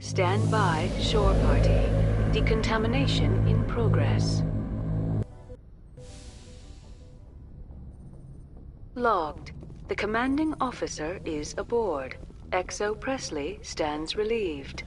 Stand by, shore party. Decontamination in progress. Logged. The commanding officer is aboard. XO Presley stands relieved.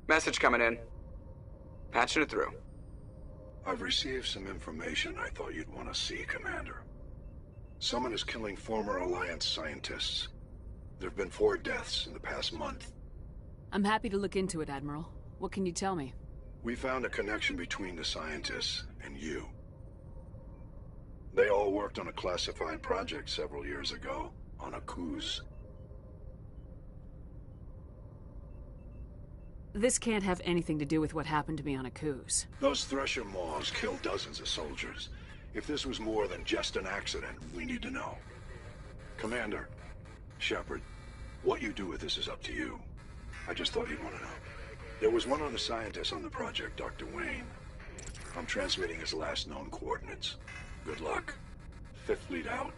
Message coming in. Patching it through. I've received some information I thought you'd want to see, Commander. Someone is killing former Alliance scientists. There have been 4 deaths in the past month. I'm happy to look into it, Admiral. What can you tell me? We found a connection between the scientists and you. They all worked on a classified project several years ago, on Akuz. This can't have anything to do with what happened to me on Akuz. Those Thresher Maws killed dozens of soldiers. If this was more than just an accident, we need to know. Commander, Shepard, what you do with this is up to you. I just thought you'd want to know. There was one other scientist on the project, Dr. Wayne. I'm transmitting his last known coordinates. Good luck. 5th Fleet out.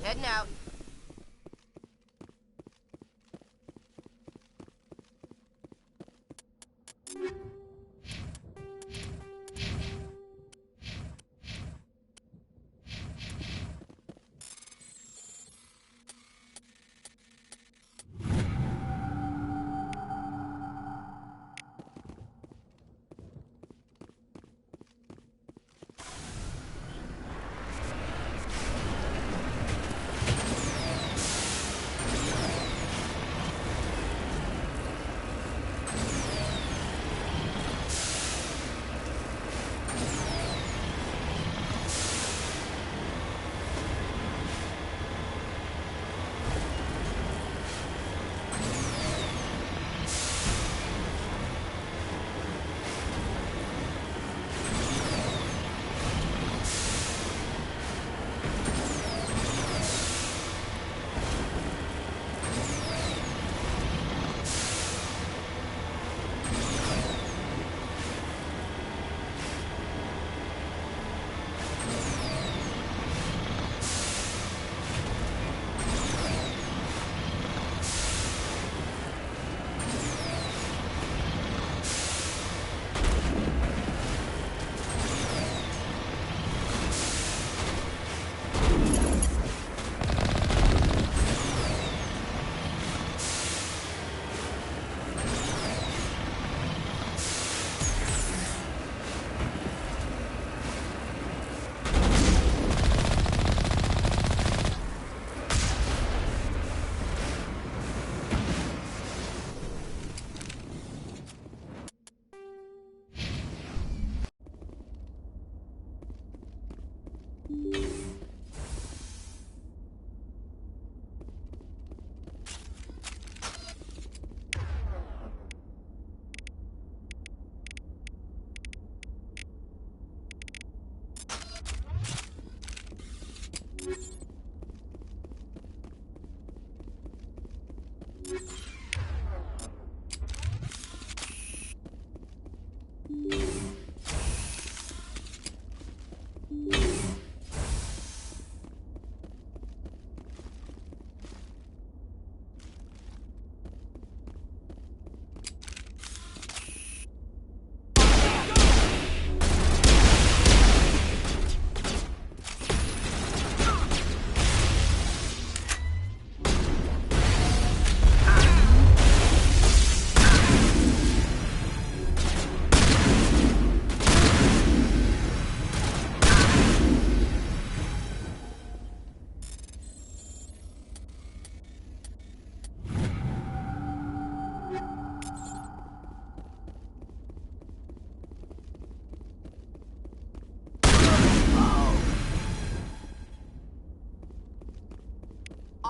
Heading out.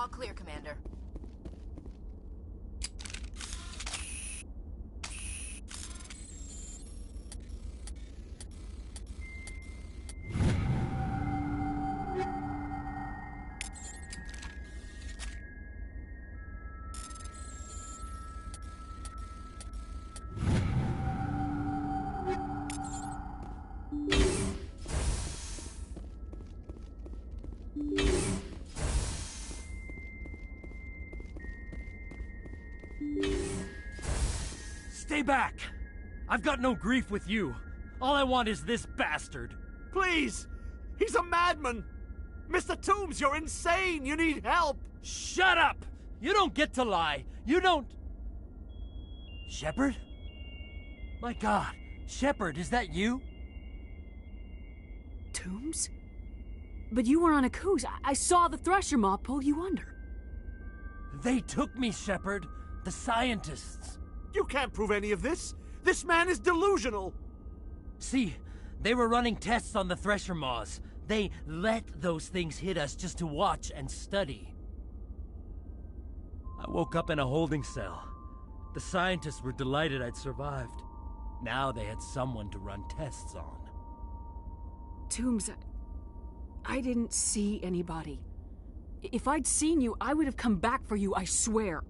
All clear, Commander. Stay back! I've got no grief with you. All I want is this bastard. Please! He's a madman! Mr. Toombs, you're insane! You need help! Shut up! You don't get to lie. You don't... Shepard? My God, Shepard, is that you? Toombs? But you were on a cruise. I saw the Thresher Maw pull you under. They took me, Shepard. The scientists. You can't prove any of this! This man is delusional! See, they were running tests on the Thresher Maws. They let those things hit us just to watch and study. I woke up in a holding cell. The scientists were delighted I'd survived. Now they had someone to run tests on. Toombs, I didn't see anybody. If I'd seen you, I would have come back for you, I swear.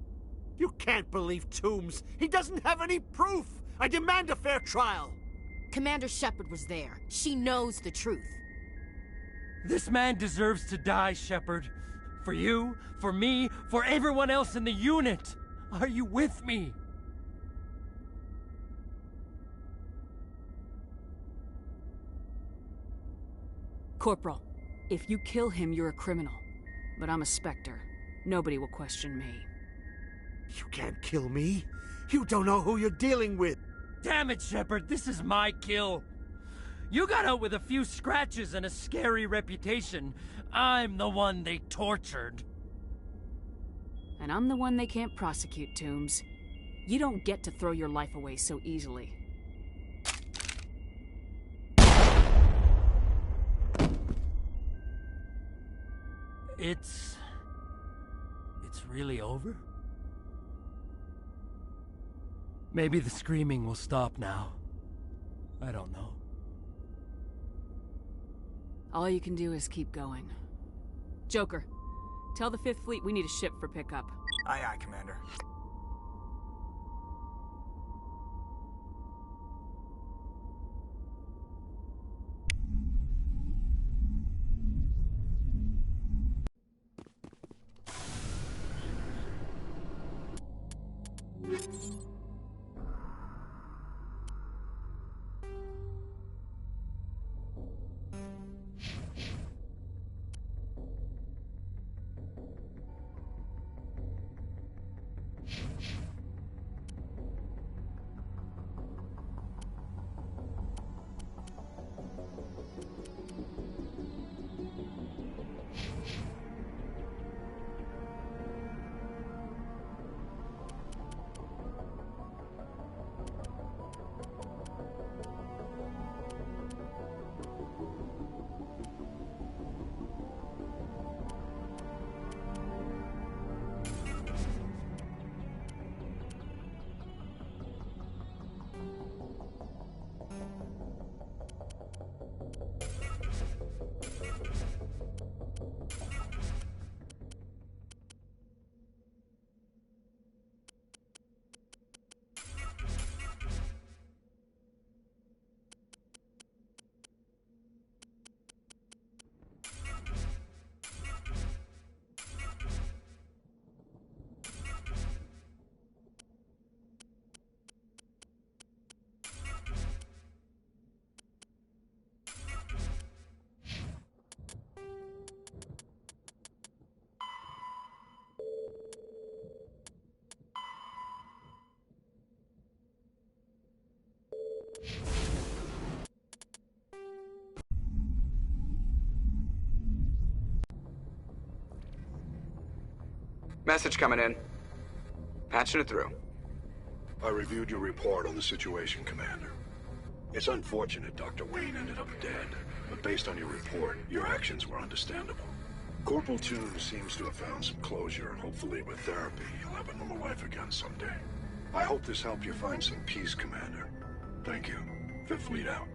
You can't believe Toombs! He doesn't have any proof! I demand a fair trial! Commander Shepard was there. She knows the truth. This man deserves to die, Shepard. For you, for me, for everyone else in the unit. Are you with me? Corporal, if you kill him, you're a criminal. But I'm a Spectre. Nobody will question me. You can't kill me! You don't know who you're dealing with! Damn it, Shepard, this is my kill. You got out with a few scratches and a scary reputation. I'm the one they tortured. And I'm the one they can't prosecute, Toombs. You don't get to throw your life away so easily. It's really over? Maybe the screaming will stop now. I don't know. All you can do is keep going. Joker, tell the Fifth Fleet we need a ship for pickup. Aye, aye, Commander. Message coming in. Patching it through. I reviewed your report on the situation, Commander. It's unfortunate Dr. Wayne ended up dead, but based on your report, your actions were understandable. Corporal Toombs seems to have found some closure. Hopefully with therapy, he'll have a normal life again someday. I hope this helped you find some peace, Commander. Thank you. Fifth Fleet out.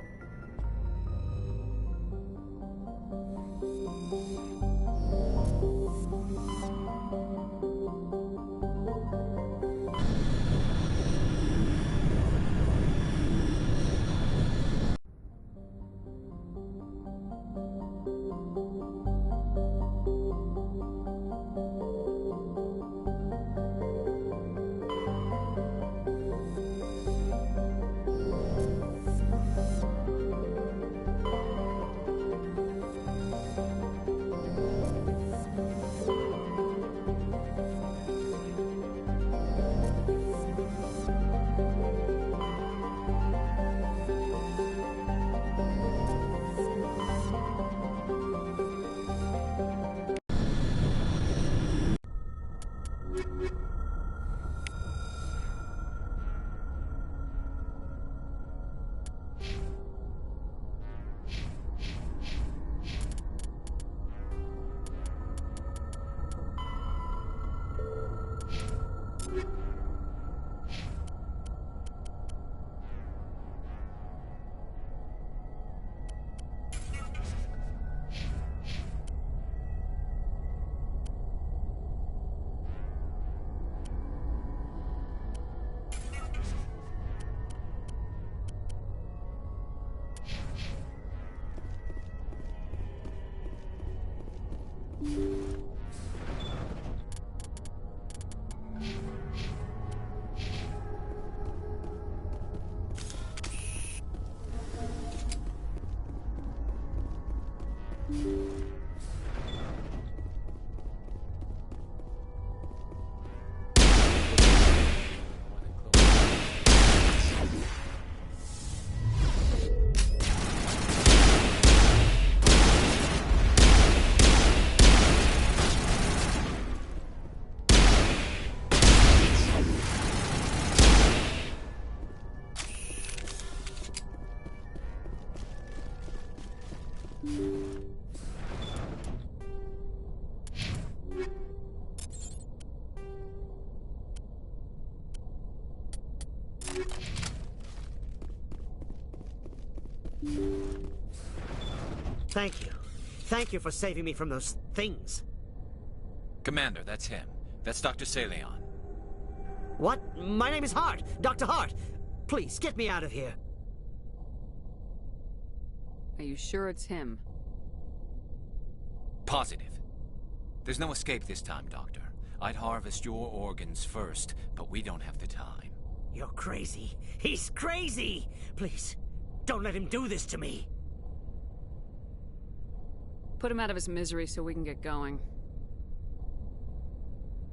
Thank you. Thank you for saving me from those things. Commander, that's him. That's Dr. Saleon. What? My name is Hart. Dr. Hart. Please, get me out of here. Are you sure it's him? Positive. There's no escape this time, Doctor. I'd harvest your organs first, but we don't have the time. You're crazy. He's crazy! Please, don't let him do this to me. Put him out of his misery so we can get going.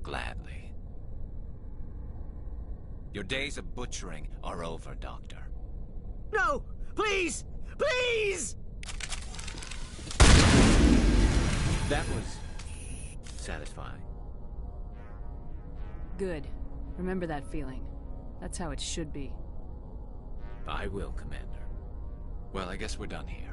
Gladly. Your days of butchering are over, Doctor. No! Please! Please! That was satisfying. Good. Remember that feeling. That's how it should be. I will, Commander. Well, I guess we're done here.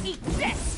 Eat this!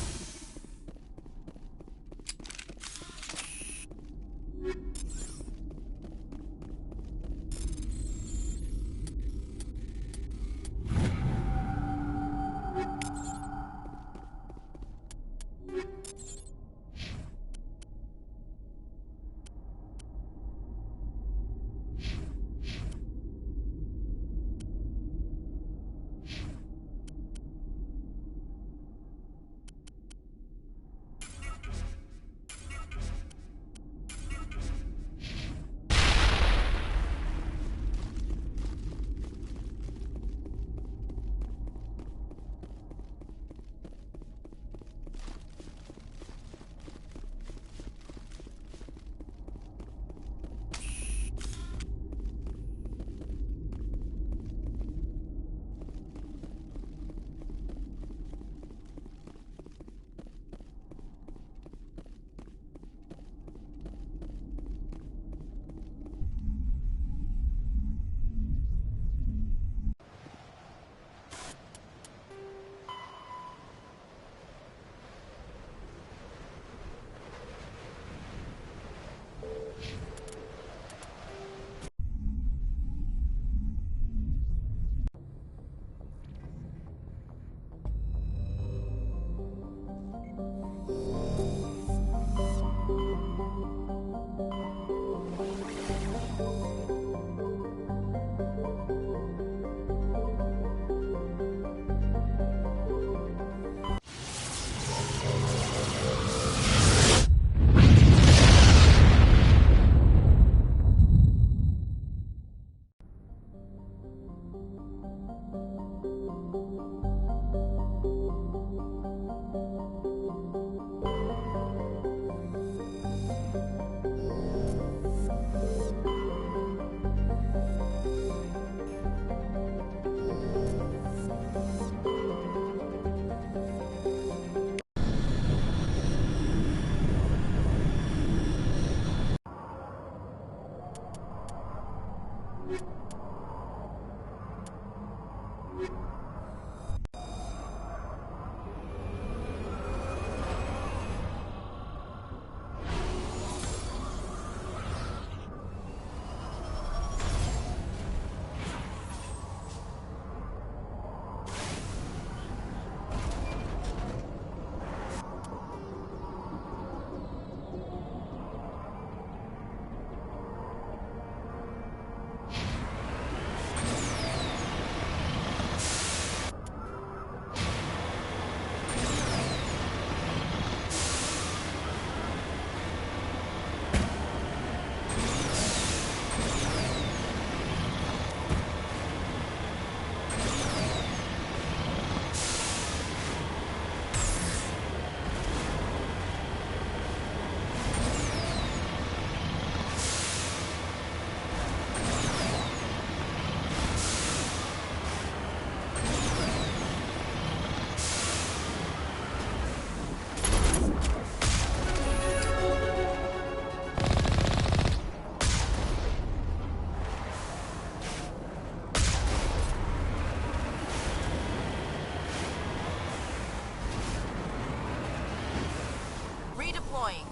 annoying.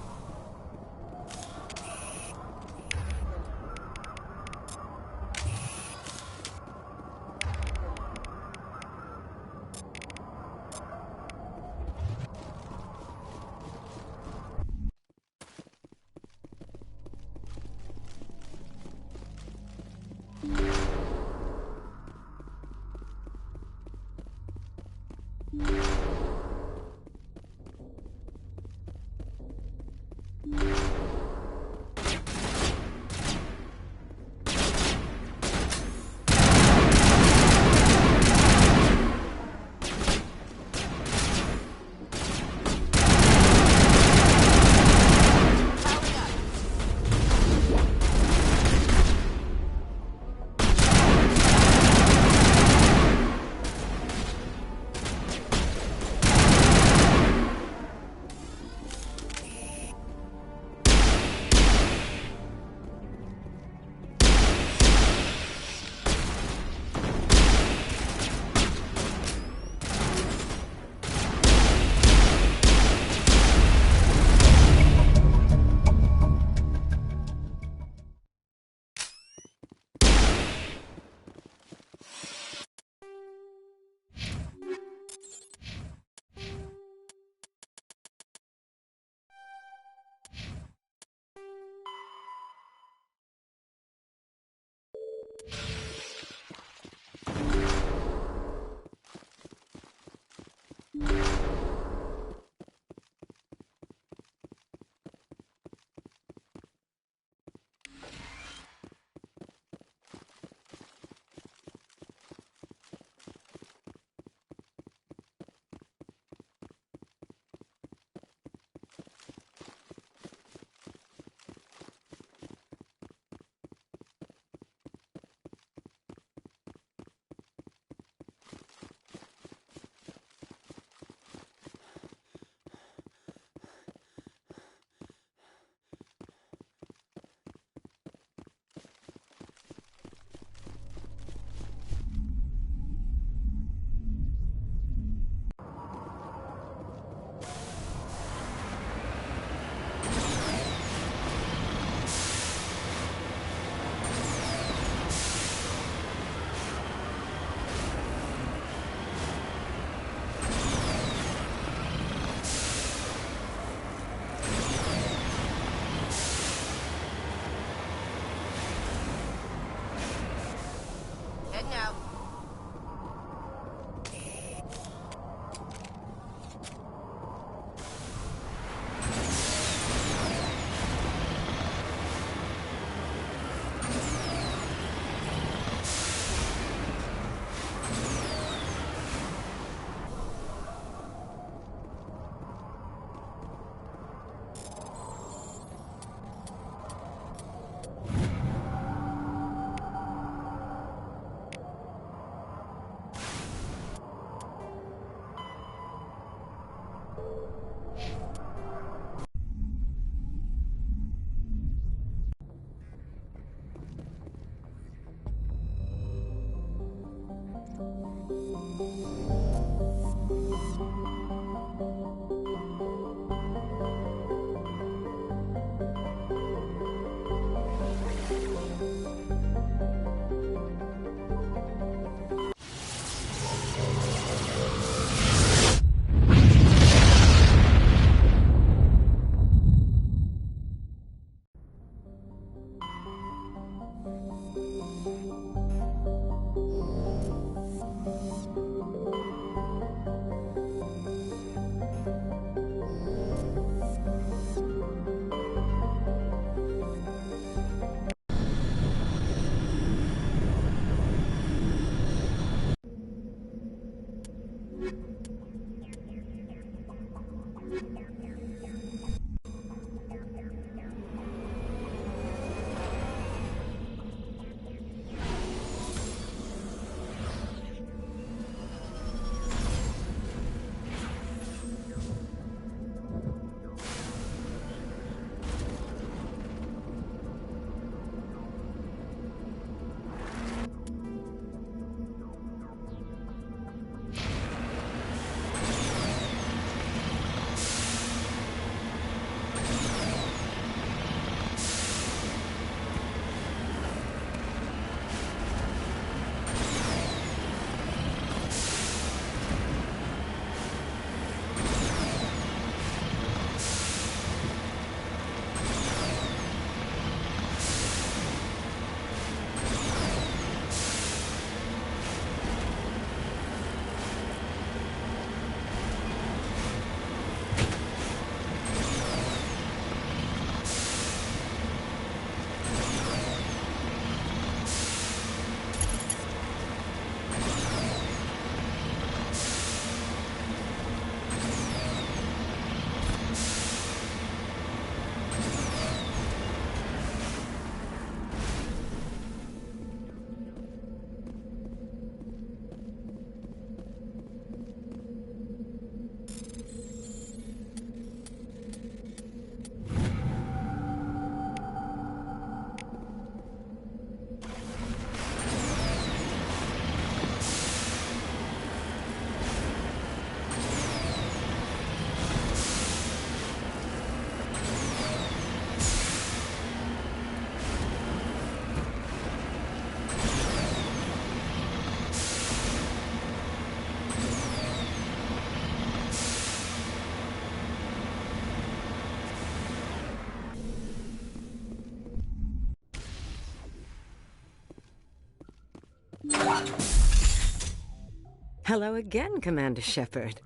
Hello again, Commander Shepard.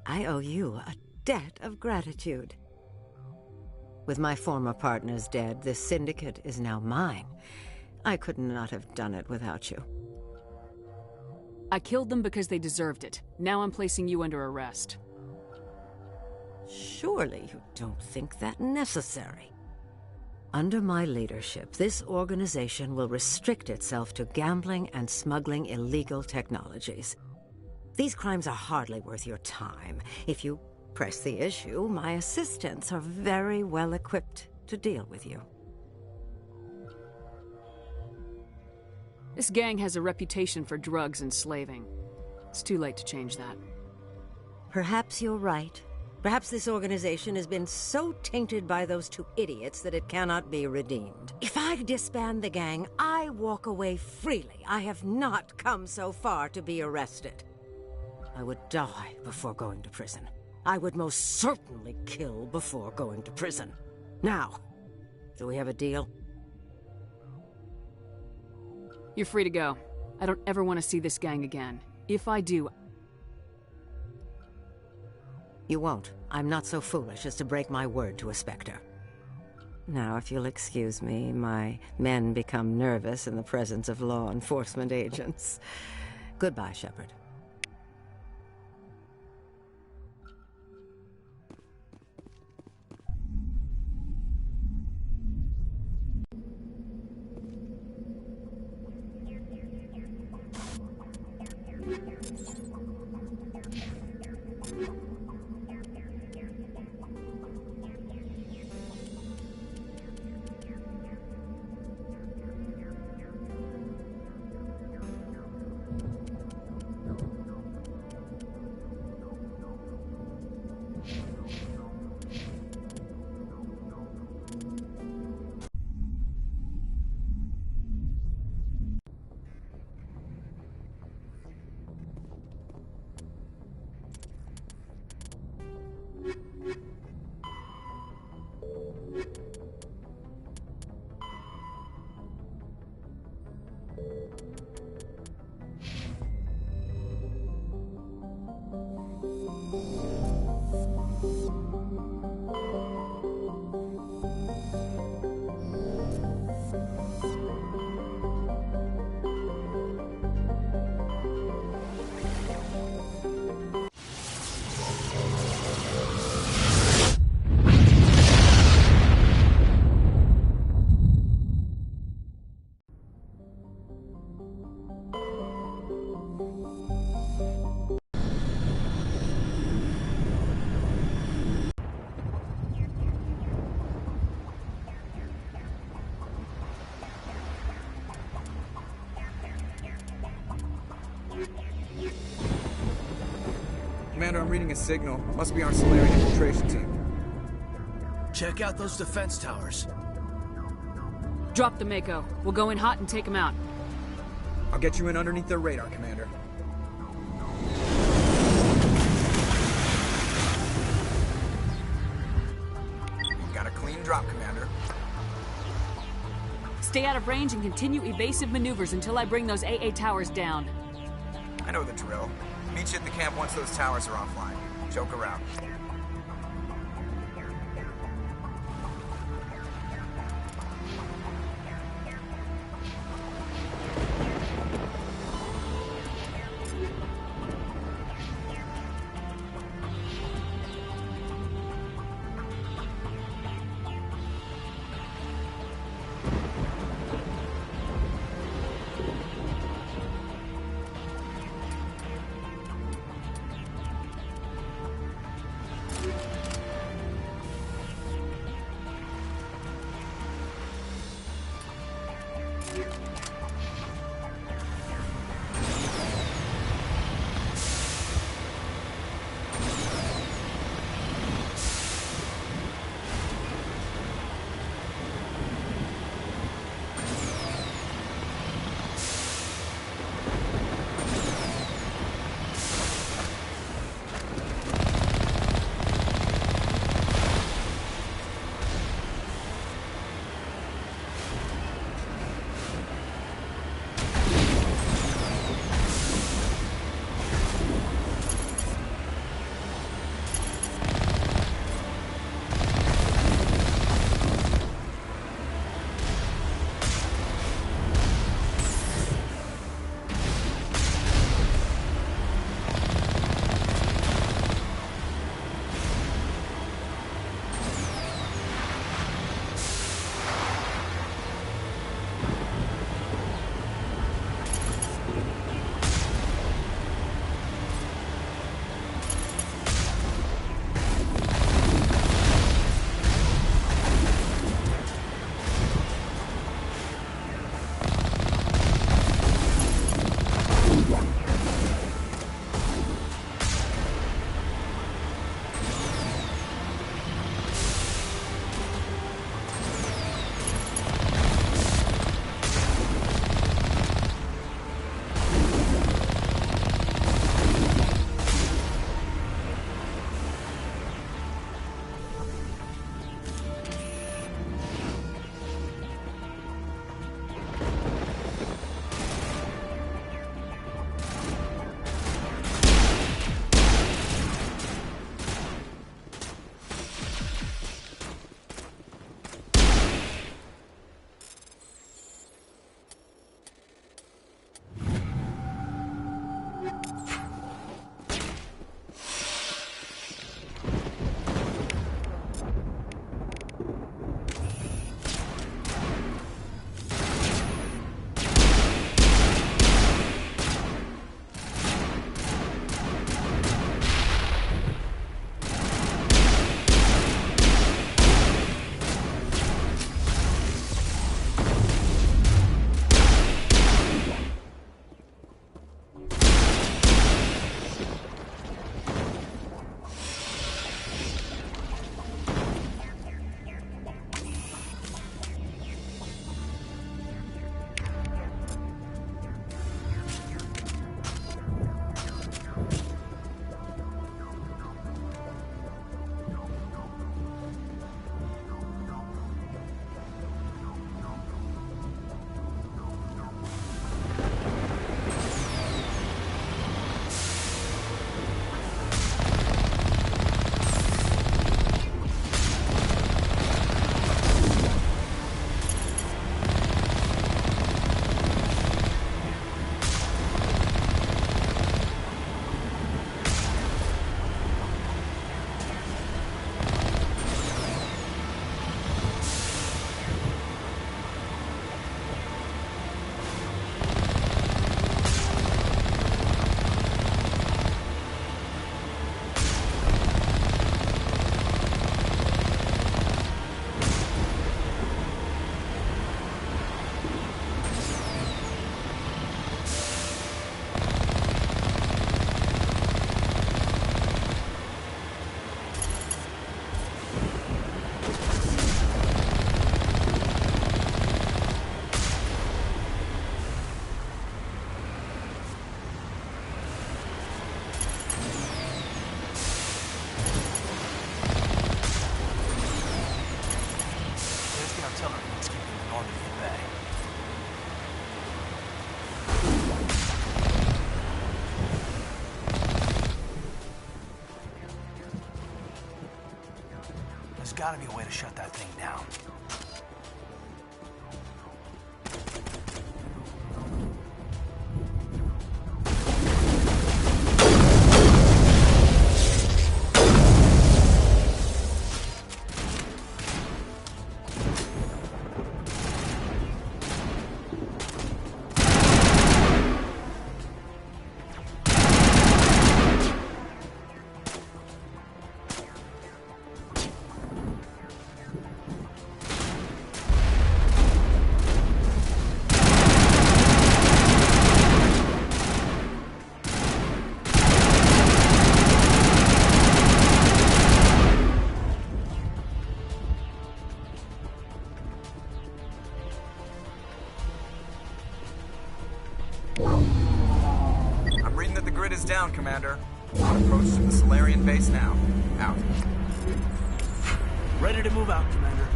I owe you a debt of gratitude. With my former partners dead, this syndicate is now mine. I could not have done it without you. I killed them because they deserved it. Now I'm placing you under arrest. Surely you don't think that necessary. Under my leadership, this organization will restrict itself to gambling and smuggling illegal technologies. These crimes are hardly worth your time. If you press the issue, my assistants are very well equipped to deal with you. This gang has a reputation for drugs and slaving. It's too late to change that. Perhaps you're right. Perhaps this organization has been so tainted by those two idiots that it cannot be redeemed. If I disband the gang, I walk away freely. I have not come so far to be arrested. I would die before going to prison. I would most certainly kill before going to prison. Now, do we have a deal? You're free to go. I don't ever want to see this gang again. If I do... You won't. I'm not so foolish as to break my word to a Spectre. Now, if you'll excuse me, my men become nervous in the presence of law enforcement agents. Goodbye, Shepard. Commander, I'm reading a signal. Must be our Solarian infiltration team. Check out those defense towers. Drop the Mako. We'll go in hot and take them out. I'll get you in underneath their radar, Commander. Got a clean drop, Commander. Stay out of range and continue evasive maneuvers until I bring those AA towers down. I know the drill. Meet you at the camp once those towers are offline. Joke around. There's gotta be a way to shut that thing down. I'm reading that the grid is down, Commander. On approach to the Solarian base now. Out. Ready to move out, Commander.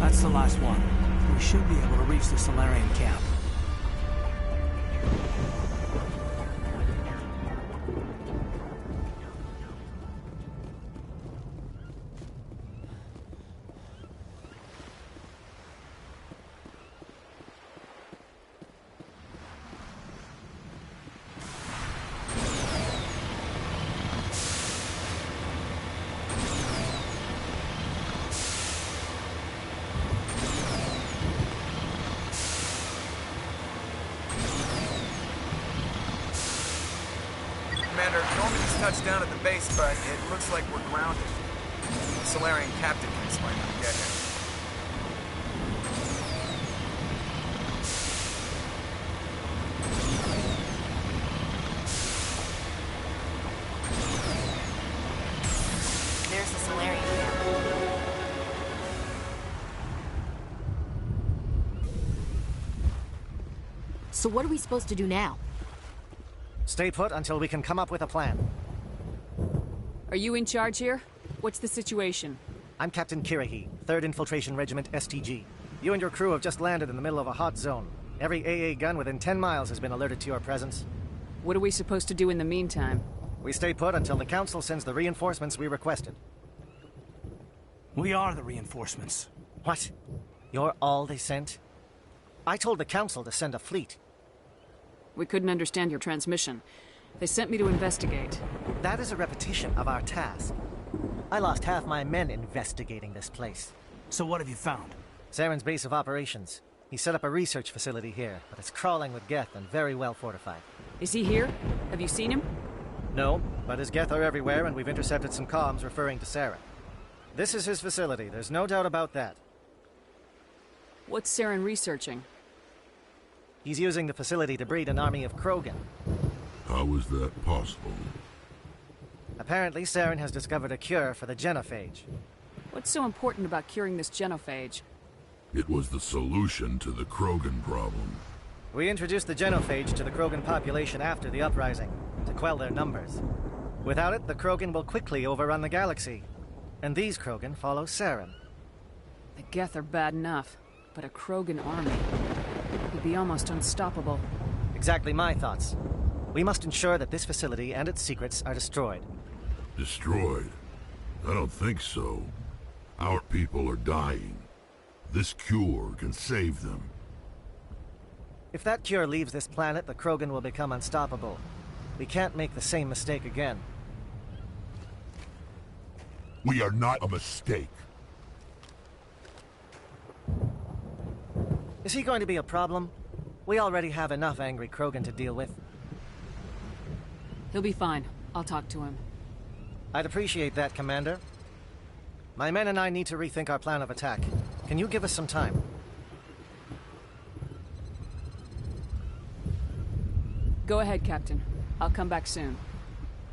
That's the last one. We should be able to reach the Salarian camp. Commander, Normandy's touched down at the base, but it looks like we're grounded. The Solarian captain can explain how to get here. There's the Solarian camp. So what are we supposed to do now? Stay put until we can come up with a plan. Are you in charge here? What's the situation? I'm Captain Kirrahe, 3rd Infiltration Regiment STG. You and your crew have just landed in the middle of a hot zone. Every AA gun within 10 miles has been alerted to your presence. What are we supposed to do in the meantime? We stay put until the Council sends the reinforcements we requested. We are the reinforcements. What? You're all they sent? I told the Council to send a fleet. We couldn't understand your transmission. They sent me to investigate. That is a repetition of our task. I lost half my men investigating this place. So what have you found? Saren's base of operations. He set up a research facility here, but it's crawling with Geth and very well fortified. Is he here? Have you seen him? No, but his Geth are everywhere, and we've intercepted some comms referring to Saren. This is his facility, there's no doubt about that. What's Saren researching? He's using the facility to breed an army of Krogan. How is that possible? Apparently, Saren has discovered a cure for the genophage. What's so important about curing this genophage? It was the solution to the Krogan problem. We introduced the genophage to the Krogan population after the uprising, to quell their numbers. Without it, the Krogan will quickly overrun the galaxy. And these Krogan follow Saren. The Geth are bad enough, but a Krogan army would be almost unstoppable. Exactly my thoughts. We must ensure that this facility and its secrets are destroyed. Destroyed? I don't think so. Our people are dying. This cure can save them. If that cure leaves this planet, the Krogan will become unstoppable. We can't make the same mistake again. We are not a mistake. Is he going to be a problem? We already have enough angry Krogan to deal with. He'll be fine. I'll talk to him. I'd appreciate that, Commander. My men and I need to rethink our plan of attack. Can you give us some time? Go ahead, Captain. I'll come back soon.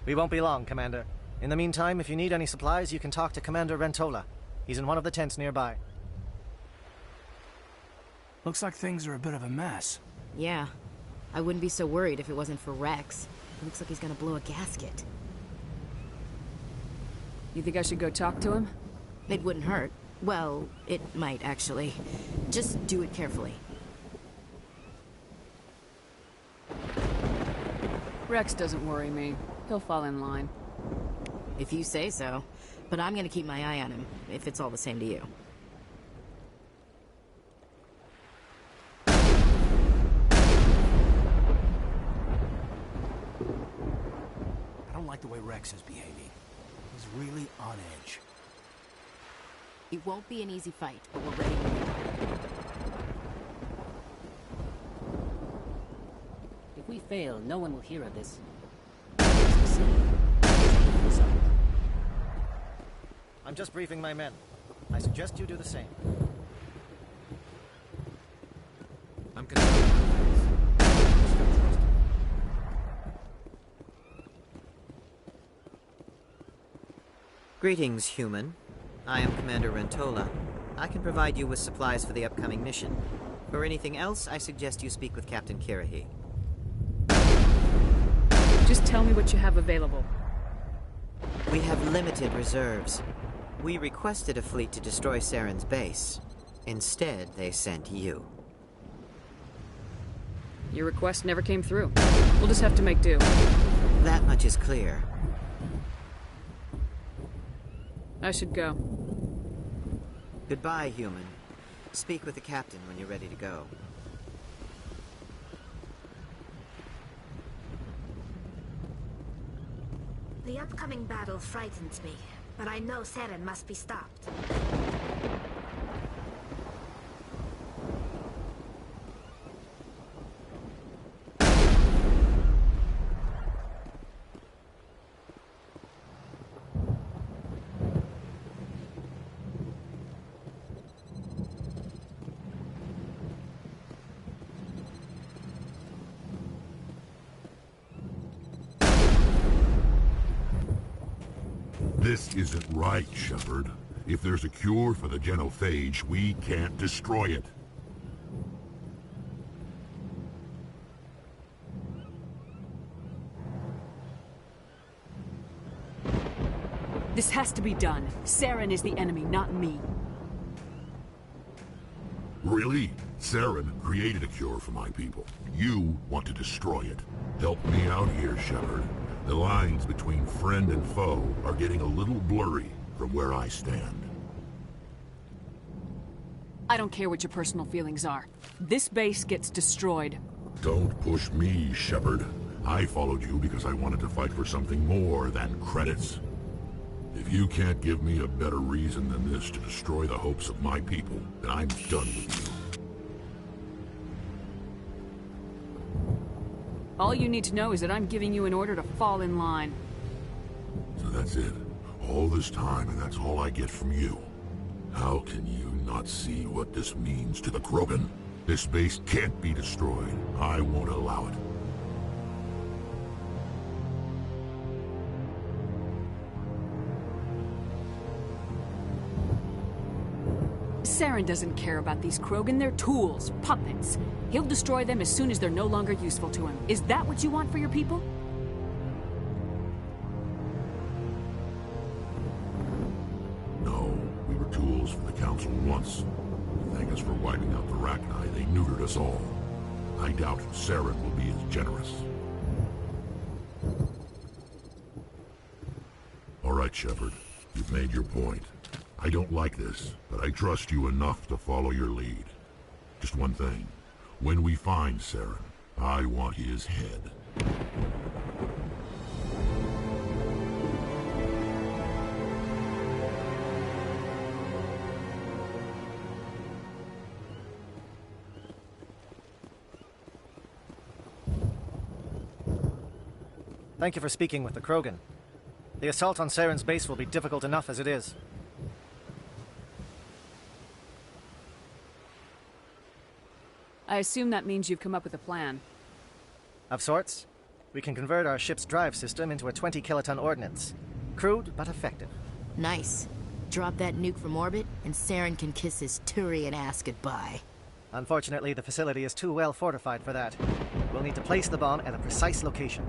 We won't be long, Commander. In the meantime, if you need any supplies, you can talk to Commander Rentola. He's in one of the tents nearby. Looks like things are a bit of a mess. Yeah. I wouldn't be so worried if it wasn't for Rex. It looks like he's gonna blow a gasket. You think I should go talk to him? It wouldn't hurt. Well, it might, actually. Just do it carefully. Rex doesn't worry me. He'll fall in line. If you say so. But I'm gonna keep my eye on him, if it's all the same to you. I don't like the way Rex is behaving. He's really on edge. It won't be an easy fight, but we're ready. If we fail, no one will hear of this. I'm just briefing my men. I suggest you do the same. I'm concerned. Greetings, human. I am Commander Rentola. I can provide you with supplies for the upcoming mission. For anything else, I suggest you speak with Captain Kirrahe. Just tell me what you have available. We have limited reserves. We requested a fleet to destroy Saren's base. Instead, they sent you. Your request never came through. We'll just have to make do. That much is clear. I should go. Goodbye, human. Speak with the captain when you're ready to go. The upcoming battle frightens me, but I know Saren must be stopped. This isn't right, Shepard. If there's a cure for the genophage, we can't destroy it. This has to be done. Saren is the enemy, not me. Really? Saren created a cure for my people. You want to destroy it. Help me out here, Shepard. The lines between friend and foe are getting a little blurry from where I stand. I don't care what your personal feelings are. This base gets destroyed. Don't push me, Shepard. I followed you because I wanted to fight for something more than credits. If you can't give me a better reason than this to destroy the hopes of my people, then I'm done with you. All you need to know is that I'm giving you an order to fall in line. So that's it. All this time, and that's all I get from you. How can you not see what this means to the Krogan? This base can't be destroyed. I won't allow it. Saren doesn't care about these Krogan. They're tools, puppets. He'll destroy them as soon as they're no longer useful to him. Is that what you want for your people? No, we were tools for the Council once. To thank us for wiping out the Rachni, they neutered us all. I doubt Saren will be as generous. All right, Shepard. You've made your point. I don't like this, but I trust you enough to follow your lead. Just one thing. When we find Saren, I want his head. Thank you for speaking with the Krogan. The assault on Saren's base will be difficult enough as it is. I assume that means you've come up with a plan. Of sorts. We can convert our ship's drive system into a 20-kiloton ordnance. Crude, but effective. Nice. Drop that nuke from orbit, and Saren can kiss his Turian ass goodbye. Unfortunately, the facility is too well fortified for that. We'll need to place the bomb at a precise location.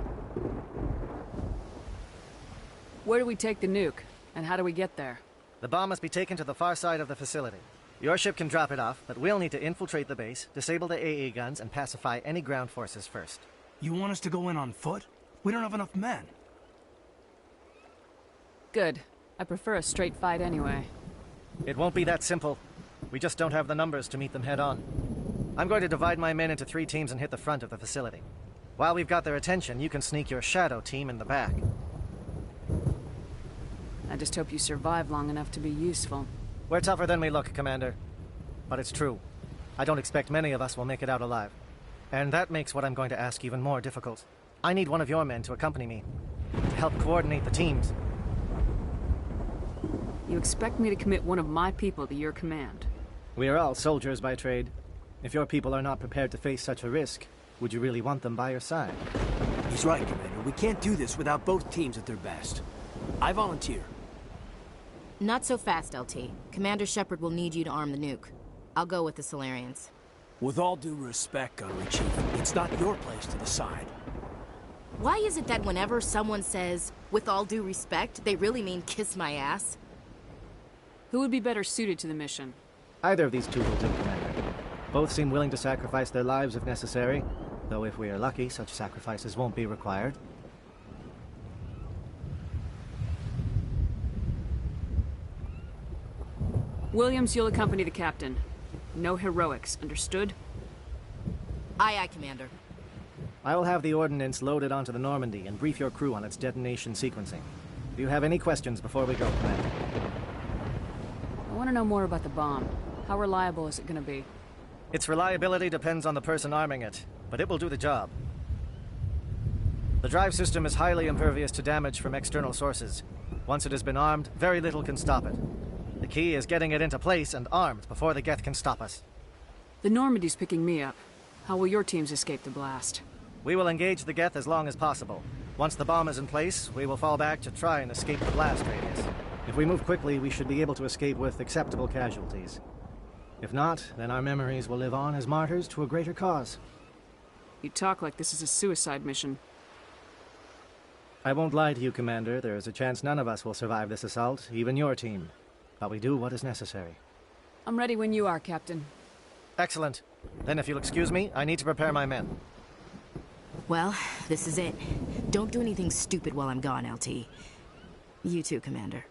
Where do we take the nuke? And how do we get there? The bomb must be taken to the far side of the facility. Your ship can drop it off, but we'll need to infiltrate the base, disable the AA guns, and pacify any ground forces first. You want us to go in on foot? We don't have enough men. Good. I prefer a straight fight anyway. It won't be that simple. We just don't have the numbers to meet them head-on. I'm going to divide my men into 3 teams and hit the front of the facility. While we've got their attention, you can sneak your shadow team in the back. I just hope you survive long enough to be useful. We're tougher than we look, Commander. But it's true. I don't expect many of us will make it out alive. And that makes what I'm going to ask even more difficult. I need one of your men to accompany me, to help coordinate the teams. You expect me to commit one of my people to your command? We are all soldiers by trade. If your people are not prepared to face such a risk, would you really want them by your side? He's right, Commander. We can't do this without both teams at their best. I volunteer. Not so fast, LT. Commander Shepard will need you to arm the nuke. I'll go with the Solarians. With all due respect, Gunnery Chief, it's not your place to decide. Why is it that whenever someone says, with all due respect, they really mean kiss my ass? Who would be better suited to the mission? Either of these two will do, Commander. Both seem willing to sacrifice their lives if necessary, though if we are lucky, such sacrifices won't be required. Williams, you'll accompany the captain. No heroics, understood? Aye, aye, Commander. I will have the ordnance loaded onto the Normandy and brief your crew on its detonation sequencing. Do you have any questions before we go, Commander? I want to know more about the bomb. How reliable is it going to be? Its reliability depends on the person arming it, but it will do the job. The drive system is highly impervious to damage from external sources. Once it has been armed, very little can stop it. The key is getting it into place and armed before the Geth can stop us. The Normandy's picking me up. How will your teams escape the blast? We will engage the Geth as long as possible. Once the bomb is in place, we will fall back to try and escape the blast radius. If we move quickly, we should be able to escape with acceptable casualties. If not, then our memories will live on as martyrs to a greater cause. You talk like this is a suicide mission. I won't lie to you, Commander. There is a chance none of us will survive this assault, even your team. But we do what is necessary. I'm ready when you are, Captain. Excellent. Then if you'll excuse me, I need to prepare my men. Well, this is it. Don't do anything stupid while I'm gone, LT. You too, Commander.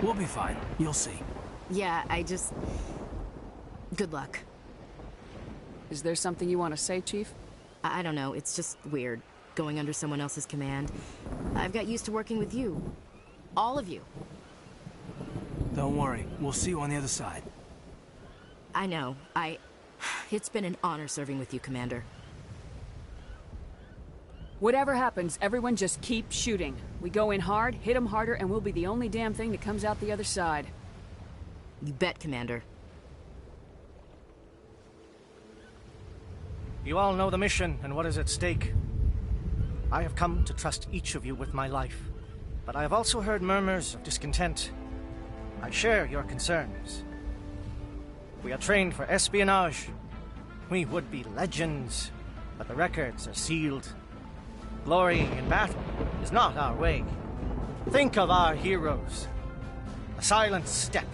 We'll be fine. You'll see. Yeah, good luck. Is there something you want to say, Chief? I don't know. It's just weird, going under someone else's command. I've got used to working with you. All of you. Don't worry. We'll see you on the other side. I know. It's been an honor serving with you, Commander. Whatever happens, everyone just keep shooting. We go in hard, hit them harder, and we'll be the only damn thing that comes out the other side. You bet, Commander. You all know the mission and what is at stake. I have come to trust each of you with my life, but I have also heard murmurs of discontent. I share your concerns. We are trained for espionage. We would be legends, but the records are sealed. Glorying in battle is not our way. Think of our heroes. A silent step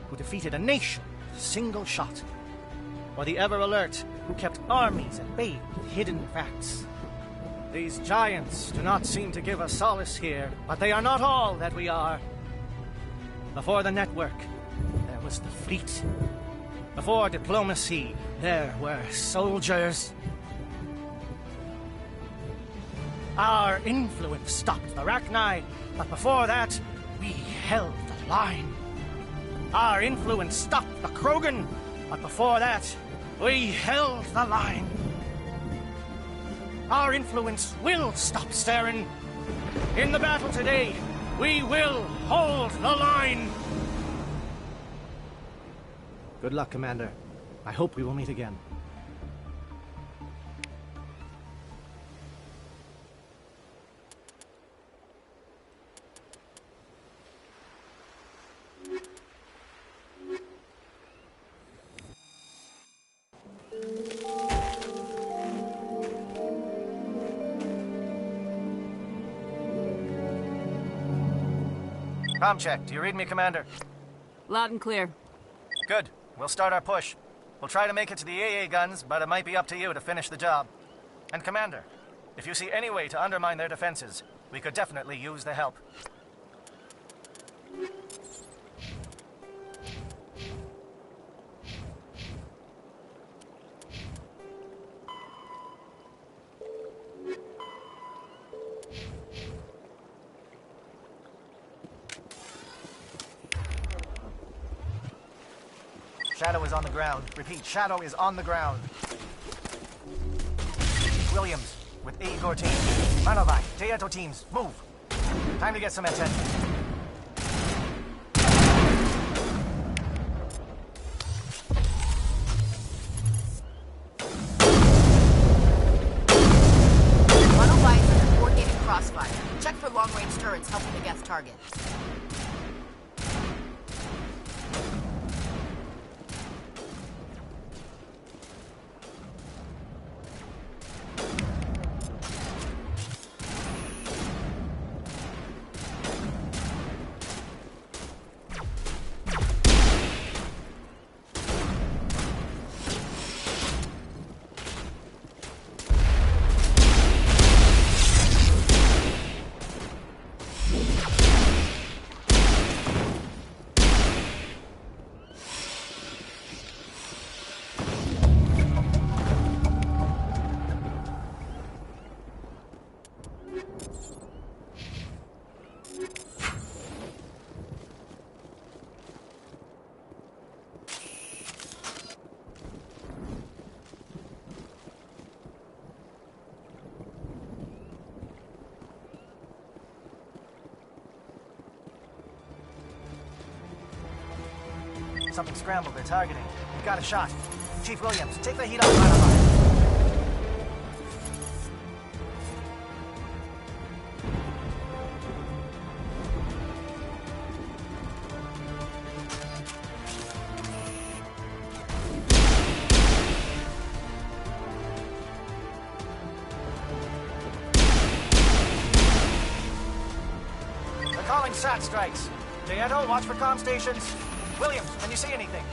who defeated a nation with a single shot. Or the ever-alert who kept armies at bay with hidden facts. These giants do not seem to give us solace here, but they are not all that we are. Before the network, there was the fleet. Before diplomacy, there were soldiers. Our influence stopped the Rachni, but before that, we held the line. Our influence stopped the Krogan, but before that, we held the line. Our influence will stop Saren. In the battle today, we will hold the line. Good luck, Commander. I hope we will meet again. Comm check. Do you read me, Commander? Loud and clear. Good. We'll start our push. We'll try to make it to the AA guns, but it might be up to you to finish the job. And Commander, if you see any way to undermine their defenses, we could definitely use the help. Shadow is on the ground. Repeat, Shadow is on the ground. Williams, with Igor team. Manovaj, Teato teams, move. Time to get some attention. Manovaj is under coordinated crossfire. Check for long-range turrets helping the Geth target. something scrambled they're targeting. We've got a shot. Chief Williams, take the heat off Lattimore. Calling SAT strikes. Dieto, watch for comm stations. Williams, can you see anything?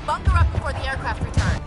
Bunker up before the aircraft return.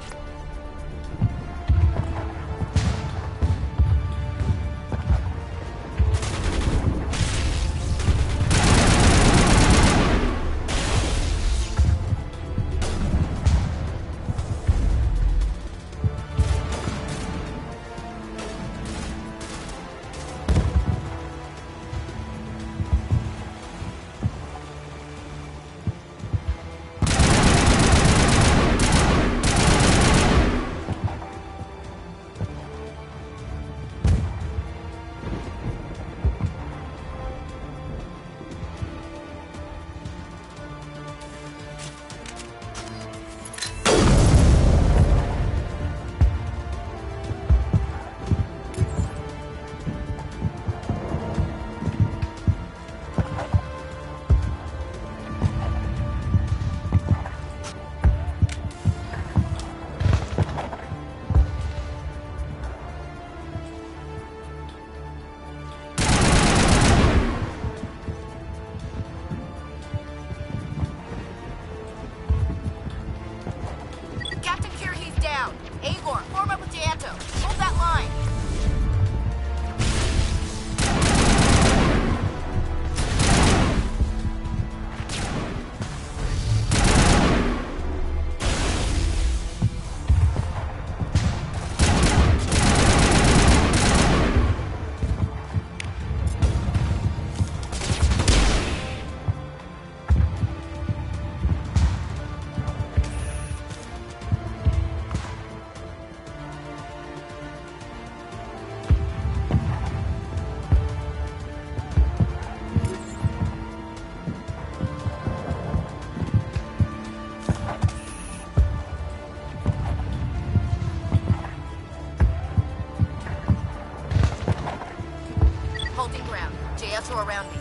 Around me.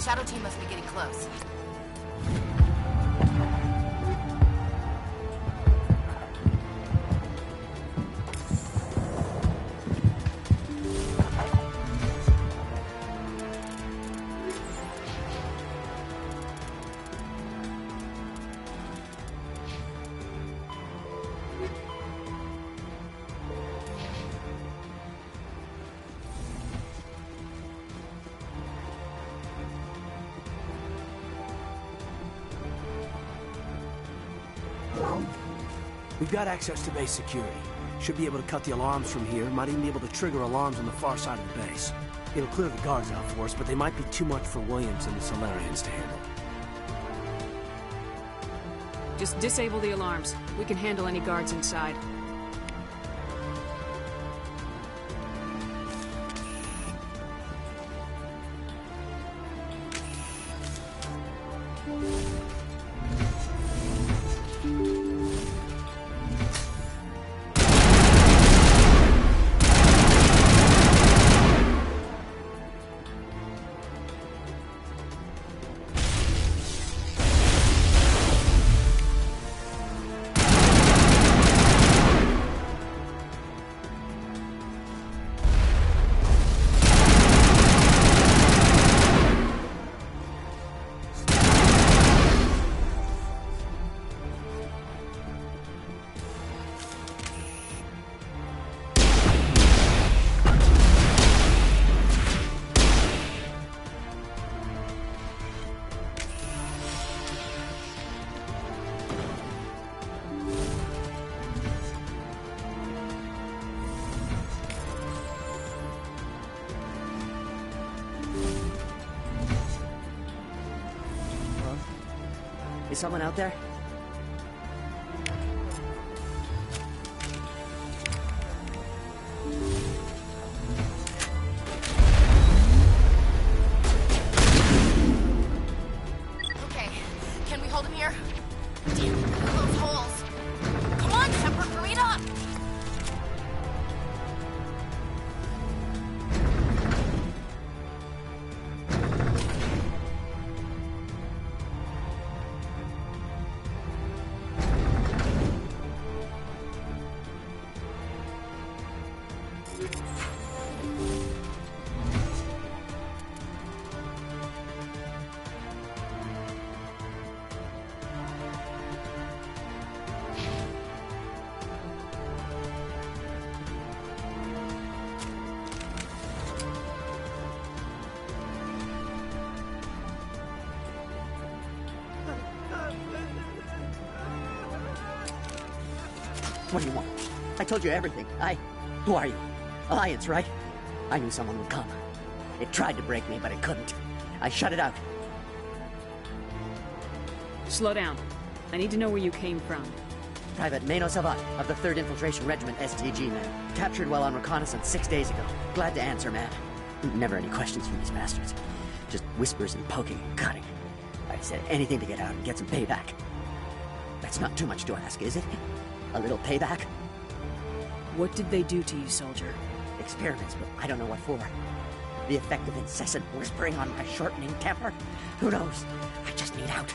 Shadow team must be getting close. We've got access to base security. Should be able to cut the alarms from here. Might even be able to trigger alarms on the far side of the base. It'll clear the guards out for us, but they might be too much for Williams and the Salarians to handle. Just disable the alarms. We can handle any guards inside. Is someone out there? Okay, can we hold him here? Damn, those holes. Come on, Shepard, hurry it up! What do you want? I told you everything. Who are you? Alliance, right? I knew someone would come. It tried to break me, but it couldn't. I shut it out. Slow down. I need to know where you came from. Private Mano Savat of the 3rd Infiltration Regiment STG, man. Captured while on reconnaissance 6 days ago. Glad to answer, man. Never any questions from these bastards. Just whispers and poking and cutting. I said anything to get out and get some payback. That's not too much to ask, is it? A little payback? What did they do to you, soldier? Experiments, but I don't know what for. The effect of incessant whispering on my shortening temper? Who knows? I just need out.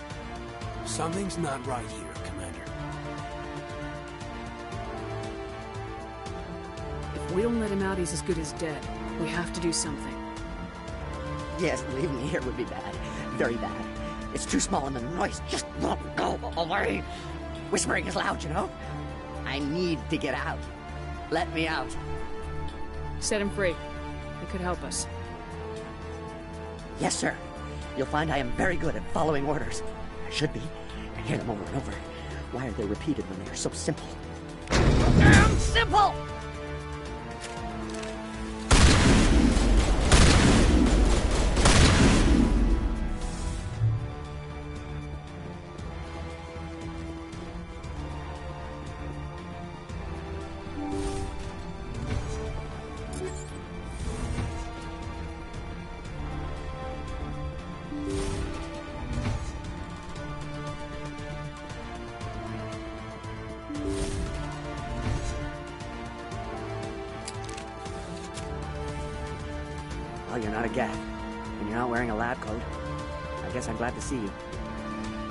Something's not right here, Commander. If we don't let him out, he's as good as dead. We have to do something. Yes, leaving me here would be bad. Very bad. It's too small and the noise just won't go away. Whispering is loud, you know? I need to get out. Let me out. Set him free. It could help us. Yes, sir. You'll find I am very good at following orders. I should be. I hear them over and over. Why are they repeated when they are so simple? Damn simple! Well, you're not a Geth, and you're not wearing a lab coat. I guess I'm glad to see you.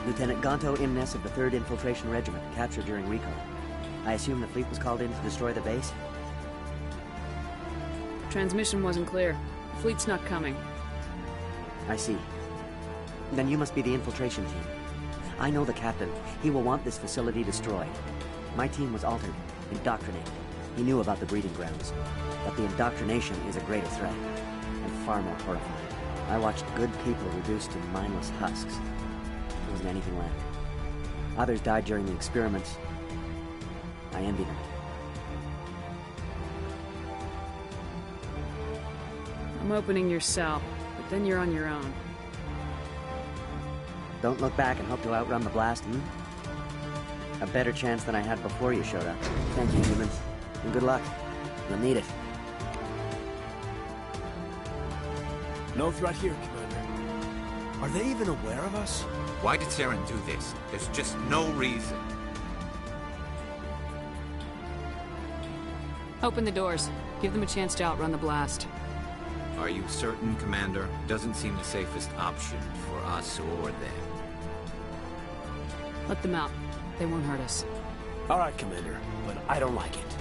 Lieutenant Gonto Imnes of the 3rd Infiltration Regiment, captured during recon. I assume the fleet was called in to destroy the base? Transmission wasn't clear. The fleet's not coming. I see. Then you must be the infiltration team. I know the captain. He will want this facility destroyed. My team was altered, indoctrinated. He knew about the breeding grounds. But the indoctrination is a greater threat, and far more horrifying. I watched good people reduced to mindless husks. There wasn't anything left. Others died during the experiments. I envy them. I'm opening your cell, but then you're on your own. Don't look back and hope to outrun the blast, A better chance than I had before you showed up. Thank you, humans. And good luck. You'll need it. No threat here, Commander. Are they even aware of us? Why did Saren do this? There's just no reason. Open the doors. Give them a chance to outrun the blast. Are you certain, Commander? Doesn't seem the safest option for us or them. Let them out. They won't hurt us. All right, Commander, but I don't like it.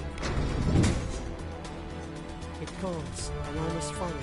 It calls. Alarm is falling.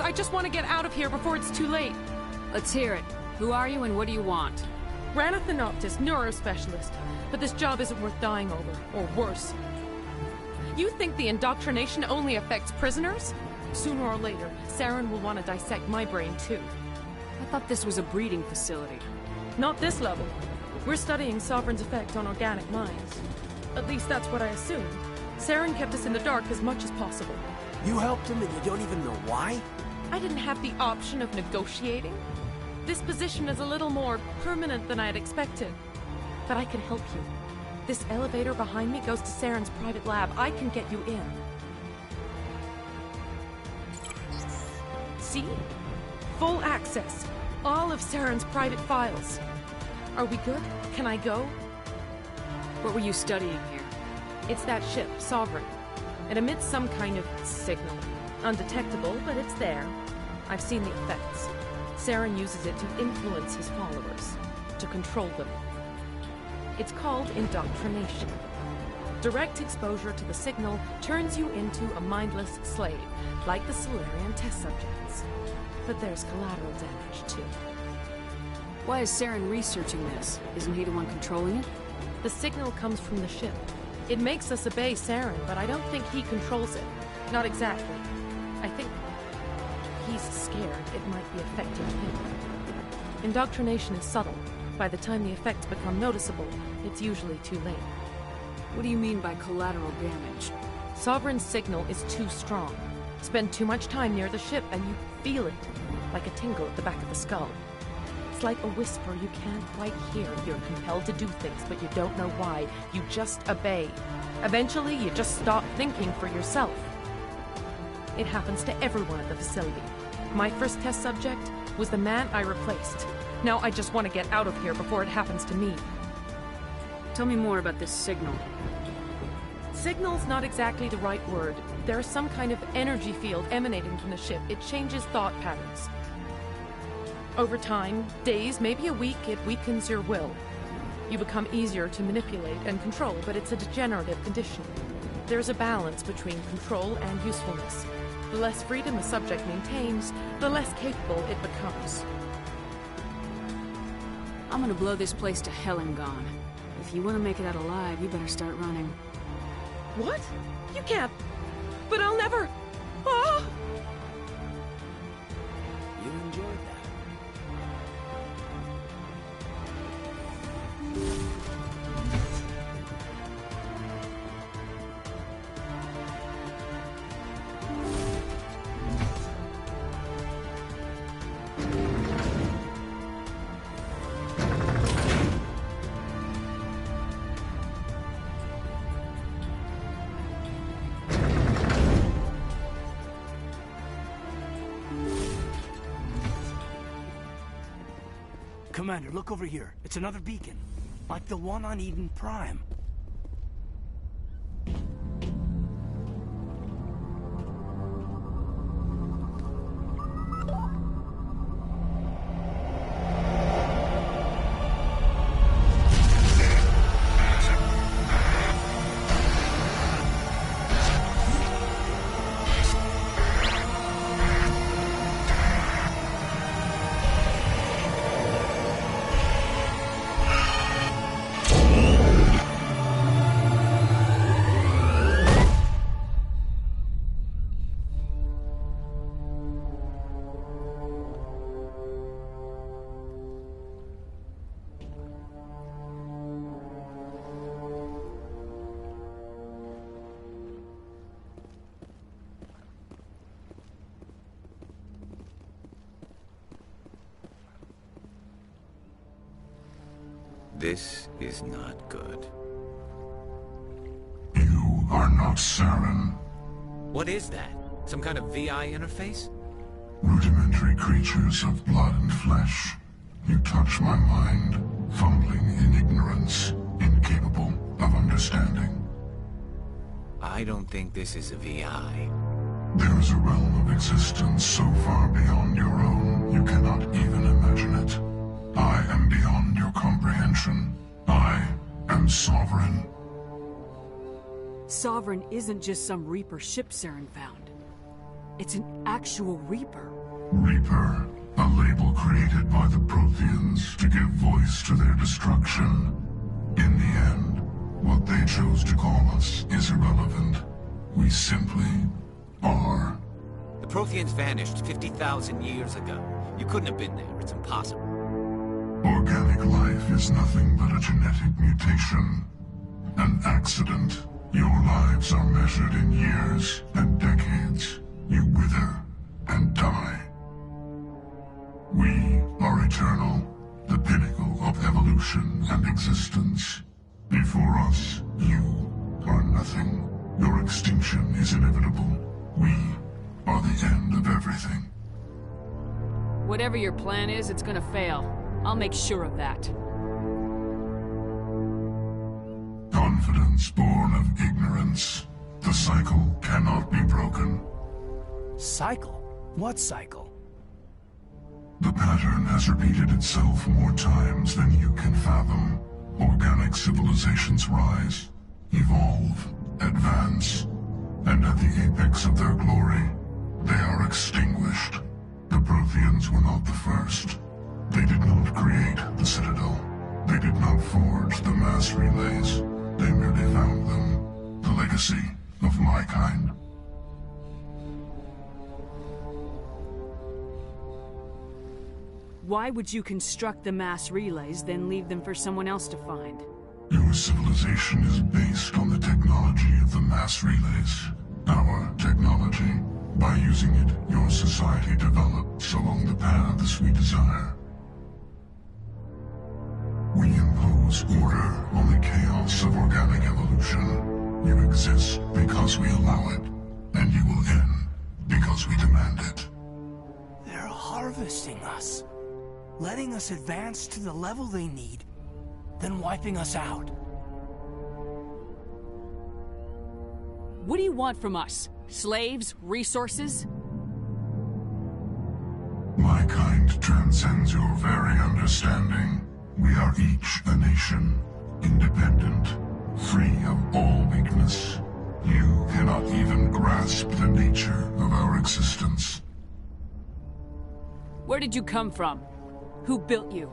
I just want to get out of here before it's too late. Let's hear it. Who are you and what do you want? Ranathanoptis, neurospecialist. But this job isn't worth dying over, or worse. You think the indoctrination only affects prisoners? Sooner or later, Saren will want to dissect my brain too. I thought this was a breeding facility. Not this level. We're studying Sovereign's effect on organic minds. At least that's what I assumed. Saren kept us in the dark as much as possible. You helped him and you don't even know why? I didn't have the option of negotiating. This position is a little more permanent than I had expected. But I can help you. This elevator behind me goes to Saren's private lab. I can get you in. See? Full access. All of Saren's private files. Are we good? Can I go? What were you studying here? It's that ship, Sovereign. It emits some kind of signal. Undetectable, but it's there. I've seen the effects. Saren uses it to influence his followers, to control them. It's called indoctrination. Direct exposure to the signal turns you into a mindless slave, like the Solarian test subjects. But there's collateral damage, too. Why is Saren researching this? Isn't he the one controlling it? The signal comes from the ship. It makes us obey Saren, but I don't think he controls it. Not exactly. I think he's scared it might be affecting him. Indoctrination is subtle. By the time the effects become noticeable, it's usually too late. What do you mean by collateral damage? Sovereign's signal is too strong. Spend too much time near the ship and you feel it, like a tingle at the back of the skull. It's like a whisper you can't quite hear. You're compelled to do things, but you don't know why. You just obey. Eventually, you just stop thinking for yourself. It happens to everyone at the facility. My first test subject was the man I replaced. Now I just want to get out of here before it happens to me. Tell me more about this signal. Signal's not exactly the right word. There's some kind of energy field emanating from the ship. It changes thought patterns. Over time, days, maybe a week, it weakens your will. You become easier to manipulate and control, but it's a degenerative condition. There's a balance between control and usefulness. The less freedom a subject maintains, the less capable it becomes. I'm gonna blow this place to hell and gone. If you want to make it out alive, you better start running. What? You can't. But I'll never. Ah! You enjoyed that. Commander, look over here. It's another beacon. Like the one on Eden Prime. This is not good. You are not Saren. What is that? Some kind of VI interface? Rudimentary creatures of blood and flesh. You touch my mind, fumbling in ignorance, incapable of understanding. I don't think this is a VI. There is a realm of existence so far beyond your own, you cannot even imagine it. I am beyond your comprehension. I am Sovereign. Sovereign isn't just some Reaper ship Saren found. It's an actual Reaper. Reaper, a label created by the Protheans to give voice to their destruction. In the end, what they chose to call us is irrelevant. We simply are. The Protheans vanished 50,000 years ago. You couldn't have been there. It's impossible. Organic life is nothing but a genetic mutation. An accident. Your lives are measured in years and decades. You wither and die. We are eternal, the pinnacle of evolution and existence. Before us, you are nothing. Your extinction is inevitable. We are the end of everything. Whatever your plan is, it's gonna fail. I'll make sure of that. Confidence born of ignorance. The cycle cannot be broken. Cycle? What cycle? The pattern has repeated itself more times than you can fathom. Organic civilizations rise, evolve, advance, and at the apex of their glory, they are extinguished. The Protheans were not the first. They did not create the Citadel. They did not forge the mass relays. They merely found them. The legacy of my kind. Why would you construct the mass relays, then leave them for someone else to find? Your civilization is based on the technology of the mass relays. Our technology. By using it, your society develops along the paths we desire. We impose order on the chaos of organic evolution. You exist because we allow it, and you will end because we demand it. They're harvesting us. Letting us advance to the level they need, then wiping us out. What do you want from us? Slaves? Resources? My kind transcends your very understanding. We are each a nation, independent, free of all weakness. You cannot even grasp the nature of our existence. Where did you come from? Who built you?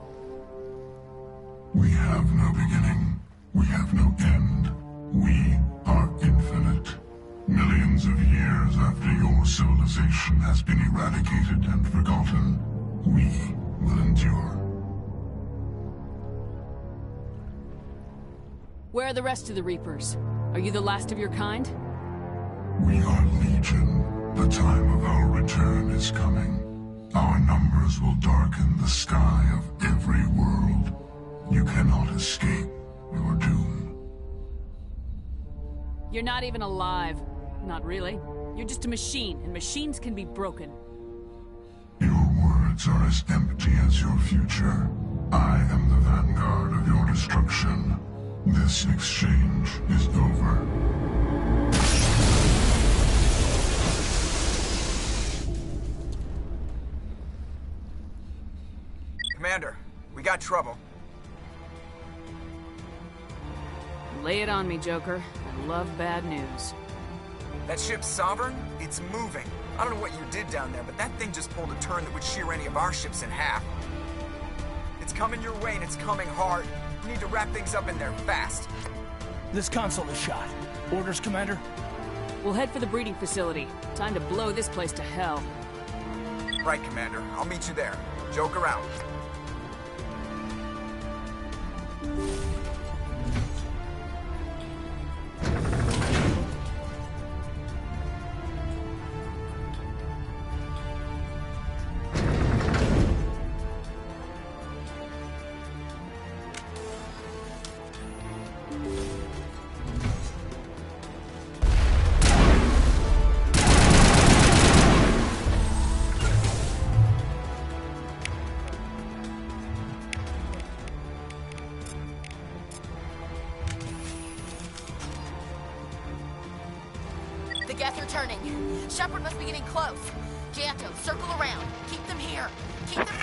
We have no beginning. We have no end. We are infinite. Millions of years after your civilization has been eradicated and forgotten, we will endure. Where are the rest of the Reapers? Are you the last of your kind? We are legion. The time of our return is coming. Our numbers will darken the sky of every world. You cannot escape your doom. You're not even alive. Not really. You're just a machine, and machines can be broken. Your words are as empty as your future. I am the vanguard of your destruction. This exchange is over. Commander, we got trouble. Lay it on me, Joker. I love bad news. That ship Sovereign? It's moving. I don't know what you did down there, but that thing just pulled a turn that would shear any of our ships in half. It's coming your way, and it's coming hard. We need to wrap things up in there fast. This console is shot. Orders, Commander? We'll head for the breeding facility. Time to blow this place to hell. Right, Commander. I'll meet you there. Joker out. The gas are turning. Shepard must be getting close. Janto, circle around. Keep them here. Keep them...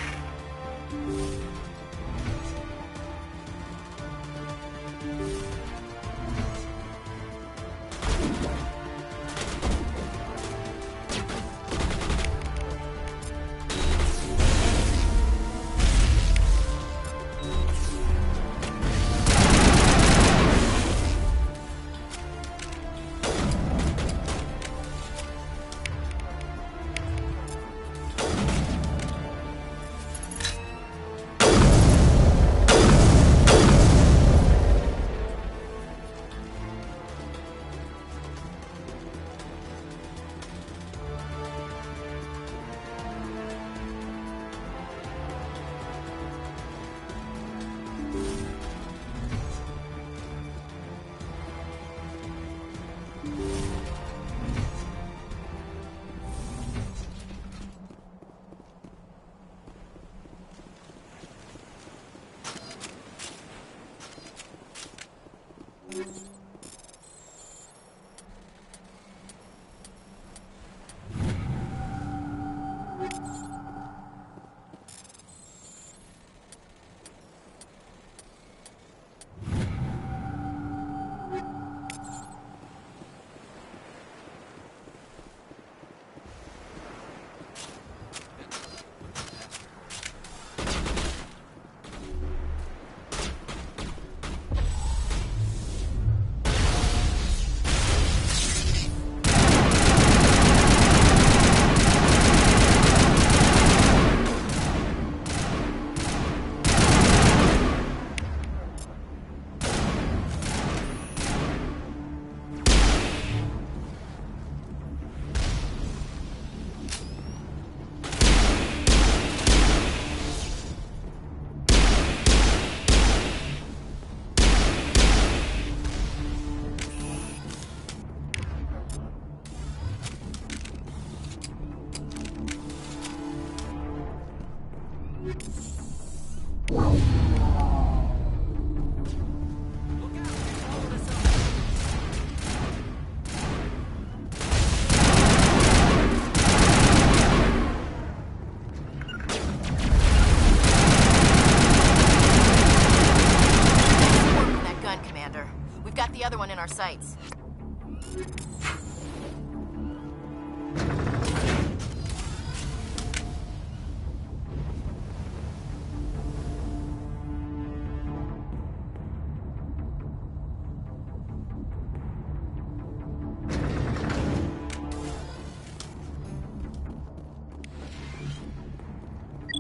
our sights.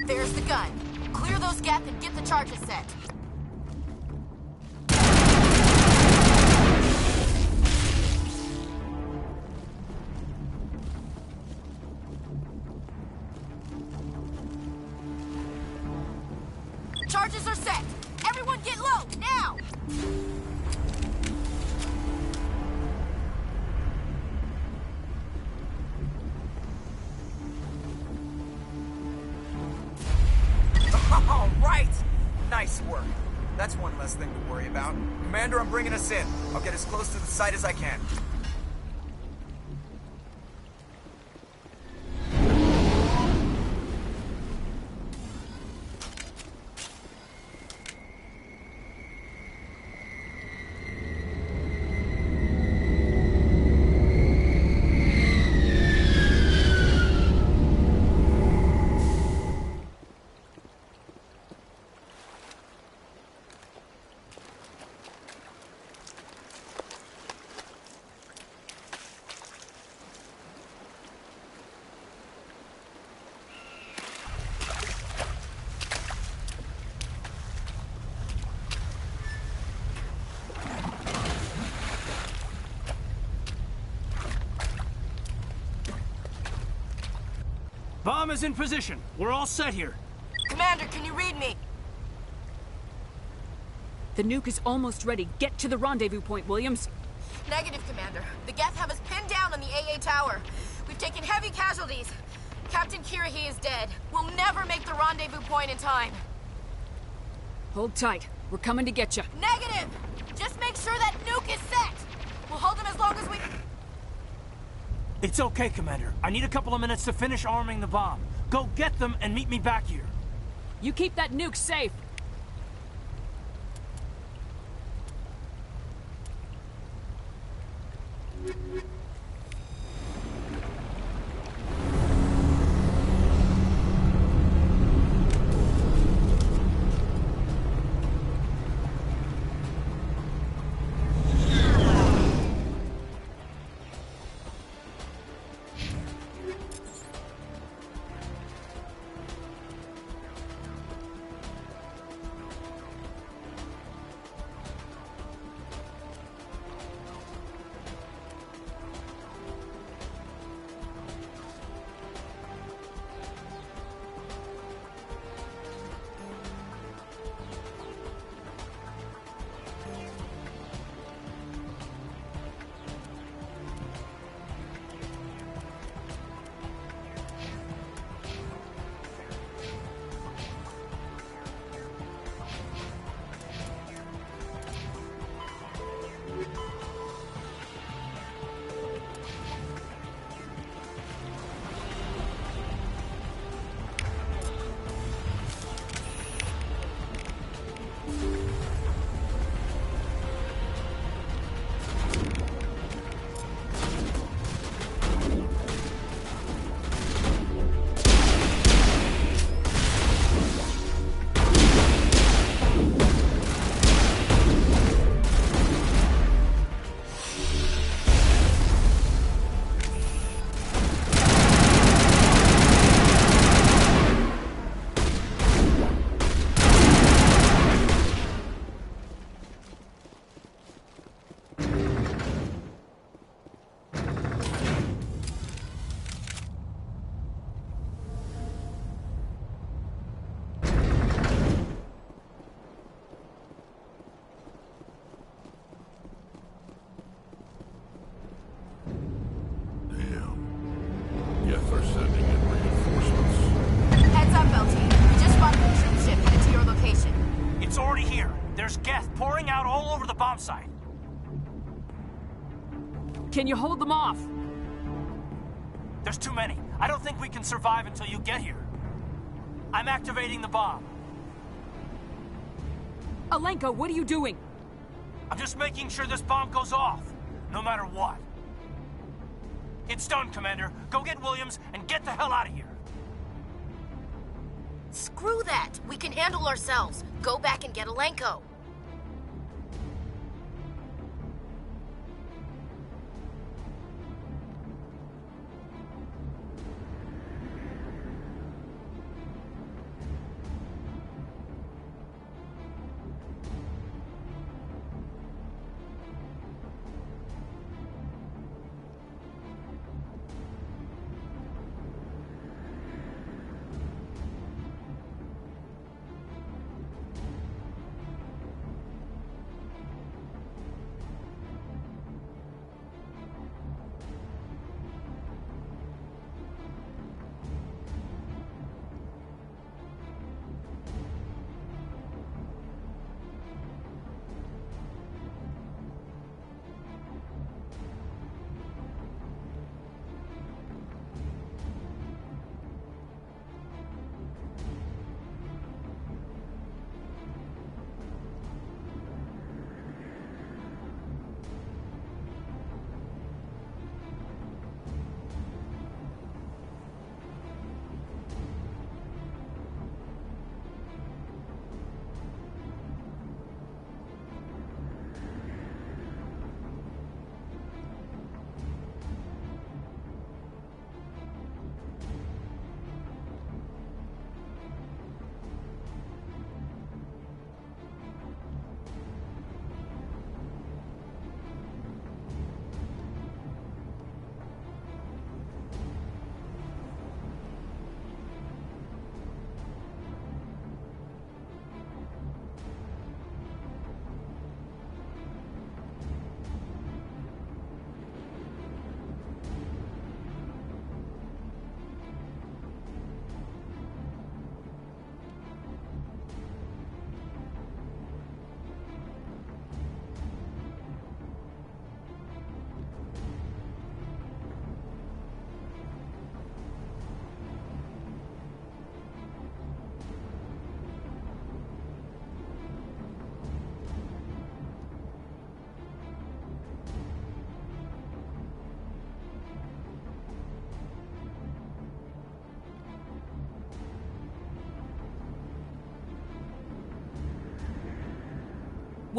There's the gun. Clear those gaps and get the charges set. Charges are set. Everyone get low, now! All right! Nice work. That's one less thing to worry about. Commander, I'm bringing us in. I'll get as close to the site as I can. Bomb is in position. We're all set here. Commander, can you read me? The nuke is almost ready. Get to the rendezvous point, Williams. Negative, Commander. The Geth have us pinned down on the AA tower. We've taken heavy casualties. Captain Kirrahe is dead. We'll never make the rendezvous point in time. Hold tight. We're coming to get you. Negative! Just make sure that nuke is set! We'll hold them as long as we... It's okay, Commander. I need a couple of minutes to finish arming the bomb. Go get them and meet me back here. You keep that nuke safe. over the bomb site. Can you hold them off? There's too many. I don't think we can survive until you get here. I'm activating the bomb. Alenko, what are you doing? I'm just making sure this bomb goes off, no matter what. It's done, Commander. Go get Williams and get the hell out of here. Screw that! We can handle ourselves. Go back and get Alenko.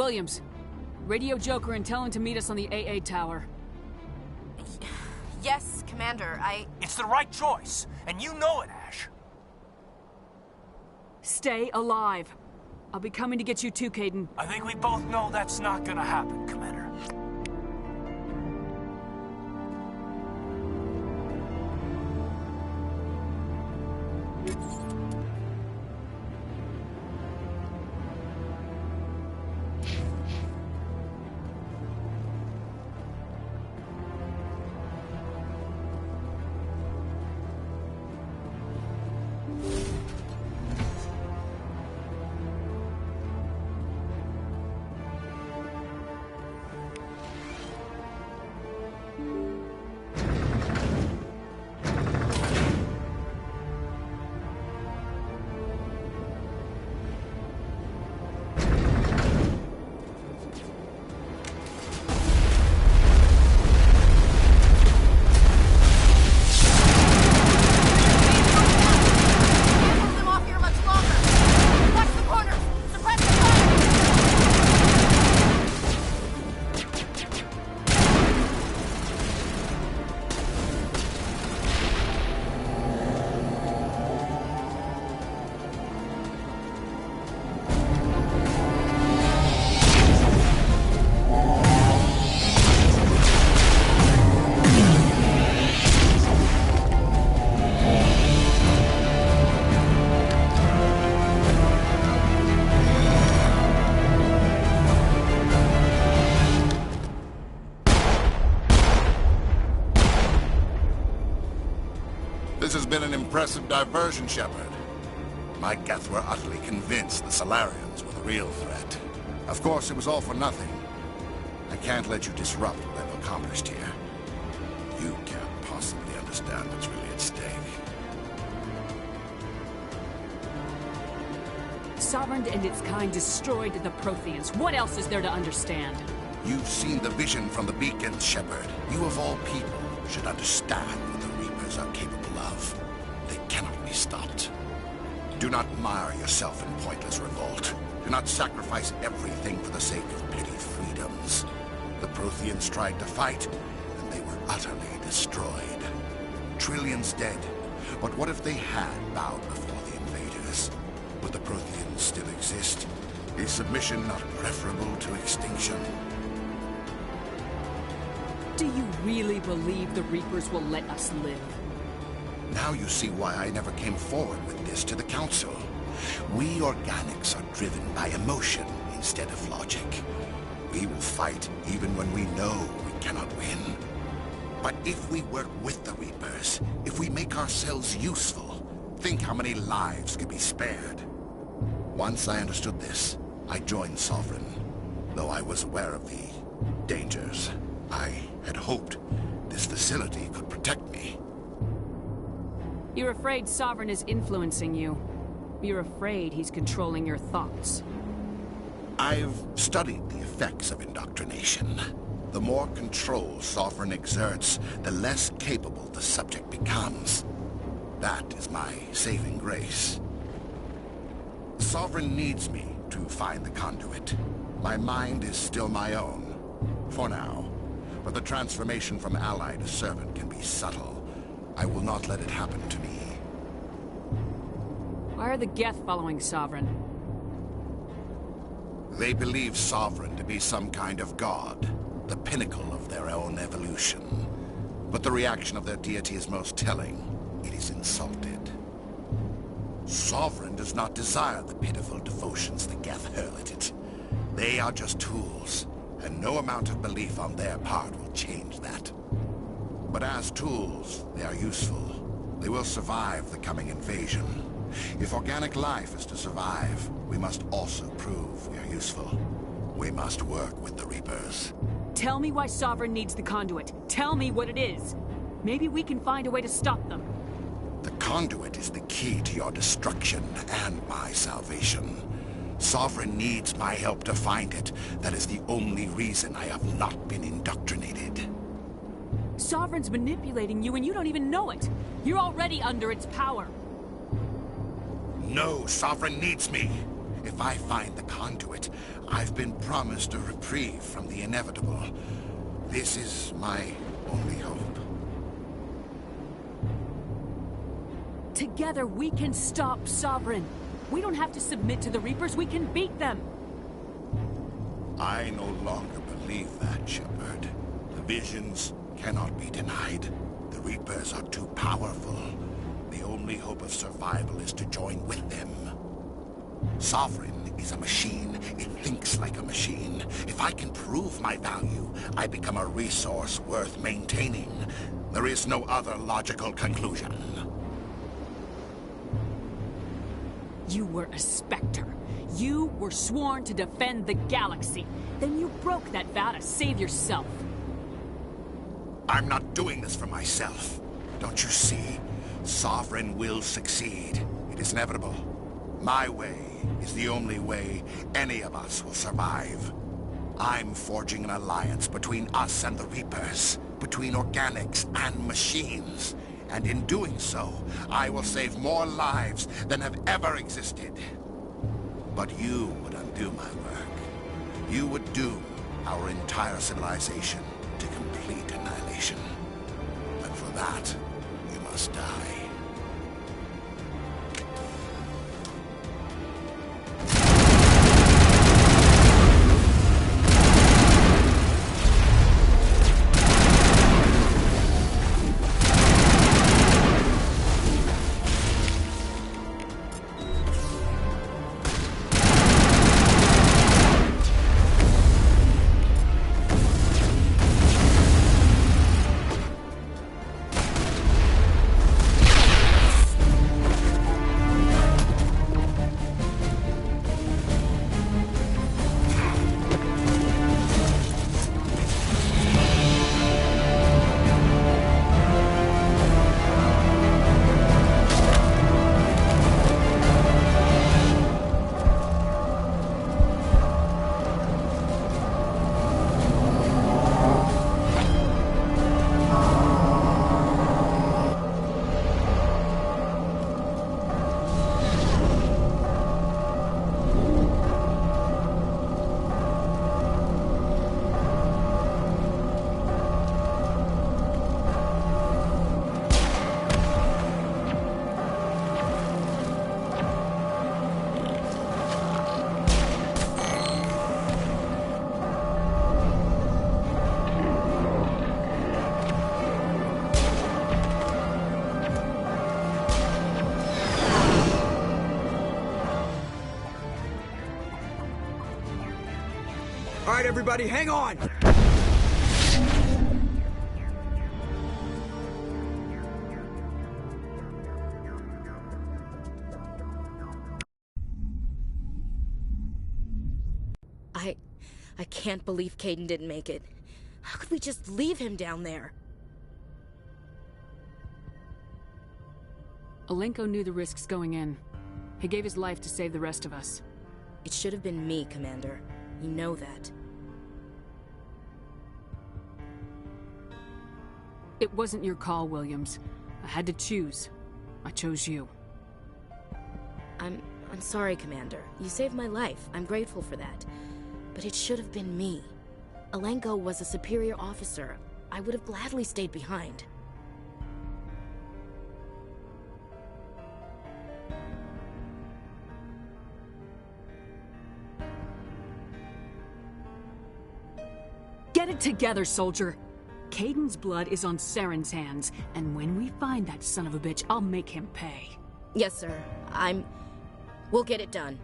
Williams, radio Joker and tell him to meet us on the AA tower. Yes, Commander, It's the right choice, and you know it, Ash. Stay alive. I'll be coming to get you too, Kaidan. I think we both know that's not gonna happen, Commander. This has been an impressive diversion, Shepard. My Geth were utterly convinced the Salarians were the real threat. Of course, it was all for nothing. I can't let you disrupt what I've accomplished here. You can't possibly understand what's really at stake. Sovereign and its kind destroyed the Protheans. What else is there to understand? You've seen the vision from the beacons, Shepard. You of all people should understand what the Reapers are capable of. They cannot be stopped. Do not mire yourself in pointless revolt. Do not sacrifice everything for the sake of petty freedoms. The Protheans tried to fight, and they were utterly destroyed. Trillions dead. But what if they had bowed before the invaders? Would the Protheans still exist? Is submission not preferable to extinction? Do you really believe the Reapers will let us live? Now you see why I never came forward with this to the Council. We organics are driven by emotion instead of logic. We will fight even when we know we cannot win. But if we work with the Reapers, if we make ourselves useful, think how many lives could be spared. Once I understood this, I joined Sovereign. Though I was aware of the dangers, I had hoped this facility could protect me. You're afraid Sovereign is influencing you. You're afraid he's controlling your thoughts. I've studied the effects of indoctrination. The more control Sovereign exerts, the less capable the subject becomes. That is my saving grace. Sovereign needs me to find the conduit. My mind is still my own, for now. But the transformation from ally to servant can be subtle. I will not let it happen to me. Why are the Geth following Sovereign? They believe Sovereign to be some kind of god, the pinnacle of their own evolution. But the reaction of their deity is most telling. It is insulted. Sovereign does not desire the pitiful devotions the Geth hurl at it. They are just tools, and no amount of belief on their part will change that. But as tools, they are useful. They will survive the coming invasion. If organic life is to survive, we must also prove we are useful. We must work with the Reapers. Tell me why Sovereign needs the conduit. Tell me what it is. Maybe we can find a way to stop them. The conduit is the key to your destruction and my salvation. Sovereign needs my help to find it. That is the only reason I have not been indoctrinated. Sovereign's manipulating you and you don't even know it. You're already under its power. No, Sovereign needs me. If I find the conduit, I've been promised a reprieve from the inevitable. This is my only hope. Together we can stop Sovereign. We don't have to submit to the Reapers, we can beat them. I no longer believe that, Shepard. The visions cannot be denied. The Reapers are too powerful. The only hope of survival is to join with them. Sovereign is a machine. It thinks like a machine. If I can prove my value, I become a resource worth maintaining. There is no other logical conclusion. You were a Spectre. You were sworn to defend the galaxy. Then you broke that vow to save yourself. I'm not doing this for myself. Don't you see? Sovereign will succeed. It is inevitable. My way is the only way any of us will survive. I'm forging an alliance between us and the Reapers, between organics and machines. And in doing so, I will save more lives than have ever existed. But you would undo my work. You would doom our entire civilization to complete annihilation. And for that, you must die. everybody, hang on! I can't believe Kaidan didn't make it. How could we just leave him down there? Alenko knew the risks going in. He gave his life to save the rest of us. It should have been me, Commander. You know that. It wasn't your call, Williams. I had to choose. I chose you. I'm sorry, Commander. You saved my life. I'm grateful for that. But it should have been me. Alenko was a superior officer. I would have gladly stayed behind. Get it together, soldier! Kaidan's blood is on Saren's hands, and when we find that son of a bitch, I'll make him pay. Yes, sir. We'll get it done.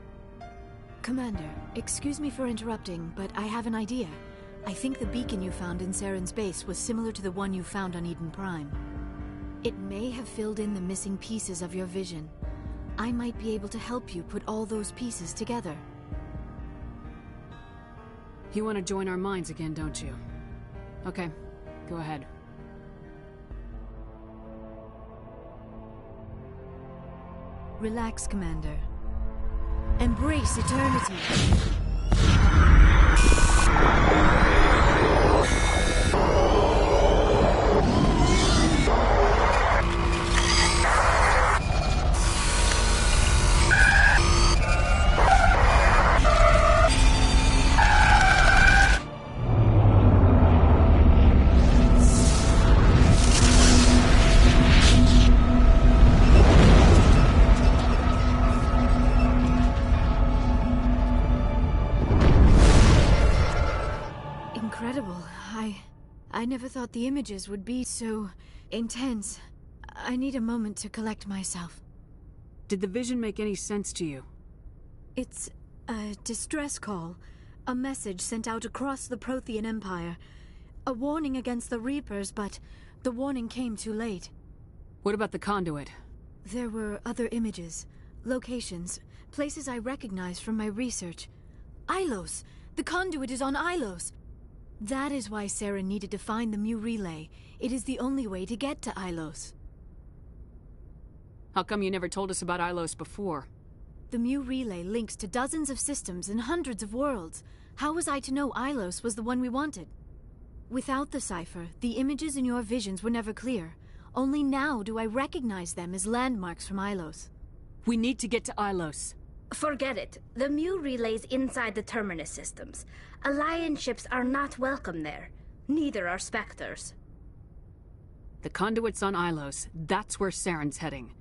Commander, excuse me for interrupting, but I have an idea. I think the beacon you found in Saren's base was similar to the one you found on Eden Prime. It may have filled in the missing pieces of your vision. I might be able to help you put all those pieces together. You want to join our minds again, don't you? Okay, go ahead. Relax, Commander. Embrace eternity. I never thought the images would be so intense. I need a moment to collect myself. Did the vision make any sense to you? It's a distress call. A message sent out across the Prothean Empire. A warning against the Reapers, but the warning came too late. What about the conduit? There were other images, locations, places I recognized from my research. Ilos! The conduit is on Ilos! That is why Saren needed to find the Mu Relay. It is the only way to get to Ilos. How come you never told us about Ilos before? The Mu Relay links to dozens of systems and hundreds of worlds. How was I to know Ilos was the one we wanted? Without the cipher, the images in your visions were never clear. Only now do I recognize them as landmarks from Ilos. We need to get to Ilos. Forget it. The Mu Relay's inside the Terminus systems. Alliance ships are not welcome there. Neither are Spectres. The conduit's on Ilos. That's where Saren's heading.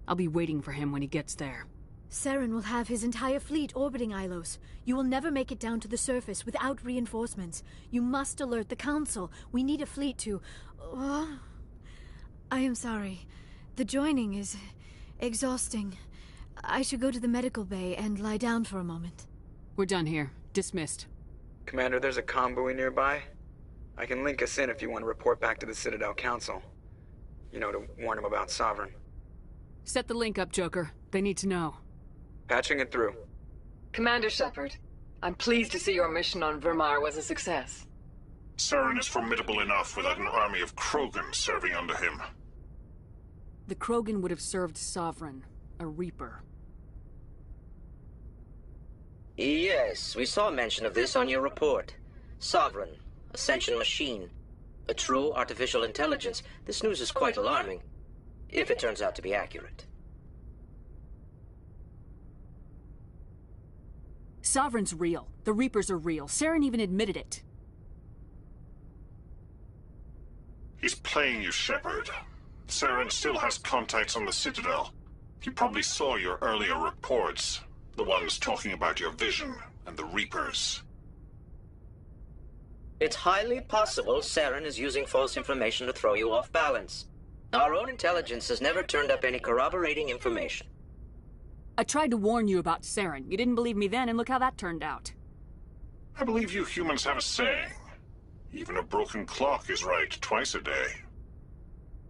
I'll be waiting for him when he gets there. Saren will have his entire fleet orbiting Ilos. You will never make it down to the surface without reinforcements. You must alert the Council. We need a fleet to... I am sorry. The joining is exhausting. I should go to the medical bay and lie down for a moment. We're done here. Dismissed. Commander, there's a convoy nearby. I can link us in if you want to report back to the Citadel Council. You know, to warn them about Sovereign. Set the link up, Joker. They need to know. Patching it through. Commander Shepard, I'm pleased to see your mission on Virmire was a success. Saren is formidable enough without an army of Krogan serving under him. The Krogan would have served Sovereign, a Reaper. Yes, we saw mention of this on your report. Sovereign, Ascension machine, a true artificial intelligence. This news is quite alarming, if it turns out to be accurate. Sovereign's real. The Reapers are real. Saren even admitted it. He's playing you, Shepard. Saren still has contacts on the Citadel. He probably saw your earlier reports. The ones talking about your vision and the Reapers. It's highly possible Saren is using false information to throw you off balance. Our own intelligence has never turned up any corroborating information. I tried to warn you about Saren. You didn't believe me then, and look how that turned out. I believe you humans have a saying. Even a broken clock is right twice a day.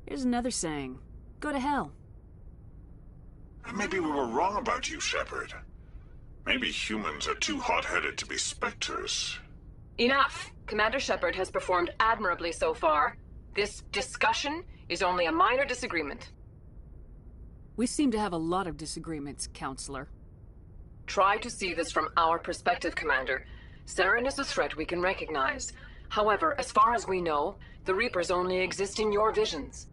Here's another saying. Go to hell. Maybe we were wrong about you, Shepard. Maybe humans are too hot-headed to be specters. Enough! Commander Shepard has performed admirably so far. This discussion is only a minor disagreement. We seem to have a lot of disagreements, Counselor. Try to see this from our perspective, Commander. Saren is a threat we can recognize. However, as far as we know, the Reapers only exist in your visions.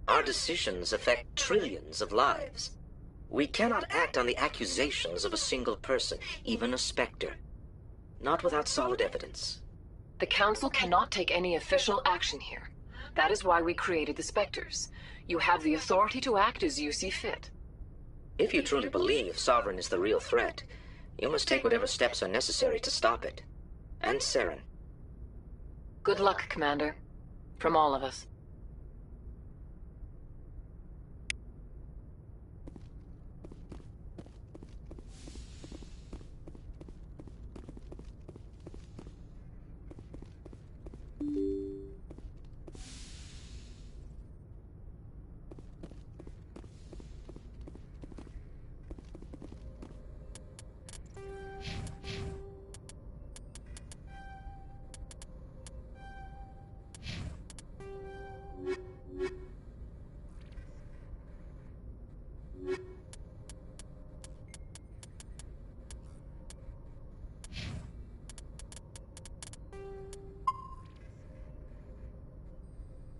Our decisions affect trillions of lives. We cannot act on the accusations of a single person, even a Spectre. Not without solid evidence. The Council cannot take any official action here. That is why we created the Spectres. You have the authority to act as you see fit. If you truly believe Sovereign is the real threat, you must take whatever steps are necessary to stop it. And Saren. Good luck, Commander. From all of us.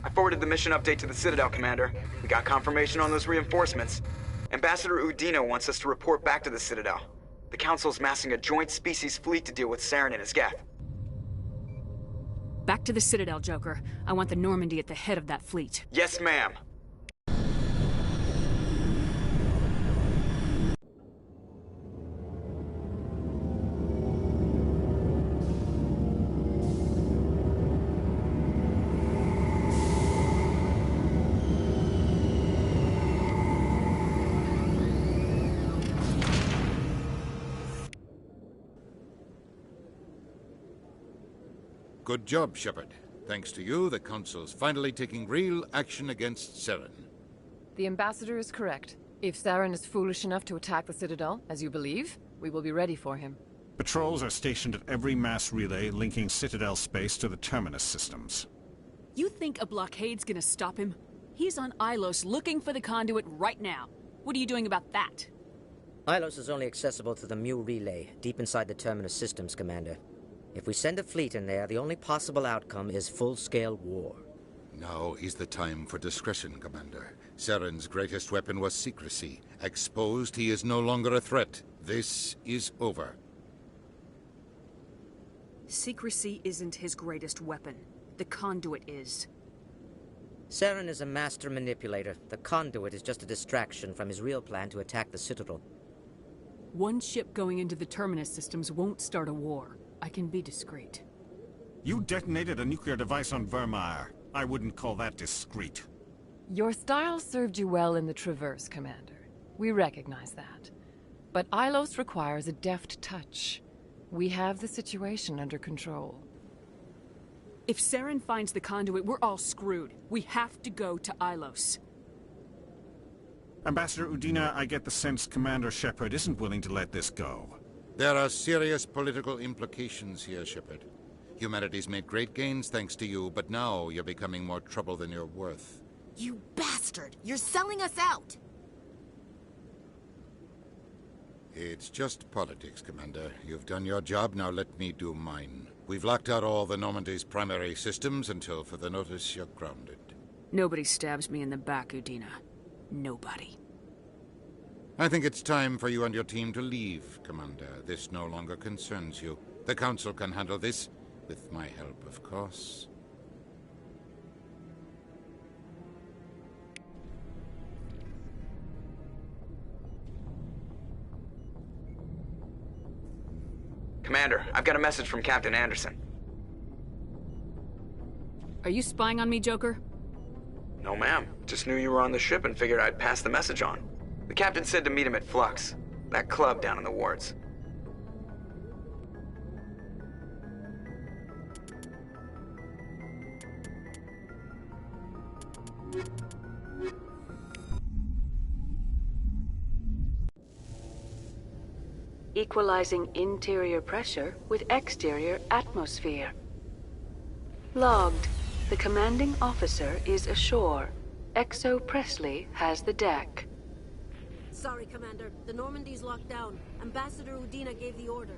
I forwarded the mission update to the Citadel, Commander. We got confirmation on those reinforcements. Ambassador Udina wants us to report back to the Citadel. The Council's massing a joint species fleet to deal with Saren and his Geth. Back to the Citadel, Joker. I want the Normandy at the head of that fleet. Yes, ma'am. Good job, Shepard. Thanks to you, the Council's finally taking real action against Saren. The Ambassador is correct. If Saren is foolish enough to attack the Citadel, as you believe, we will be ready for him. Patrols are stationed at every mass relay linking Citadel space to the Terminus systems. You think a blockade's gonna stop him? He's on Ilos looking for the conduit right now. What are you doing about that? Ilos is only accessible to the Mu relay, deep inside the Terminus systems, Commander. If we send a fleet in there, the only possible outcome is full-scale war. Now is the time for discretion, Commander. Saren's greatest weapon was secrecy. Exposed, he is no longer a threat. This is over. Secrecy isn't his greatest weapon. The conduit is. Saren is a master manipulator. The conduit is just a distraction from his real plan to attack the Citadel. One ship going into the Terminus systems won't start a war. I can be discreet. You detonated a nuclear device on Virmire. I wouldn't call that discreet. Your style served you well in the Traverse, Commander. We recognize that. But Ilos requires a deft touch. We have the situation under control. If Saren finds the conduit, we're all screwed. We have to go to Ilos. Ambassador Udina, I get the sense Commander Shepard isn't willing to let this go. There are serious political implications here, Shepard. Humanity's made great gains thanks to you, but now you're becoming more trouble than you're worth. You bastard! You're selling us out! It's just politics, Commander. You've done your job, now let me do mine. We've locked out all the Normandy's primary systems until further notice you're grounded. Nobody stabs me in the back, Udina. Nobody. I think it's time for you and your team to leave, Commander. This no longer concerns you. The Council can handle this, with my help, of course. Commander, I've got a message from Captain Anderson. Are you spying on me, Joker? No, ma'am. Just knew you were on the ship and figured I'd pass the message on. The captain said to meet him at Flux, that club down in the wards. Equalizing interior pressure with exterior atmosphere. Logged. The commanding officer is ashore. Exo Presley has the deck. Sorry, Commander. The Normandy's locked down. Ambassador Udina gave the order.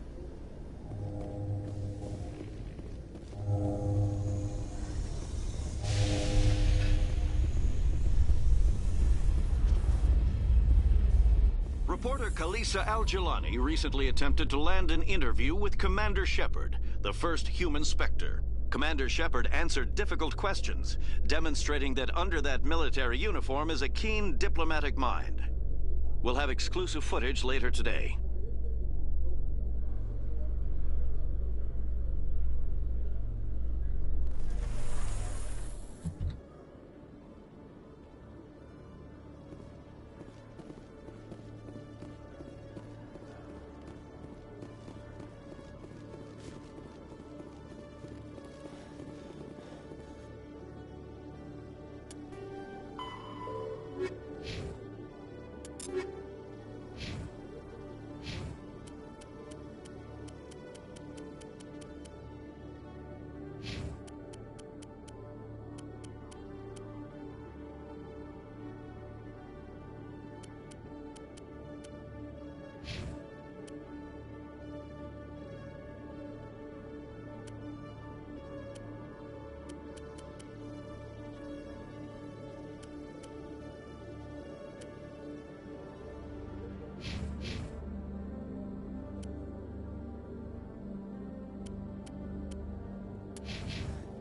Reporter Kalisa Al-Jilani recently attempted to land an interview with Commander Shepard, the first human Spectre. Commander Shepard answered difficult questions, demonstrating that under that military uniform is a keen diplomatic mind. We'll have exclusive footage later today.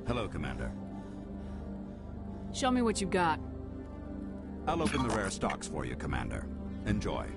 Hello, Commander. Show me what you got. I'll open the rare stocks for you, Commander. Enjoy.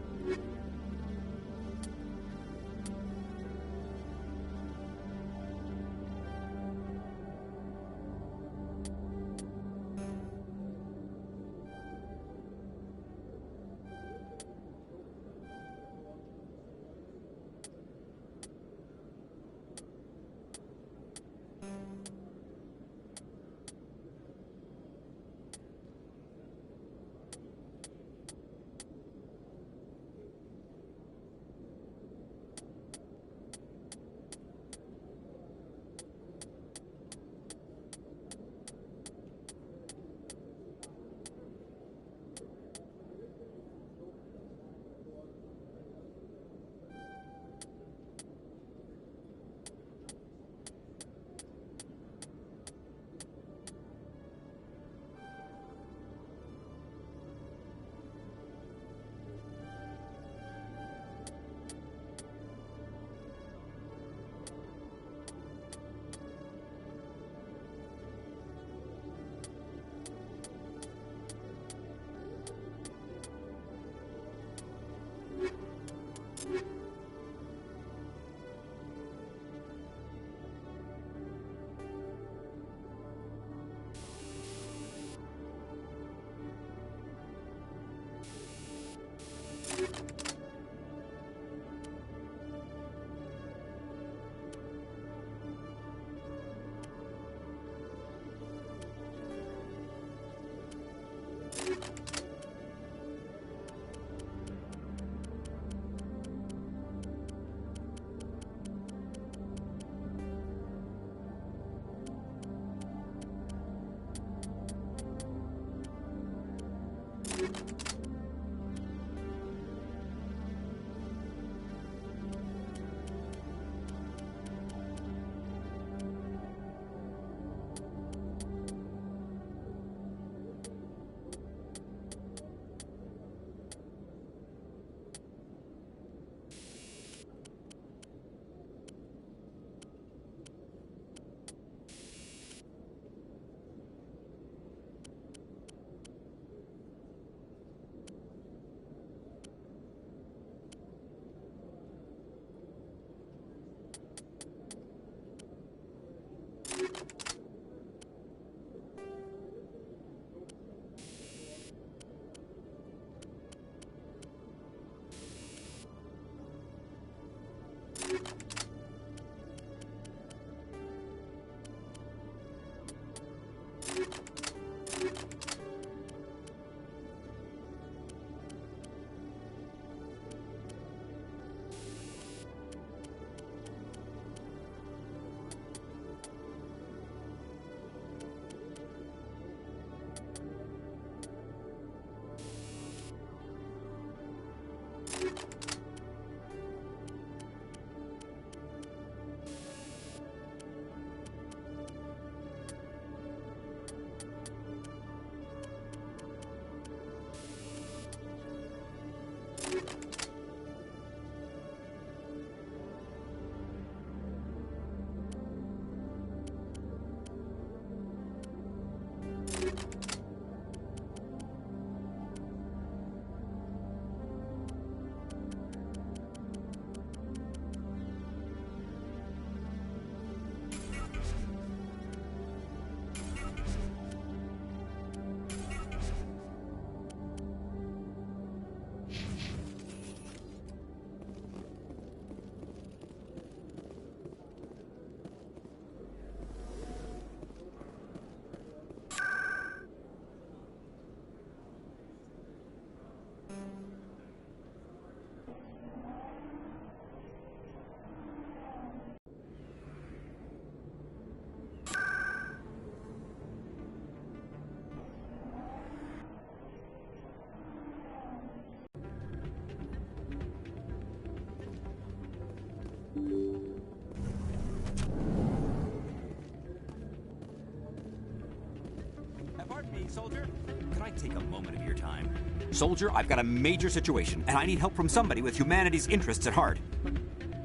Pardon me, soldier. Could I take a moment of your time? Soldier, I've got a major situation, and I need help from somebody with humanity's interests at heart.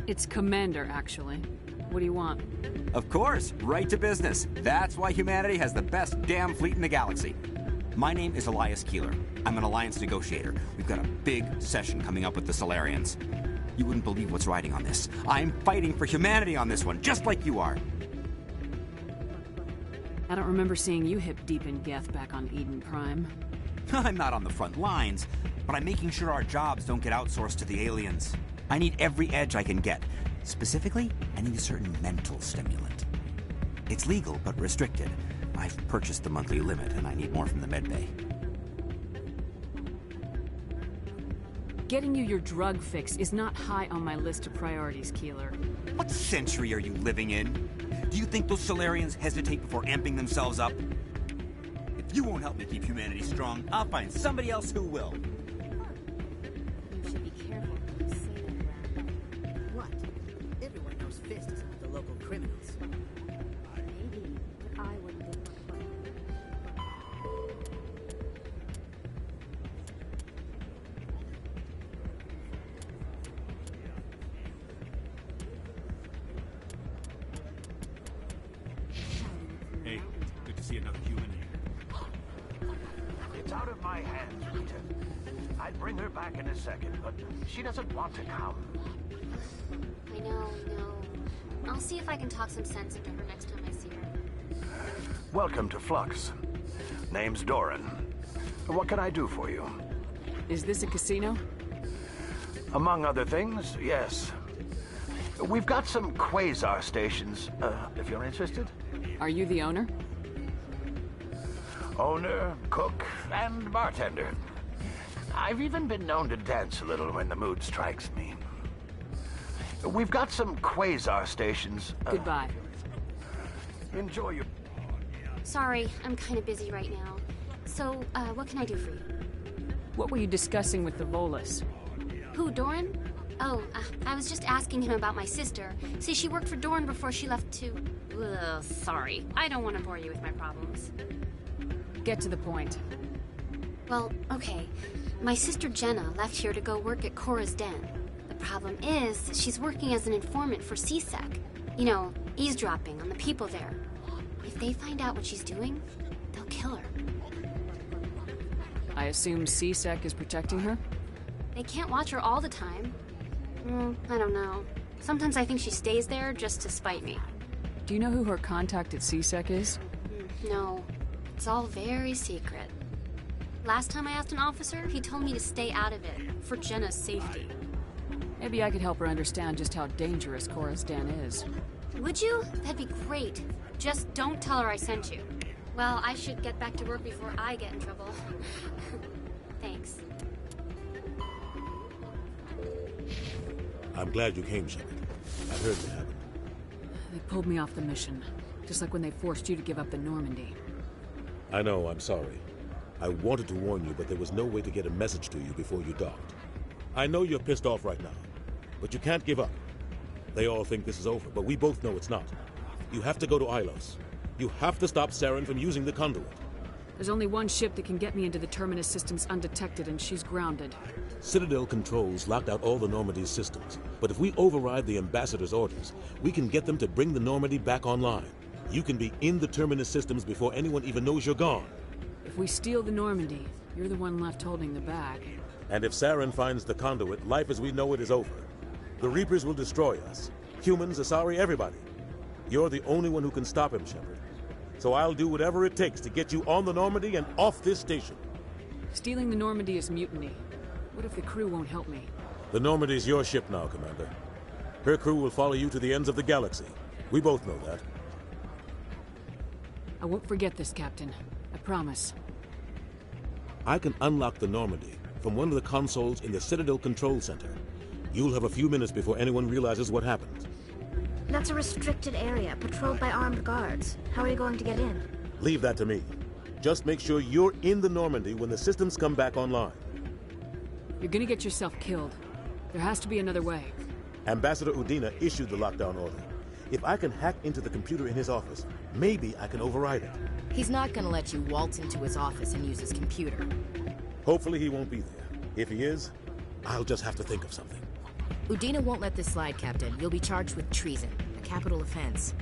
It's Commander, actually. What do you want? Of course, right to business. That's why humanity has the best damn fleet in the galaxy. My name is Elias Keeler. I'm an alliance negotiator. We've got a big session coming up with the Solarians. You wouldn't believe what's riding on this. I'm fighting for humanity on this one, just like you are. I don't remember seeing you hip deep in Geth back on Eden Prime. I'm not on the front lines, but I'm making sure our jobs don't get outsourced to the aliens. I need every edge I can get. Specifically, I need a certain mental stimulant. It's legal, but restricted. I've purchased the monthly limit, and I need more from the medbay. Getting you your drug fix is not high on my list of priorities, Keeler. What century are you living in? Do you think those Solarians hesitate before amping themselves up? If you won't help me keep humanity strong, I'll find somebody else who will. You should be careful when you say that around. What? Everyone knows Fist is with the local criminals. Maybe, but I wouldn't do it. Hey, good to see another human here. It's out of my hands, Rita. I'd bring her back in a second, but she doesn't want to come. I know. I'll see if I can talk some sense into her next time I see her. Welcome to Flux. Name's Doran. What can I do for you? Is this a casino? Among other things, yes. We've got some quasar stations, if you're interested. Are you the owner? Owner, cook, and bartender. I've even been known to dance a little when the mood strikes me. We've got some quasar stations. Goodbye. Enjoy your... Sorry, I'm kind of busy right now. So, what can I do for you? What were you discussing with the Volus? Who, Doran? Oh, I was just asking him about my sister. See, she worked for Doran before she left to... Ugh, sorry. I don't want to bore you with my problems. Get to the point. Well, okay. My sister Jenna left here to go work at Cora's Den. The problem is, she's working as an informant for CSEC. You know, eavesdropping on the people there. If they find out what she's doing, they'll kill her. I assume CSEC is protecting her? They can't watch her all the time. I don't know. Sometimes I think she stays there just to spite me. Do you know who her contact at CSEC is? No. It's all very secret. Last time I asked an officer, he told me to stay out of it, for Jenna's safety. Maybe I could help her understand just how dangerous Cora's Den is. Would you? That'd be great. Just don't tell her I sent you. Well, I should get back to work before I get in trouble. Thanks. I'm glad you came, Shepard. I heard what happened. They pulled me off the mission, just like when they forced you to give up the Normandy. I know, I'm sorry. I wanted to warn you, but there was no way to get a message to you before you docked. I know you're pissed off right now, but you can't give up. They all think this is over, but we both know it's not. You have to go to Ilos. You have to stop Saren from using the conduit. There's only one ship that can get me into the Terminus systems undetected, and she's grounded. Citadel controls locked out all the Normandy's systems, but if we override the Ambassador's orders, we can get them to bring the Normandy back online. You can be in the Terminus systems before anyone even knows you're gone. If we steal the Normandy, you're the one left holding the bag. And if Saren finds the conduit, life as we know it is over. The Reapers will destroy us. Humans, Asari, everybody. You're the only one who can stop him, Shepard. So I'll do whatever it takes to get you on the Normandy and off this station. Stealing the Normandy is mutiny. What if the crew won't help me? The Normandy's your ship now, Commander. Her crew will follow you to the ends of the galaxy. We both know that. I won't forget this, Captain. I promise. I can unlock the Normandy from one of the consoles in the Citadel Control Center. You'll have a few minutes before anyone realizes what happened. That's a restricted area, patrolled by armed guards. How are you going to get in? Leave that to me. Just make sure you're in the Normandy when the systems come back online. You're gonna get yourself killed. There has to be another way. Ambassador Udina issued the lockdown order. If I can hack into the computer in his office, maybe I can override it. He's not gonna let you waltz into his office and use his computer. Hopefully he won't be there. If he is, I'll just have to think of something. Udina won't let this slide, Captain. You'll be charged with treason, a capital offense.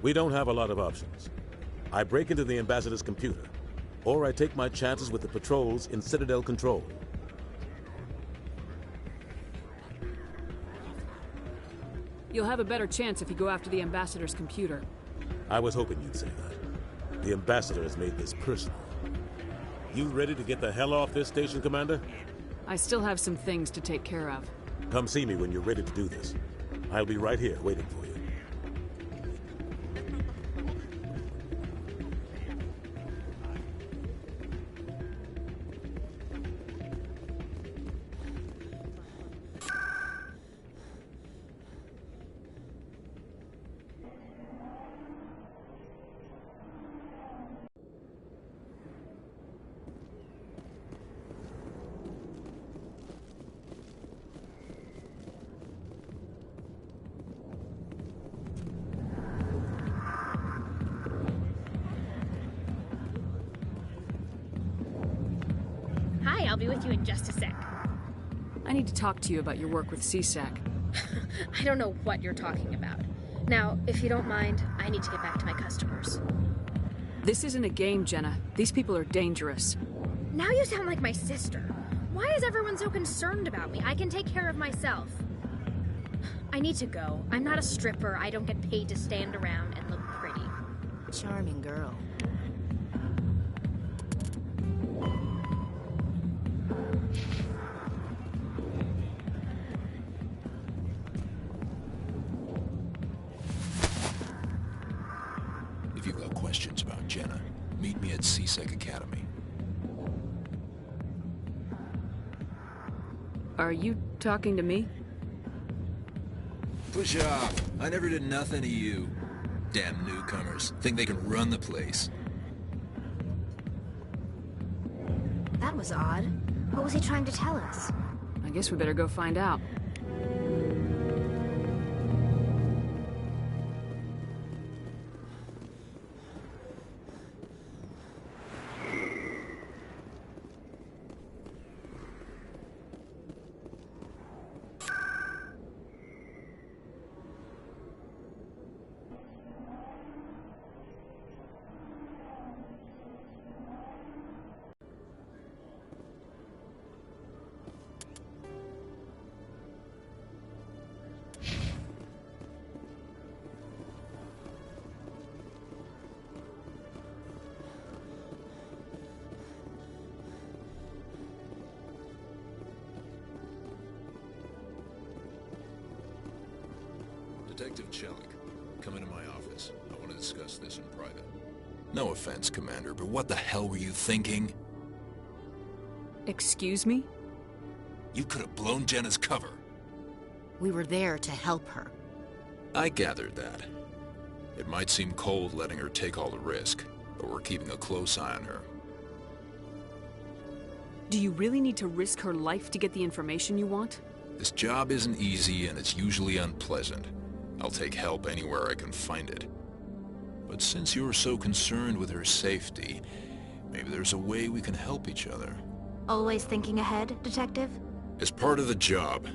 We don't have a lot of options. I break into the ambassador's computer, or I take my chances with the patrols in Citadel Control. You'll have a better chance if you go after the ambassador's computer. I was hoping you'd say that. The ambassador has made this personal. You ready to get the hell off this station, Commander? I still have some things to take care of. Come see me when you're ready to do this. I'll be right here waiting for you. I'll be with you in just a sec. I need to talk to you about your work with CSEC. I don't know what you're talking about. Now, if you don't mind, I need to get back to my customers. This isn't a game, Jenna. These people are dangerous. Now you sound like my sister. Why is everyone so concerned about me? I can take care of myself. I need to go. I'm not a stripper. I don't get paid to stand around and look pretty. Charming girl. If you've got questions about Jenna, meet me at CSEC Academy. Are you talking to me? Push off. I never did nothing to you. Damn newcomers. Think they can run the place. That was odd. What was he trying to tell us? I guess we better go find out. Detective Chelik, come into my office. I want to discuss this in private. No offense, Commander, but what the hell were you thinking? Excuse me? You could have blown Jenna's cover. We were there to help her. I gathered that. It might seem cold letting her take all the risk, but we're keeping a close eye on her. Do you really need to risk her life to get the information you want? This job isn't easy and it's usually unpleasant. I'll take help anywhere I can find it. But since you're so concerned with her safety, maybe there's a way we can help each other. Always thinking ahead, Detective? As part of the job.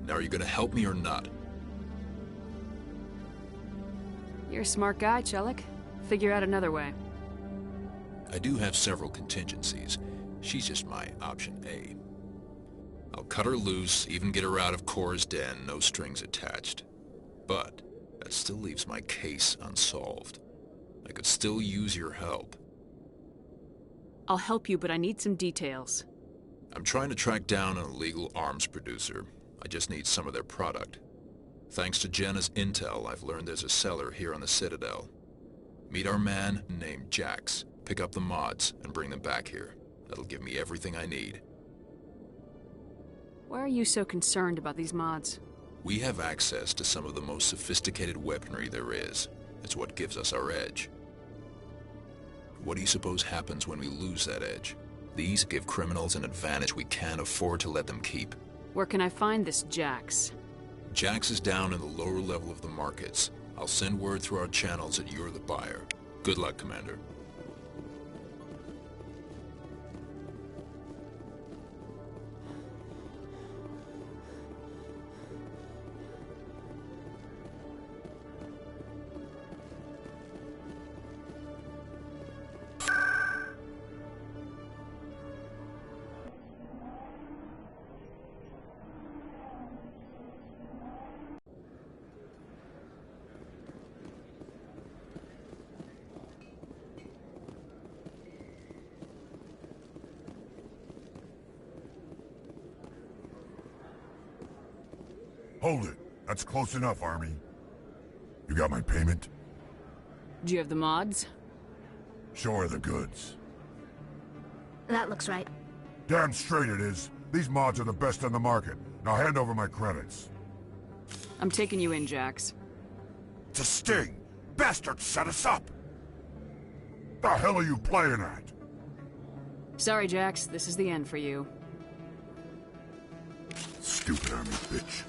Now, are you gonna help me or not? You're a smart guy, Chelik. Figure out another way. I do have several contingencies. She's just my option A. I'll cut her loose, even get her out of Cora's den, no strings attached. But that still leaves my case unsolved. I could still use your help. I'll help you, but I need some details. I'm trying to track down an illegal arms producer. I just need some of their product. Thanks to Jenna's intel, I've learned there's a seller here on the Citadel. Meet our man named Jax. Pick up the mods and bring them back here. That'll give me everything I need. Why are you so concerned about these mods? We have access to some of the most sophisticated weaponry there is. It's what gives us our edge. What do you suppose happens when we lose that edge? These give criminals an advantage we can't afford to let them keep. Where can I find this Jax? Jax is down in the lower level of the markets. I'll send word through our channels that you're the buyer. Good luck, Commander. Hold it. That's close enough, Army. You got my payment? Do you have the mods? Show her the goods. That looks right. Damn straight it is. These mods are the best on the market. Now hand over my credits. I'm taking you in, Jax. It's a sting! Bastards set us up! The hell are you playing at? Sorry, Jax. This is the end for you. Stupid Army bitch.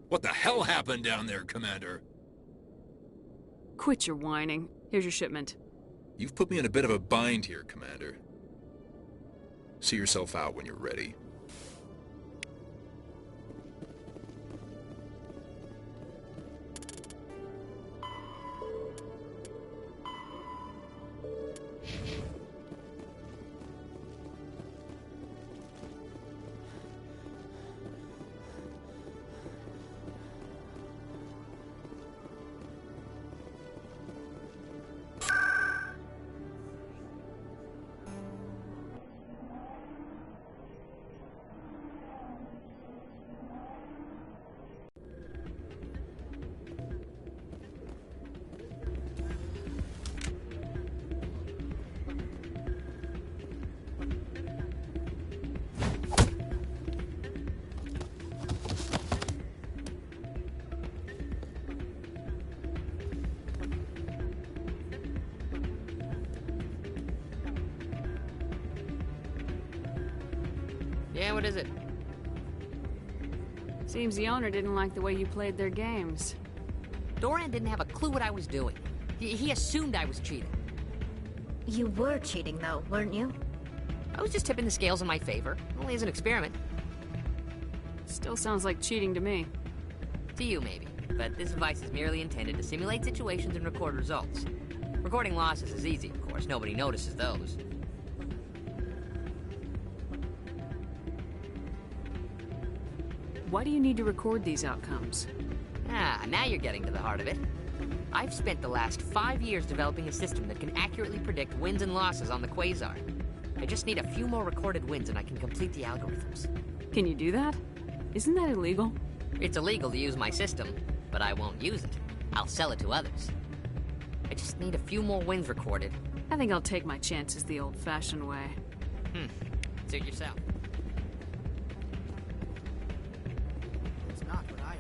What the hell happened down there, Commander? Quit your whining. Here's your shipment. You've put me in a bit of a bind here, Commander. See yourself out when you're ready. Yeah, what is it? Seems the owner didn't like the way you played their games. Doran didn't have a clue what I was doing. He assumed I was cheating. You were cheating, though, weren't you? I was just tipping the scales in my favor. Only as an experiment. Still sounds like cheating to me. To you, maybe. But this device is merely intended to simulate situations and record results. Recording losses is easy, of course. Nobody notices those. Why do you need to record these outcomes? Ah, now you're getting to the heart of it. I've spent the last 5 years developing a system that can accurately predict wins and losses on the Quasar. I just need a few more recorded wins and I can complete the algorithms. Can you do that? Isn't that illegal? It's illegal to use my system, but I won't use it. I'll sell it to others. I just need a few more wins recorded. I think I'll take my chances the old-fashioned way. Suit yourself. It's not what I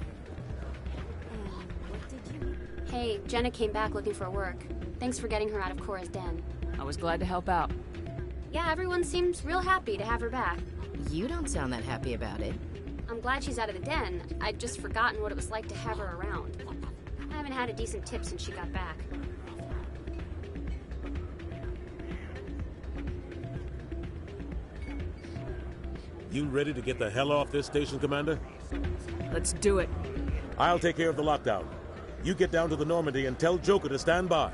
heard. Hey, Jenna came back looking for work. Thanks for getting her out of Cora's den. I was glad to help out. Yeah, everyone seems real happy to have her back. You don't sound that happy about it. I'm glad she's out of the den. I'd just forgotten what it was like to have her around. I haven't had a decent tip since she got back. You ready to get the hell off this station, Commander? Let's do it. I'll take care of the lockdown. You get down to the Normandy and tell Joker to stand by.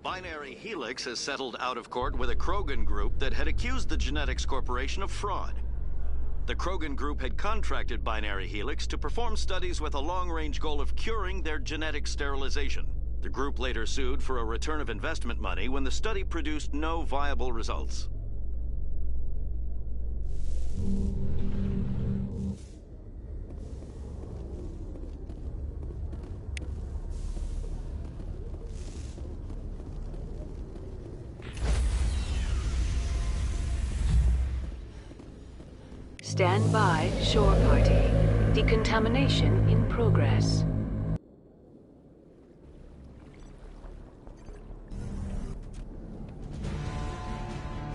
Binary Helix has settled out of court with a Krogan group that had accused the Genetics Corporation of fraud. The Krogan group had contracted Binary Helix to perform studies with a long-range goal of curing their genetic sterilization. The group later sued for a return of investment money when the study produced no viable results. Stand by, shore party. Decontamination in progress.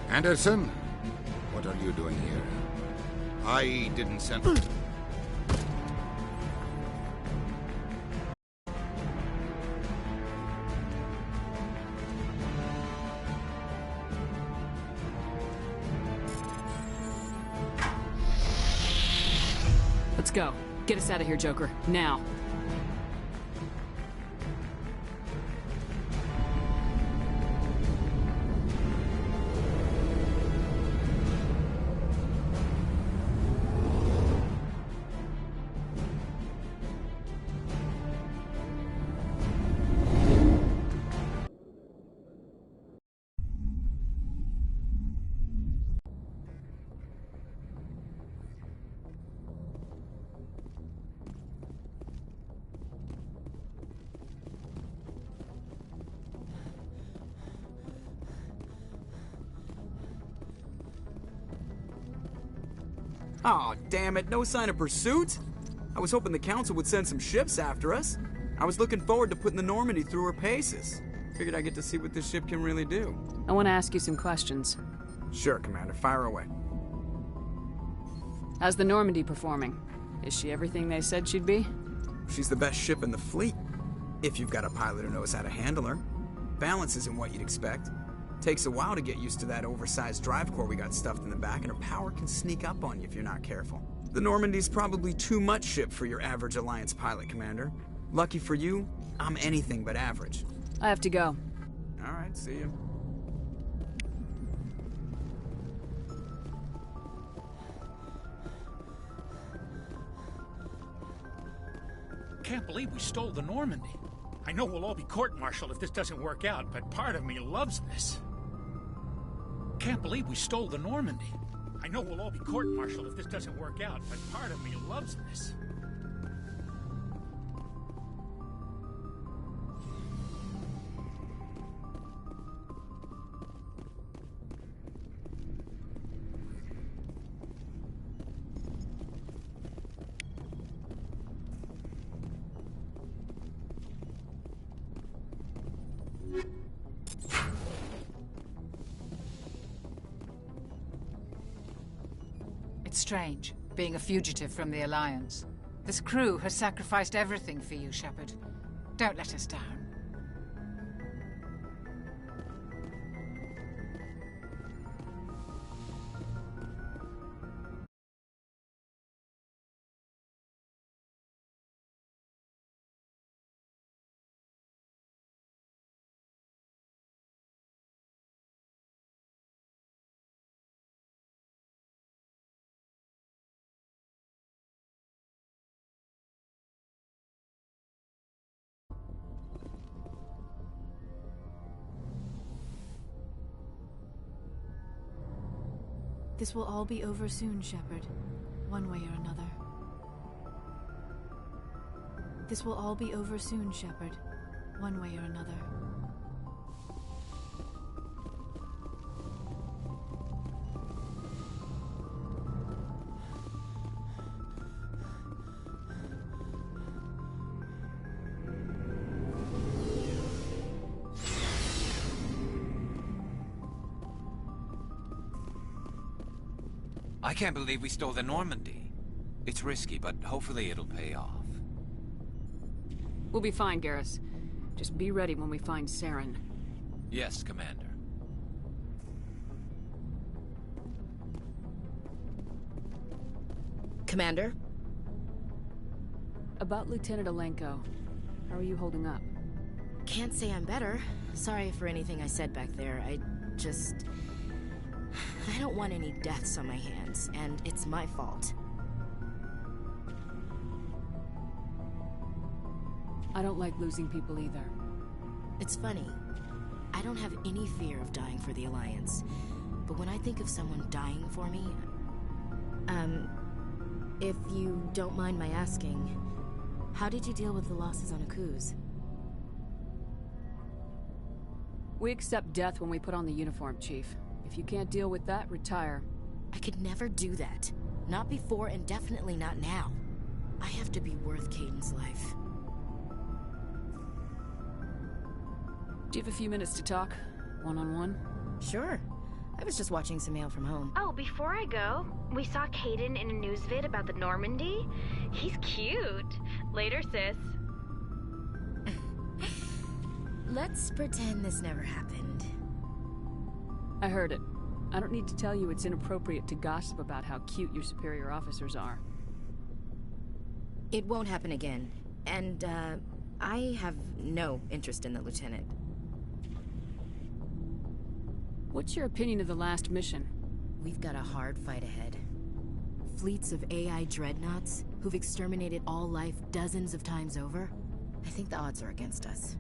Anderson, what are you doing here? I didn't send... Let's go. Get us out of here, Joker. Now. Aw, damn it, no sign of pursuit? I was hoping the Council would send some ships after us. I was looking forward to putting the Normandy through her paces. Figured I'd get to see what this ship can really do. I want to ask you some questions. Sure, Commander, fire away. How's the Normandy performing? Is she everything they said she'd be? She's the best ship in the fleet. If you've got a pilot who knows how to handle her. Balance isn't what you'd expect. Takes a while to get used to that oversized drive core we got stuffed in the back, and her power can sneak up on you if you're not careful. The Normandy's probably too much ship for your average Alliance pilot, Commander. Lucky for you, I'm anything but average. I have to go. All right, see you. Can't believe we stole the Normandy. I know we'll all be court-martialed if this doesn't work out, but part of me loves this. Can't believe we stole the Normandy. I know we'll all be court-martialed if this doesn't work out, but part of me loves this. It's strange, being a fugitive from the Alliance. This crew has sacrificed everything for you, Shepard. Don't let us down. This will all be over soon, Shepard. One way or another. This will all be over soon, Shepard. One way or another. I can't believe we stole the Normandy. It's risky, but hopefully it'll pay off. We'll be fine, Garrus. Just be ready when we find Saren. Yes, Commander. Commander? About Lieutenant Alenko. How are you holding up? Can't say I'm better. Sorry for anything I said back there. I don't want any deaths on my hands, and it's my fault. I don't like losing people either. It's funny. I don't have any fear of dying for the Alliance. But when I think of someone dying for me... if you don't mind my asking, how did you deal with the losses on Akuz? We accept death when we put on the uniform, Chief. If you can't deal with that, retire. I could never do that. Not before, and definitely not now. I have to be worth Kaidan's life. Do you have a few minutes to talk? One-on-one? Sure. I was just watching some mail from home. Oh, before I go, we saw Kaidan in a news vid about the Normandy. He's cute. Later, sis. Let's pretend this never happened. I heard it. I don't need to tell you it's inappropriate to gossip about how cute your superior officers are. It won't happen again. And, I have no interest in the lieutenant. What's your opinion of the last mission? We've got a hard fight ahead. Fleets of AI dreadnoughts who've exterminated all life dozens of times over. I think the odds are against us.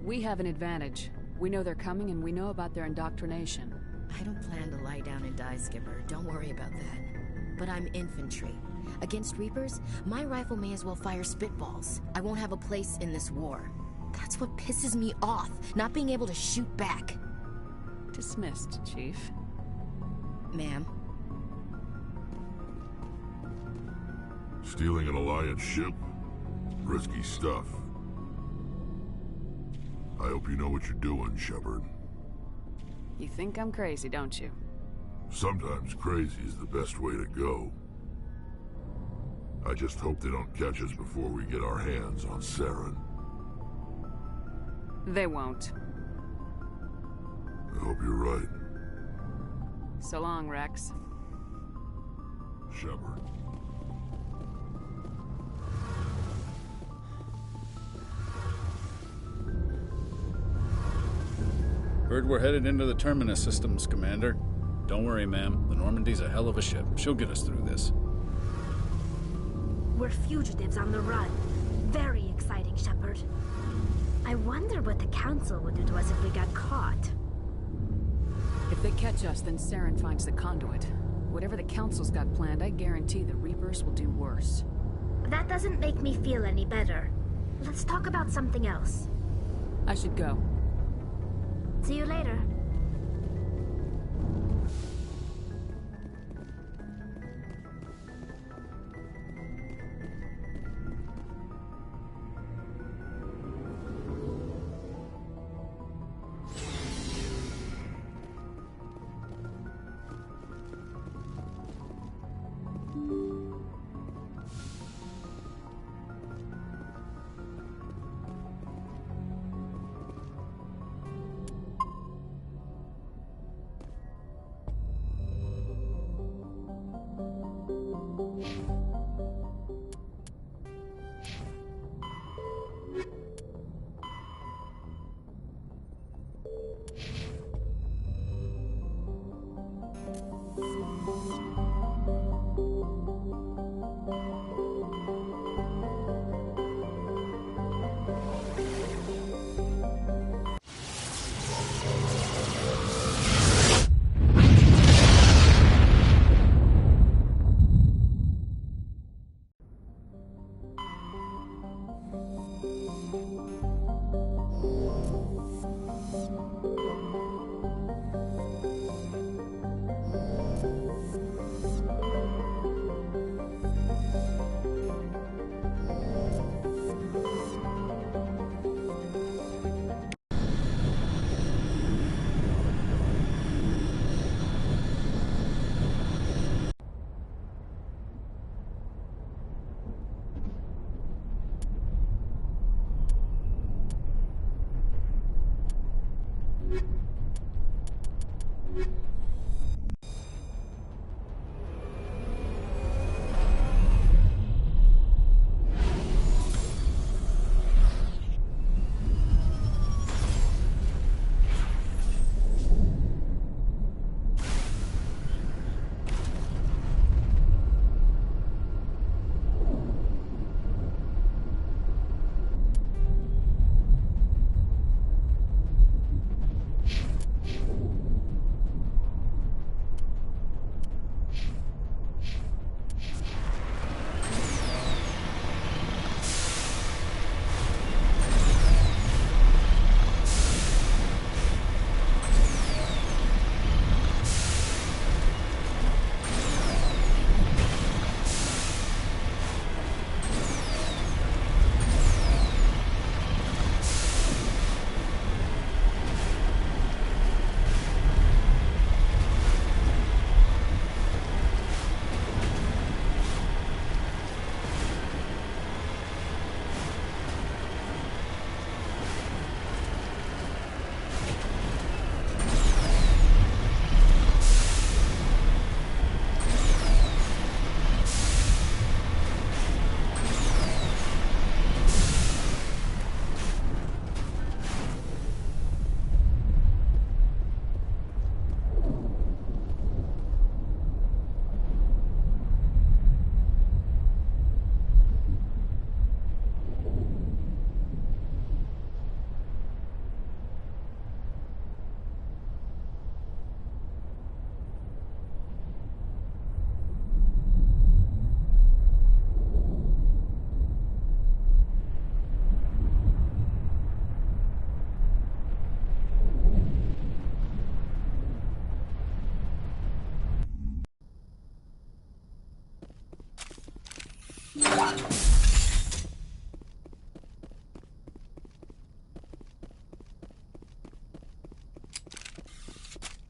We have an advantage. We know they're coming and we know about their indoctrination. I don't plan to lie down and die, Skipper. Don't worry about that. But I'm infantry. Against Reapers, my rifle may as well fire spitballs. I won't have a place in this war. That's what pisses me off, not being able to shoot back. Dismissed, Chief. Ma'am. Stealing an Alliance ship? Risky stuff. I hope you know what you're doing, Shepard. You think I'm crazy, don't you? Sometimes crazy is the best way to go. I just hope they don't catch us before we get our hands on Saren. They won't. I hope you're right. So long, Rex. Shepard. Heard we're headed into the Terminus systems, Commander. Don't worry, ma'am. The Normandy's a hell of a ship. She'll get us through this. We're fugitives on the run. Very exciting, Shepard. I wonder what the Council would do to us if we got caught. If they catch us, then Saren finds the conduit. Whatever the Council's got planned, I guarantee the Reapers will do worse. That doesn't make me feel any better. Let's talk about something else. I should go. See you later.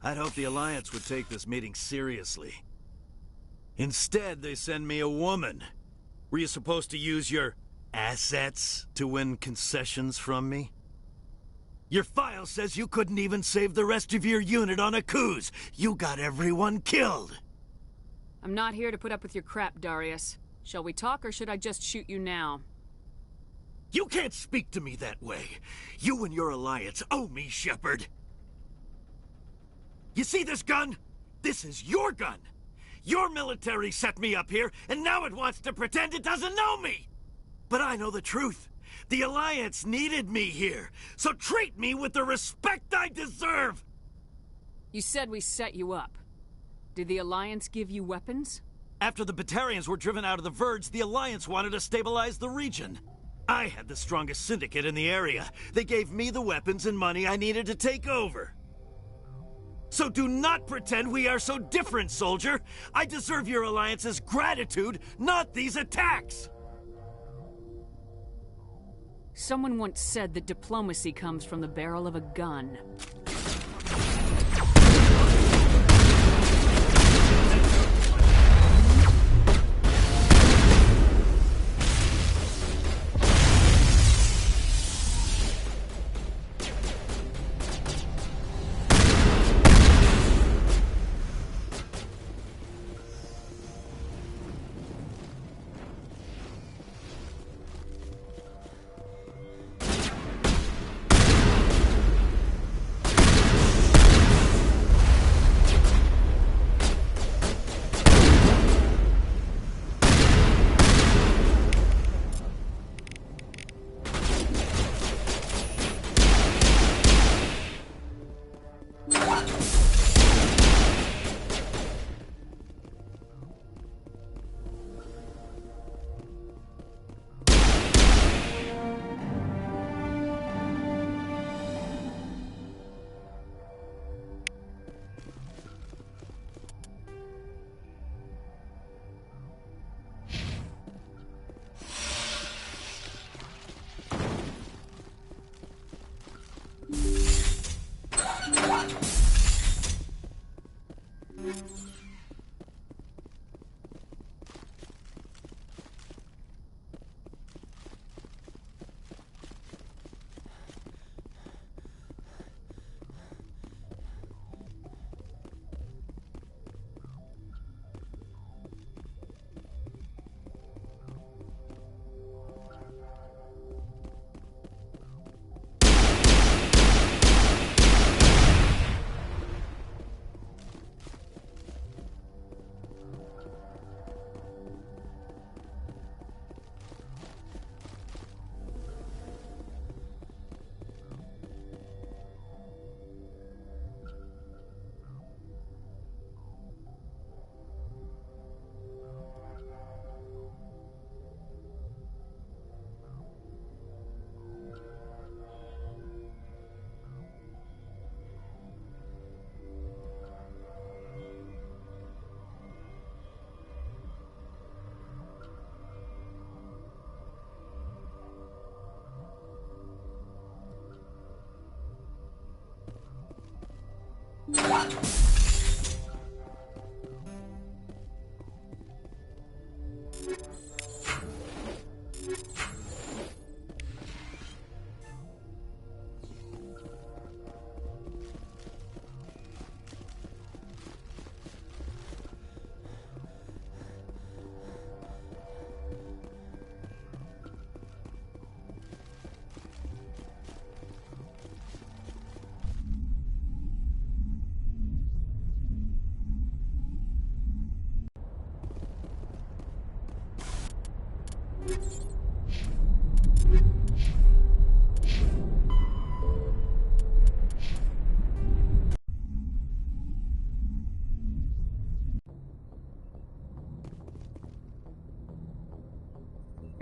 I'd hoped the Alliance would take this meeting seriously. Instead, they send me a woman. Were you supposed to use your assets to win concessions from me? Your file says you couldn't even save the rest of your unit on Akuz. You got everyone killed. I'm not here to put up with your crap, Darius. Shall we talk, or should I just shoot you now? You can't speak to me that way. You and your Alliance owe me, Shepard. You see this gun? This is your gun. Your military set me up here, and now it wants to pretend it doesn't know me. But I know the truth. The Alliance needed me here, so treat me with the respect I deserve! You said we set you up. Did the Alliance give you weapons? After the Batarians were driven out of the Verge, the Alliance wanted to stabilize the region. I had the strongest syndicate in the area. They gave me the weapons and money I needed to take over. So do not pretend we are so different, soldier. I deserve your Alliance's gratitude, not these attacks! Someone once said that diplomacy comes from the barrel of a gun.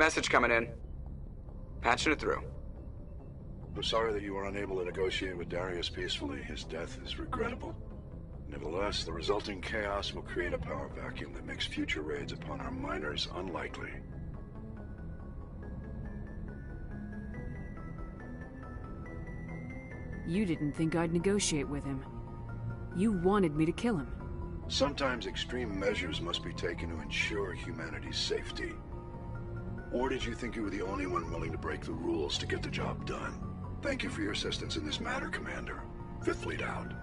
Message coming in. Patching it through. I'm sorry that you were unable to negotiate with Darius peacefully. His death is regrettable. Nevertheless, the resulting chaos will create a power vacuum that makes future raids upon our miners unlikely. You didn't think I'd negotiate with him. You wanted me to kill him. Sometimes extreme measures must be taken to ensure humanity's safety. Or did you think you were the only one willing to break the rules to get the job done? Thank you for your assistance in this matter, Commander. Fifth Fleet out.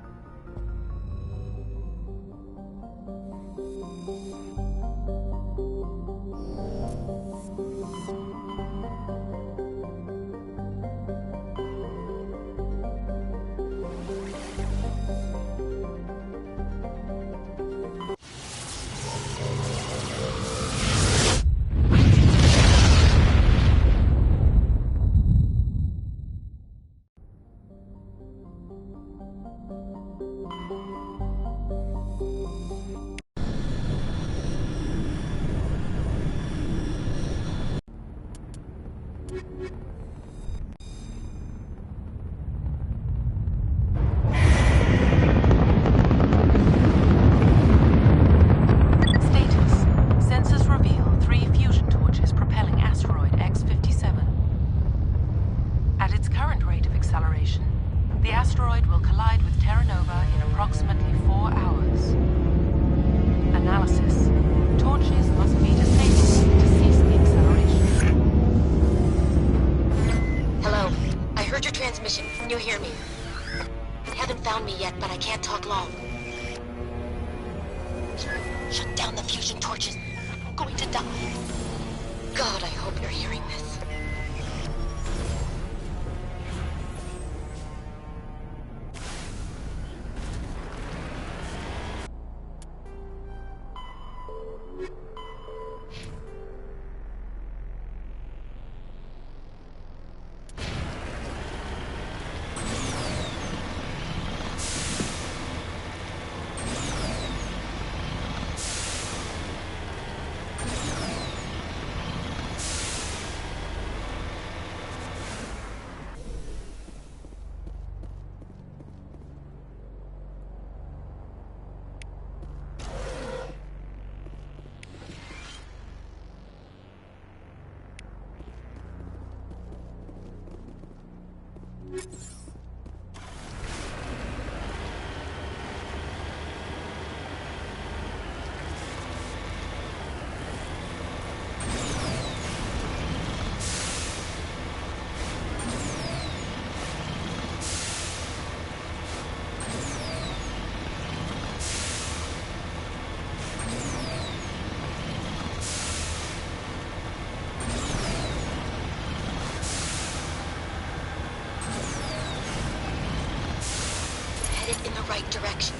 In the right direction.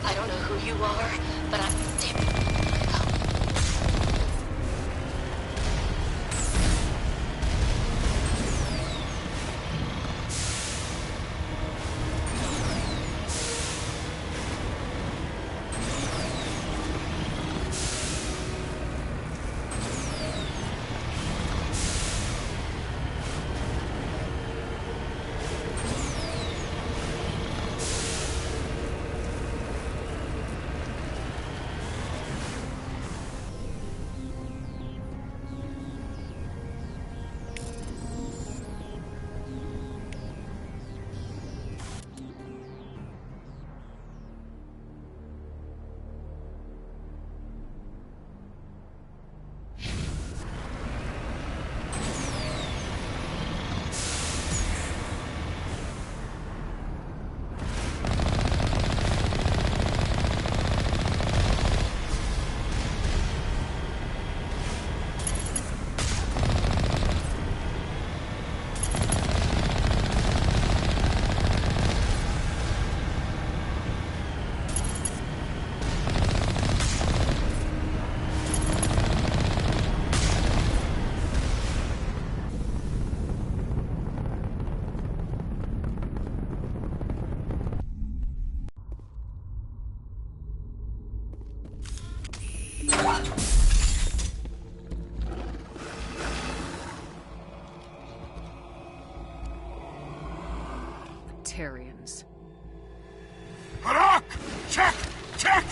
I don't know who you are, but I'm... Damn it. Batarians. Harak! Check! Check!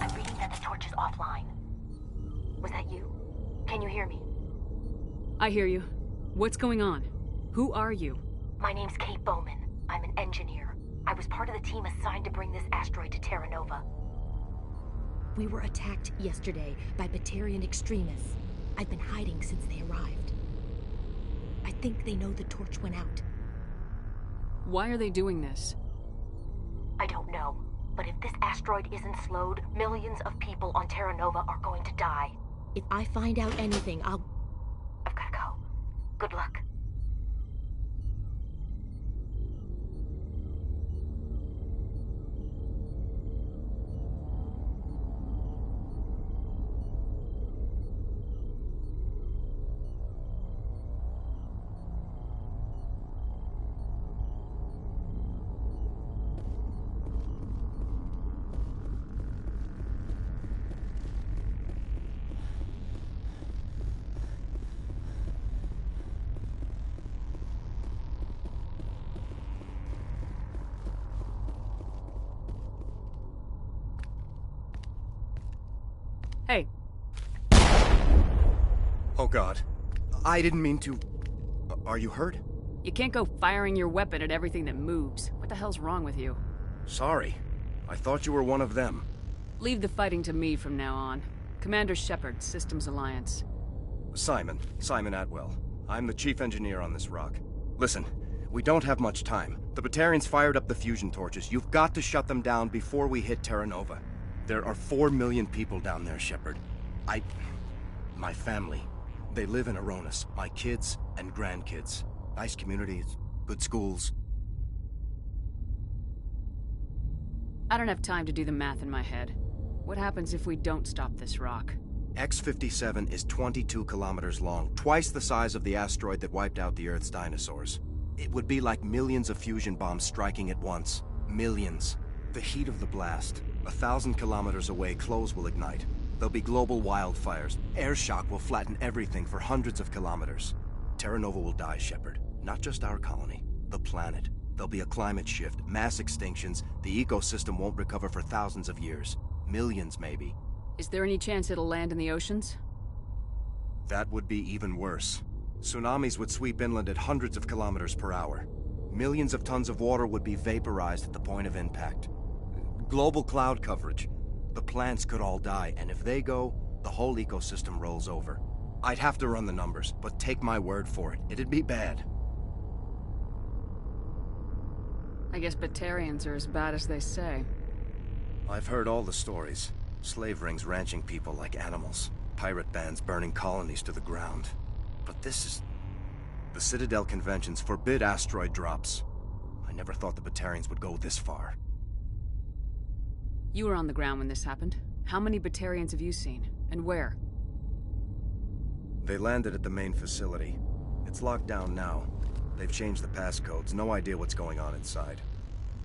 I'm reading that the torch is offline. Was that you? Can you hear me? I hear you. What's going on? Who are you? My name's Kate Bowman. I'm an engineer. I was part of the team assigned to bring this asteroid to Terra Nova. We were attacked yesterday by Batarian extremists. I've been hiding since they arrived. I think they know the torch went out. Why are they doing this? I don't know, but if this asteroid isn't slowed, millions of people on Terra Nova are going to die. If I find out anything, I've gotta go. Good luck. Hey. Oh God. I didn't mean to... Are you hurt? You can't go firing your weapon at everything that moves. What the hell's wrong with you? Sorry. I thought you were one of them. Leave the fighting to me from now on. Commander Shepard, Systems Alliance. Simon Atwell. I'm the chief engineer on this rock. Listen, we don't have much time. The Batarians fired up the fusion torches. You've got to shut them down before we hit Terra Nova. There are 4 million people down there, Shepard. My family. They live in Aronis. My kids and grandkids. Nice communities, good schools. I don't have time to do the math in my head. What happens if we don't stop this rock? X-57 is 22 kilometers long, twice the size of the asteroid that wiped out the Earth's dinosaurs. It would be like millions of fusion bombs striking at once. Millions. The heat of the blast. 1,000 kilometers away, clothes will ignite. There'll be global wildfires. Air shock will flatten everything for hundreds of kilometers. Terra Nova will die, Shepard. Not just our colony. The planet. There'll be a climate shift, mass extinctions. The ecosystem won't recover for thousands of years. Millions, maybe. Is there any chance it'll land in the oceans? That would be even worse. Tsunamis would sweep inland at hundreds of kilometers per hour. Millions of tons of water would be vaporized at the point of impact. Global cloud coverage. The plants could all die, and if they go, the whole ecosystem rolls over. I'd have to run the numbers, but take my word for it, it'd be bad. I guess Batarians are as bad as they say. I've heard all the stories. Slave rings ranching people like animals. Pirate bands burning colonies to the ground. But this is... The Citadel Conventions forbid asteroid drops. I never thought the Batarians would go this far. You were on the ground when this happened. How many Batarians have you seen? And where? They landed at the main facility. It's locked down now. They've changed the passcodes. No idea what's going on inside.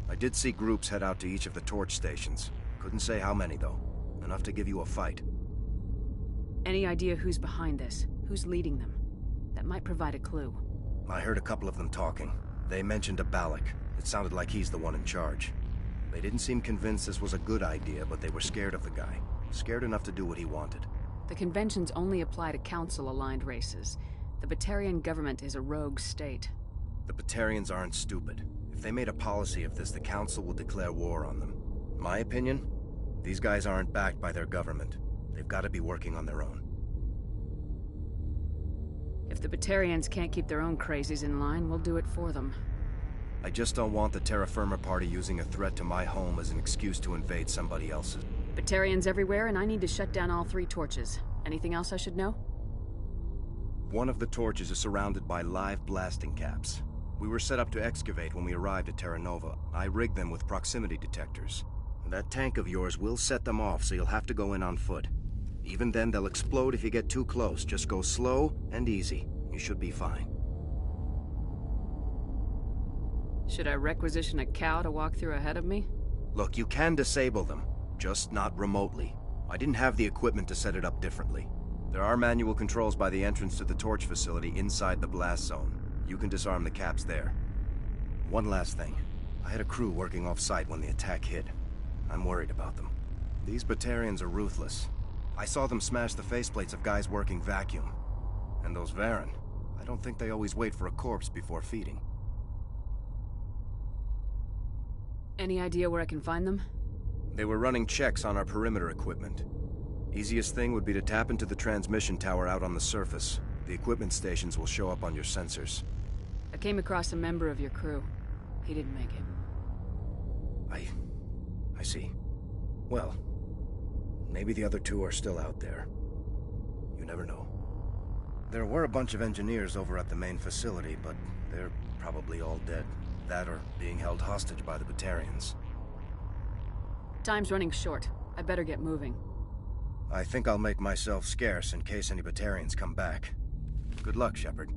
I did see groups head out to each of the torch stations. Couldn't say how many, though. Enough to give you a fight. Any idea who's behind this? Who's leading them? That might provide a clue. I heard a couple of them talking. They mentioned a Balak. It sounded like he's the one in charge. They didn't seem convinced this was a good idea, but they were scared of the guy. Scared enough to do what he wanted. The conventions only apply to Council-aligned races. The Batarian government is a rogue state. The Batarians aren't stupid. If they made a policy of this, the Council will declare war on them. My opinion? These guys aren't backed by their government. They've got to be working on their own. If the Batarians can't keep their own crazies in line, we'll do it for them. I just don't want the Terra Firma Party using a threat to my home as an excuse to invade somebody else's. Batarians everywhere, and I need to shut down all 3 torches. Anything else I should know? One of the torches is surrounded by live blasting caps. We were set up to excavate when we arrived at Terra Nova. I rigged them with proximity detectors. That tank of yours will set them off, so you'll have to go in on foot. Even then, they'll explode if you get too close. Just go slow and easy. You should be fine. Should I requisition a cow to walk through ahead of me? Look, you can disable them, just not remotely. I didn't have the equipment to set it up differently. There are manual controls by the entrance to the torch facility inside the blast zone. You can disarm the caps there. One last thing. I had a crew working off-site when the attack hit. I'm worried about them. These Batarians are ruthless. I saw them smash the faceplates of guys working vacuum. And those Varren, I don't think they always wait for a corpse before feeding. Any idea where I can find them? They were running checks on our perimeter equipment. Easiest thing would be to tap into the transmission tower out on the surface. The equipment stations will show up on your sensors. I came across a member of your crew. He didn't make it. I see. Well, maybe the other 2 are still out there. You never know. There were a bunch of engineers over at the main facility, but they're probably all dead. That or being held hostage by the Batarians. Time's running short. I better get moving. I think I'll make myself scarce in case any Batarians come back. Good luck, Shepard.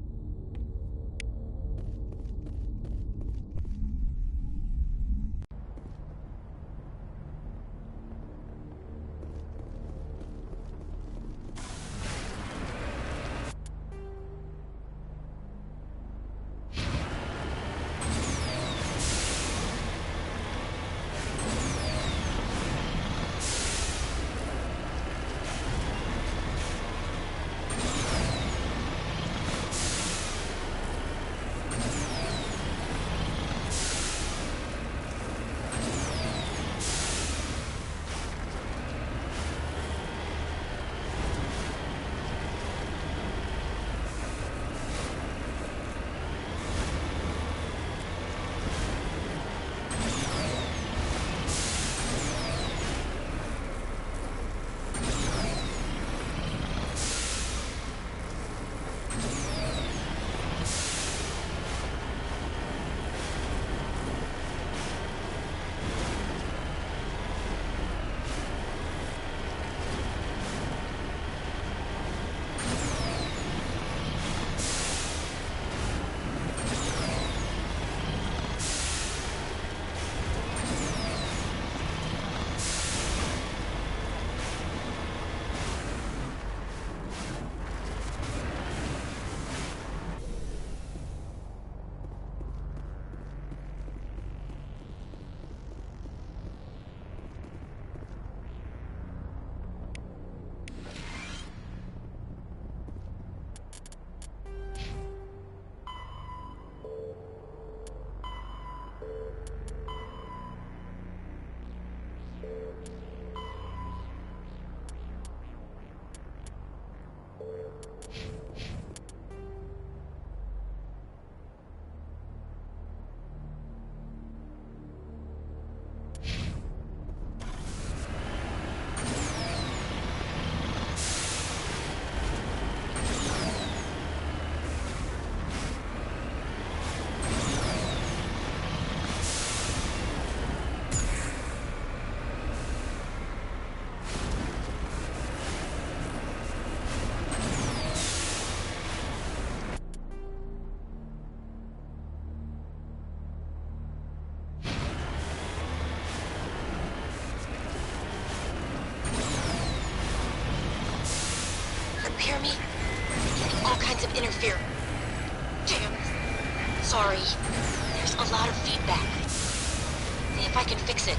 can't interfere. Damn. Sorry. There's a lot of feedback. See if I can fix it.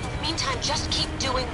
In the meantime, just keep doing...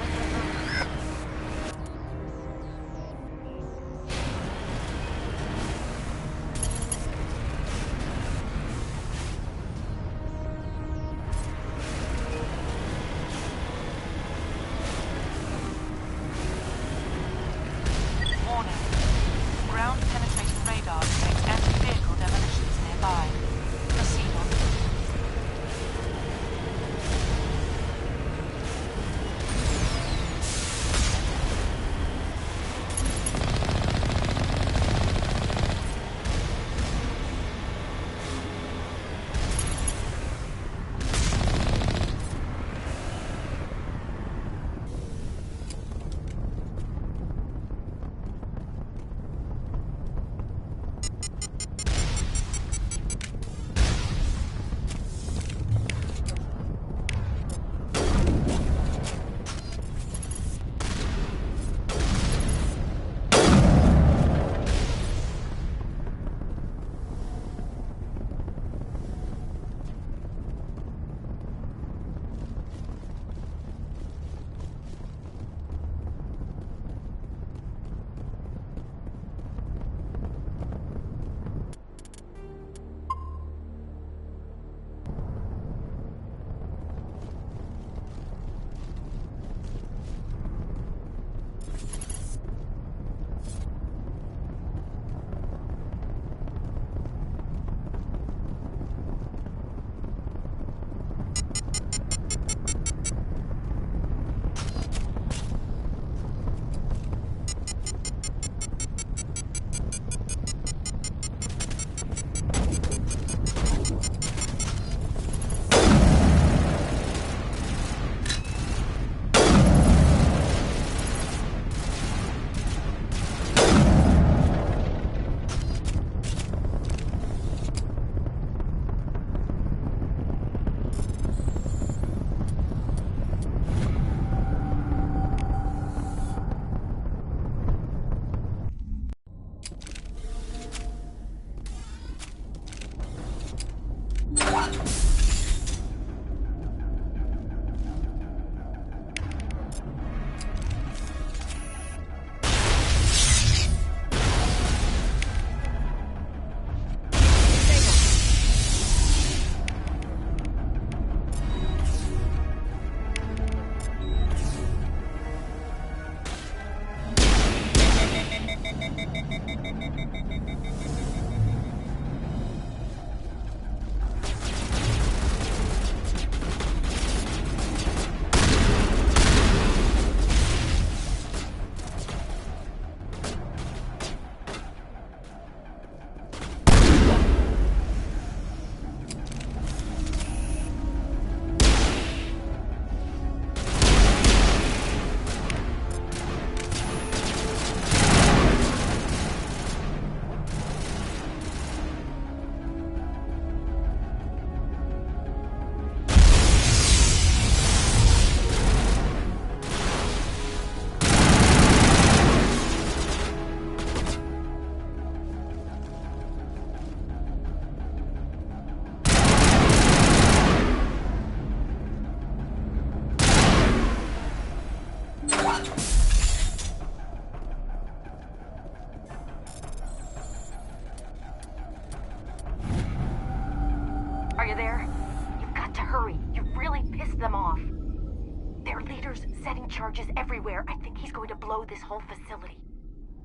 Charges everywhere. I think he's going to blow this whole facility.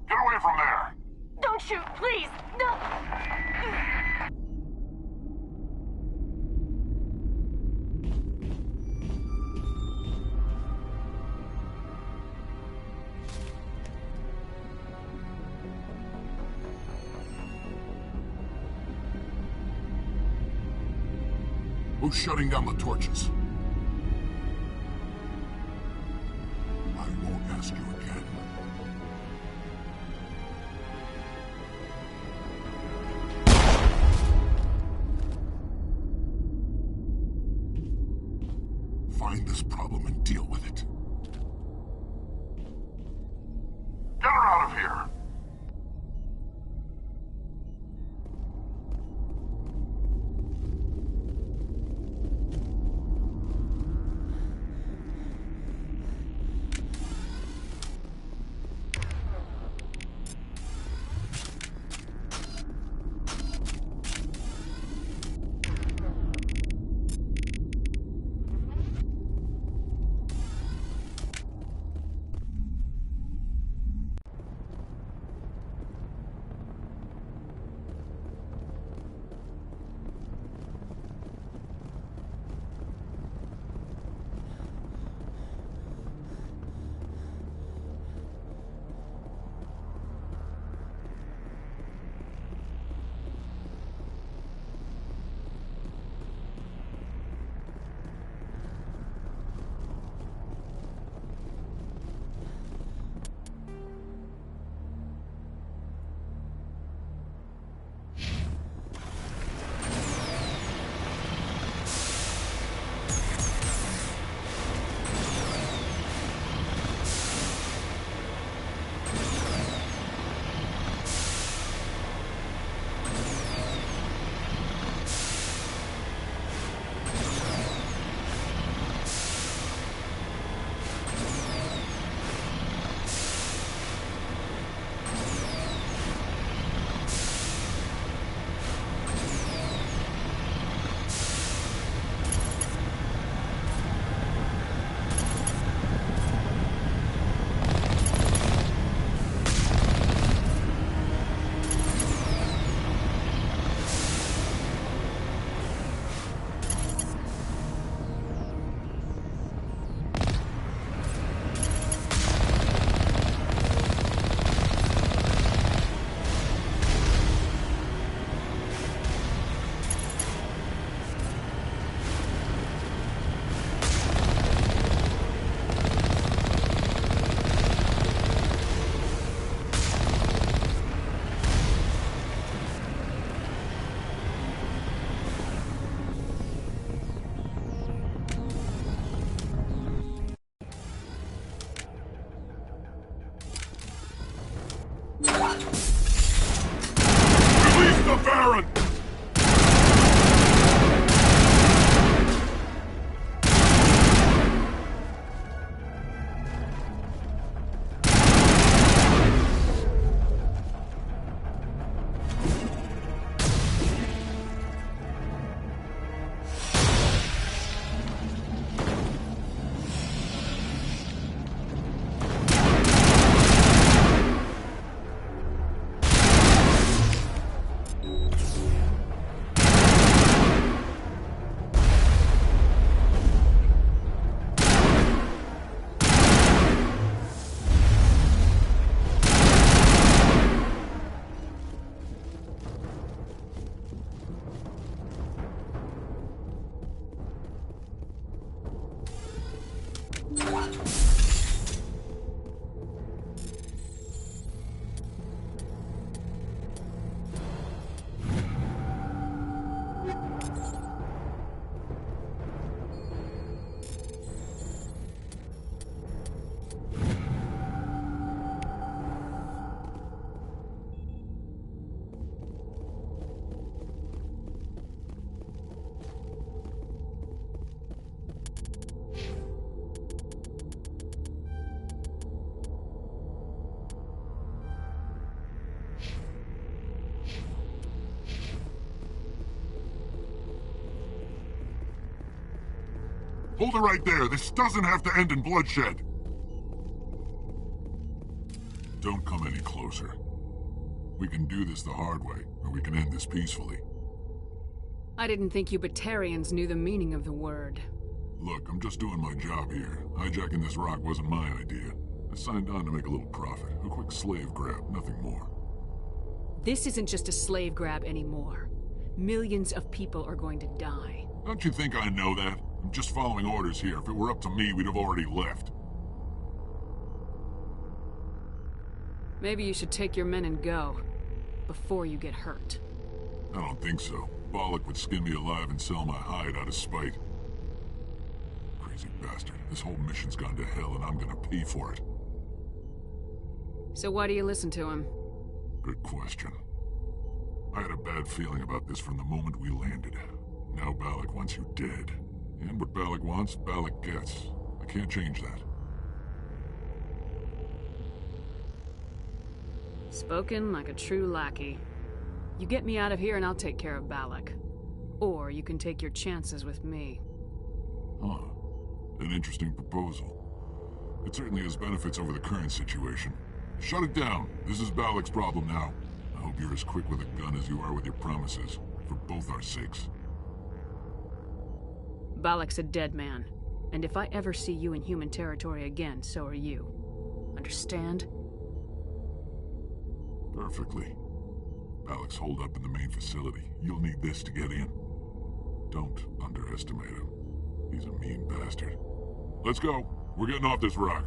Get away from there! Don't shoot, please! No! Who's shutting down the torches? Ask you again. Find this problem and deal with it. Get her out of here! Hold it right there. This doesn't have to end in bloodshed. Don't come any closer. We can do this the hard way, or we can end this peacefully. I didn't think you Batarians knew the meaning of the word. Look, I'm just doing my job here. Hijacking this rock wasn't my idea. I signed on to make a little profit. A quick slave grab, nothing more. This isn't just a slave grab anymore. Millions of people are going to die. Don't you think I know that? I'm just following orders here. If it were up to me, we'd have already left. Maybe you should take your men and go, before you get hurt. I don't think so. Balak would skin me alive and sell my hide out of spite. Crazy bastard. This whole mission's gone to hell and I'm gonna pay for it. So why do you listen to him? Good question. I had a bad feeling about this from the moment we landed. Now Balak wants you dead. And what Balak wants, Balak gets. I can't change that. Spoken like a true lackey. You get me out of here and I'll take care of Balak. Or you can take your chances with me. Huh. An interesting proposal. It certainly has benefits over the current situation. Shut it down. This is Balak's problem now. I hope you're as quick with a gun as you are with your promises. For both our sakes. Balak's a dead man. And if I ever see you in human territory again, so are you. Understand? Perfectly. Balak's holed up in the main facility. You'll need this to get in. Don't underestimate him. He's a mean bastard. Let's go. We're getting off this rock.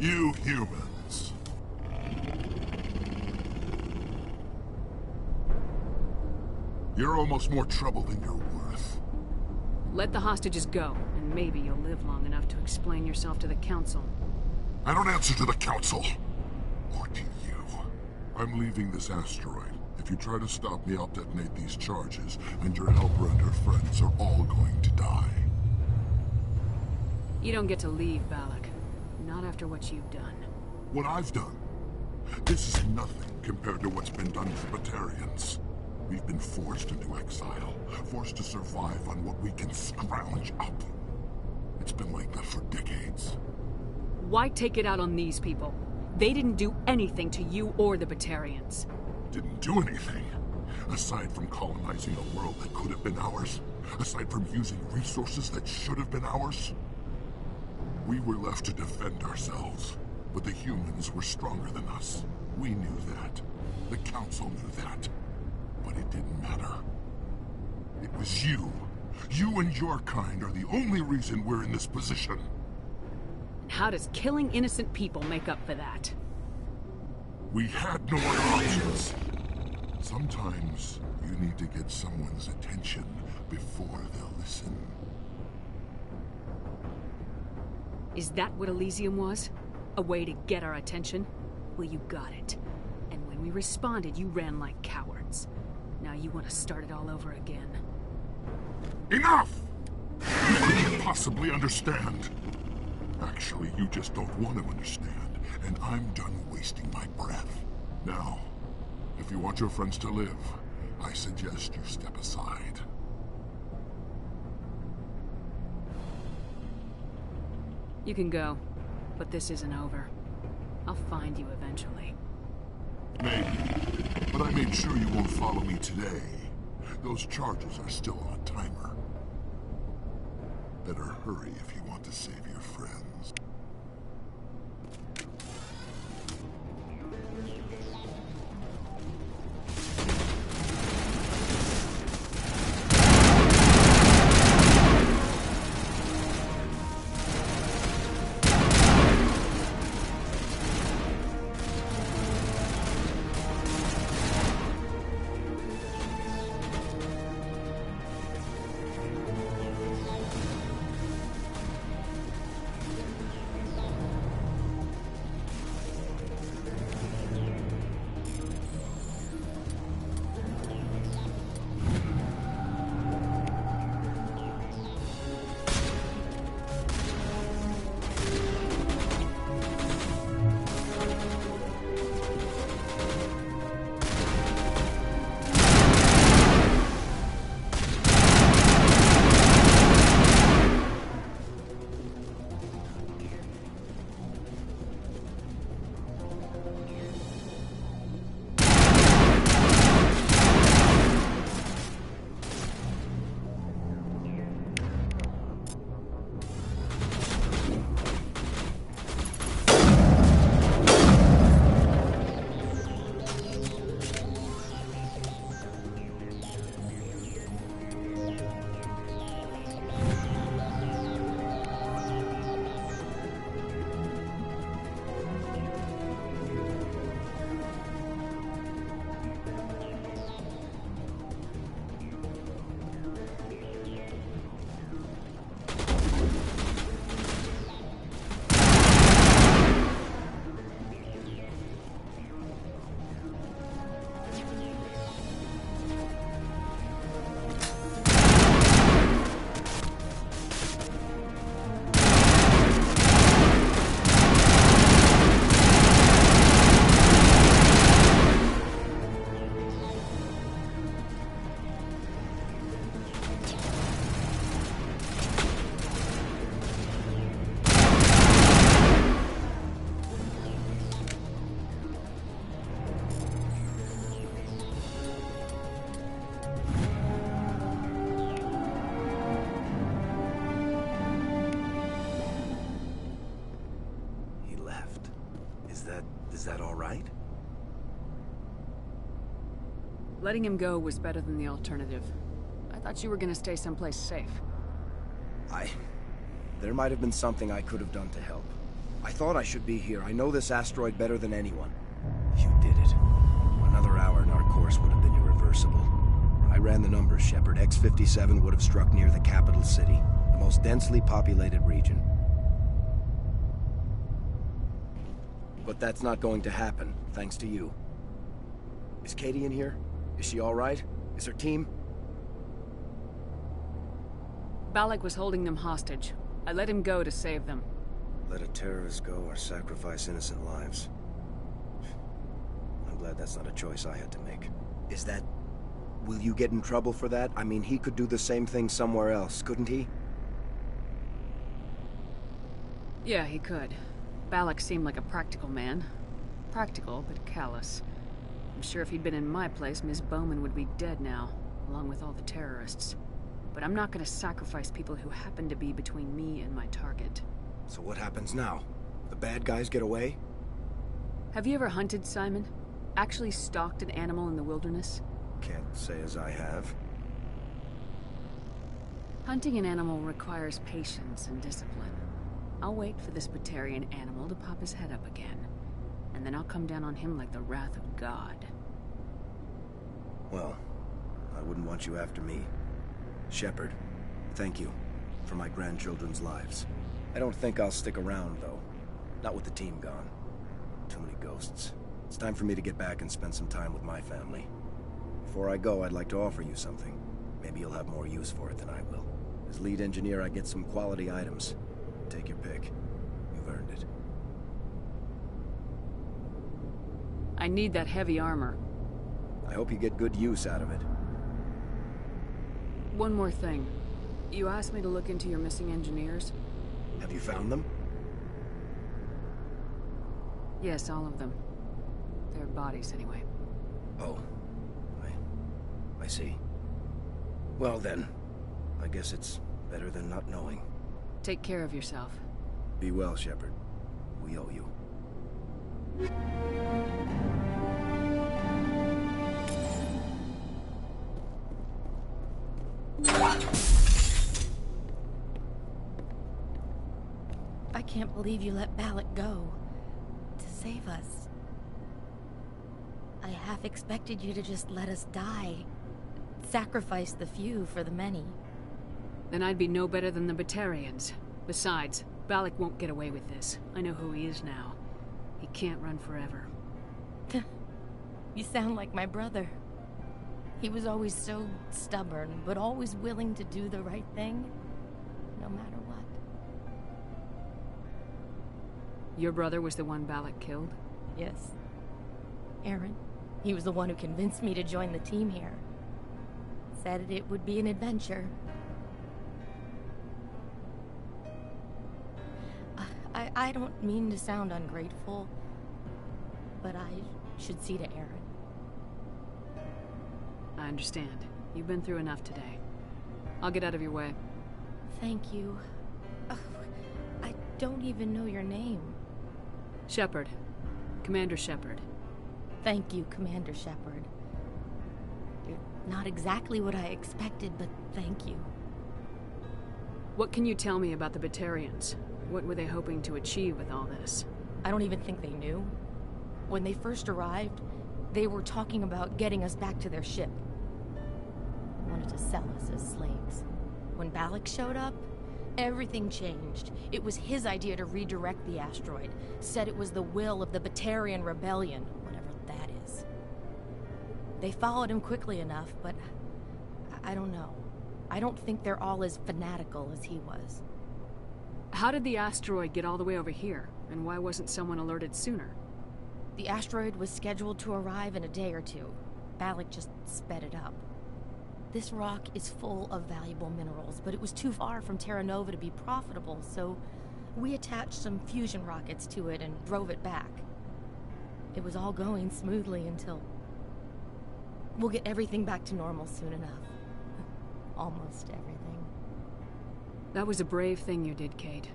You humans. You're almost more trouble than you're worth. Let the hostages go, and maybe you'll live long enough to explain yourself to the Council. I don't answer to the Council. Or to you. I'm leaving this asteroid. If you try to stop me, I'll detonate these charges, and your helper and her friends are all going to die. You don't get to leave, Balak. Not after what you've done. What I've done? This is nothing compared to what's been done to the Batarians. We've been forced into exile, forced to survive on what we can scrounge up. It's been like that for decades. Why take it out on these people? They didn't do anything to you or the Batarians. Didn't do anything. Aside from colonizing a world that could have been ours. Aside from using resources that should have been ours. We were left to defend ourselves. But the humans were stronger than us. We knew that. The Council knew that. But it didn't matter. It was you. You and your kind are the only reason we're in this position. How does killing innocent people make up for that? We had no other options. Sometimes you need to get someone's attention before they'll listen. Is that what Elysium was? A way to get our attention? Well, you got it. And when we responded, you ran like cowards. Now you want to start it all over again. Enough! You couldn't possibly understand. Actually, you just don't want to understand, and I'm done wasting my breath. Now, if you want your friends to live, I suggest you step aside. You can go, but this isn't over. I'll find you eventually. Maybe, but I made sure you won't follow me today. Those charges are still on a timer. Better hurry if you want to save your friends. Letting him go was better than the alternative. I thought you were gonna stay someplace safe. There might have been something I could have done to help. I thought I should be here. I know this asteroid better than anyone. You did it. Another hour and our course would have been irreversible. I ran the numbers, Shepard. X-57 would have struck near the capital city, the most densely populated region. But that's not going to happen, thanks to you. Is Katie in here? Is she all right? Is her team? Balak was holding them hostage. I let him go to save them. Let a terrorist go or sacrifice innocent lives. I'm glad that's not a choice I had to make. Is that... Will you get in trouble for that? I mean, he could do the same thing somewhere else, couldn't he? Yeah, he could. Balak seemed like a practical man. Practical, but callous. I'm sure if he'd been in my place, Ms. Bowman would be dead now, along with all the terrorists. But I'm not gonna sacrifice people who happen to be between me and my target. So what happens now? The bad guys get away? Have you ever hunted, Simon? Actually stalked an animal in the wilderness? Can't say as I have. Hunting an animal requires patience and discipline. I'll wait for this Batarian animal to pop his head up again. And then I'll come down on him like the wrath of God. Well, I wouldn't want you after me. Shepard, thank you for my grandchildren's lives. I don't think I'll stick around, though. Not with the team gone. Too many ghosts. It's time for me to get back and spend some time with my family. Before I go, I'd like to offer you something. Maybe you'll have more use for it than I will. As lead engineer, I get some quality items. Take your pick. You've earned it. I need that heavy armor. I hope you get good use out of it. One more thing. You asked me to look into your missing engineers? Have you found them? Yes, all of them. Their bodies, anyway. Oh. I see. Well then, I guess it's better than not knowing. Take care of yourself. Be well, Shepard. We owe you. I can't believe you let Balak go. To save us. I half expected you to just let us die. Sacrifice the few for the many. Then I'd be no better than the Batarians. Besides, Balak won't get away with this. I know who he is now. He can't run forever. You sound like my brother. He was always so stubborn, but always willing to do the right thing, no matter what. Your brother was the one Balak killed? Yes. Aaron. He was the one who convinced me to join the team here. Said it would be an adventure. I don't mean to sound ungrateful, but I should see to Aaron. I understand. You've been through enough today. I'll get out of your way. Thank you. Oh, I don't even know your name. Shepard. Commander Shepard. Thank you, Commander Shepard. You're not exactly what I expected, but thank you. What can you tell me about the Batarians? What were they hoping to achieve with all this? I don't even think they knew. When they first arrived, they were talking about getting us back to their ship. Wanted to sell us as slaves. When Balak showed up, everything changed. It was his idea to redirect the asteroid. Said it was the will of the Batarian Rebellion, whatever that is. They followed him quickly enough, but I don't know. I don't think they're all as fanatical as he was. How did the asteroid get all the way over here? And why wasn't someone alerted sooner? The asteroid was scheduled to arrive in a day or two. Balak just sped it up. This rock is full of valuable minerals, but it was too far from Terra Nova to be profitable, so we attached some fusion rockets to it and drove it back. It was all going smoothly until... We'll get everything back to normal soon enough. Almost everything. That was a brave thing you did, Kate.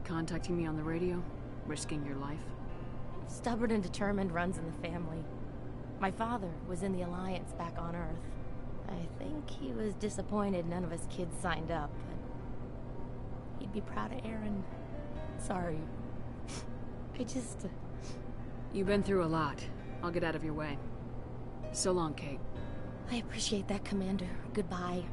Contacting me on the radio, risking your life. Stubborn and determined runs in the family. My father was in the Alliance back on Earth. I think he was disappointed none of his kids signed up, but he'd be proud of Aaron. Sorry. I just... You've been through a lot. I'll get out of your way. So long, Kate. I appreciate that, Commander. Goodbye.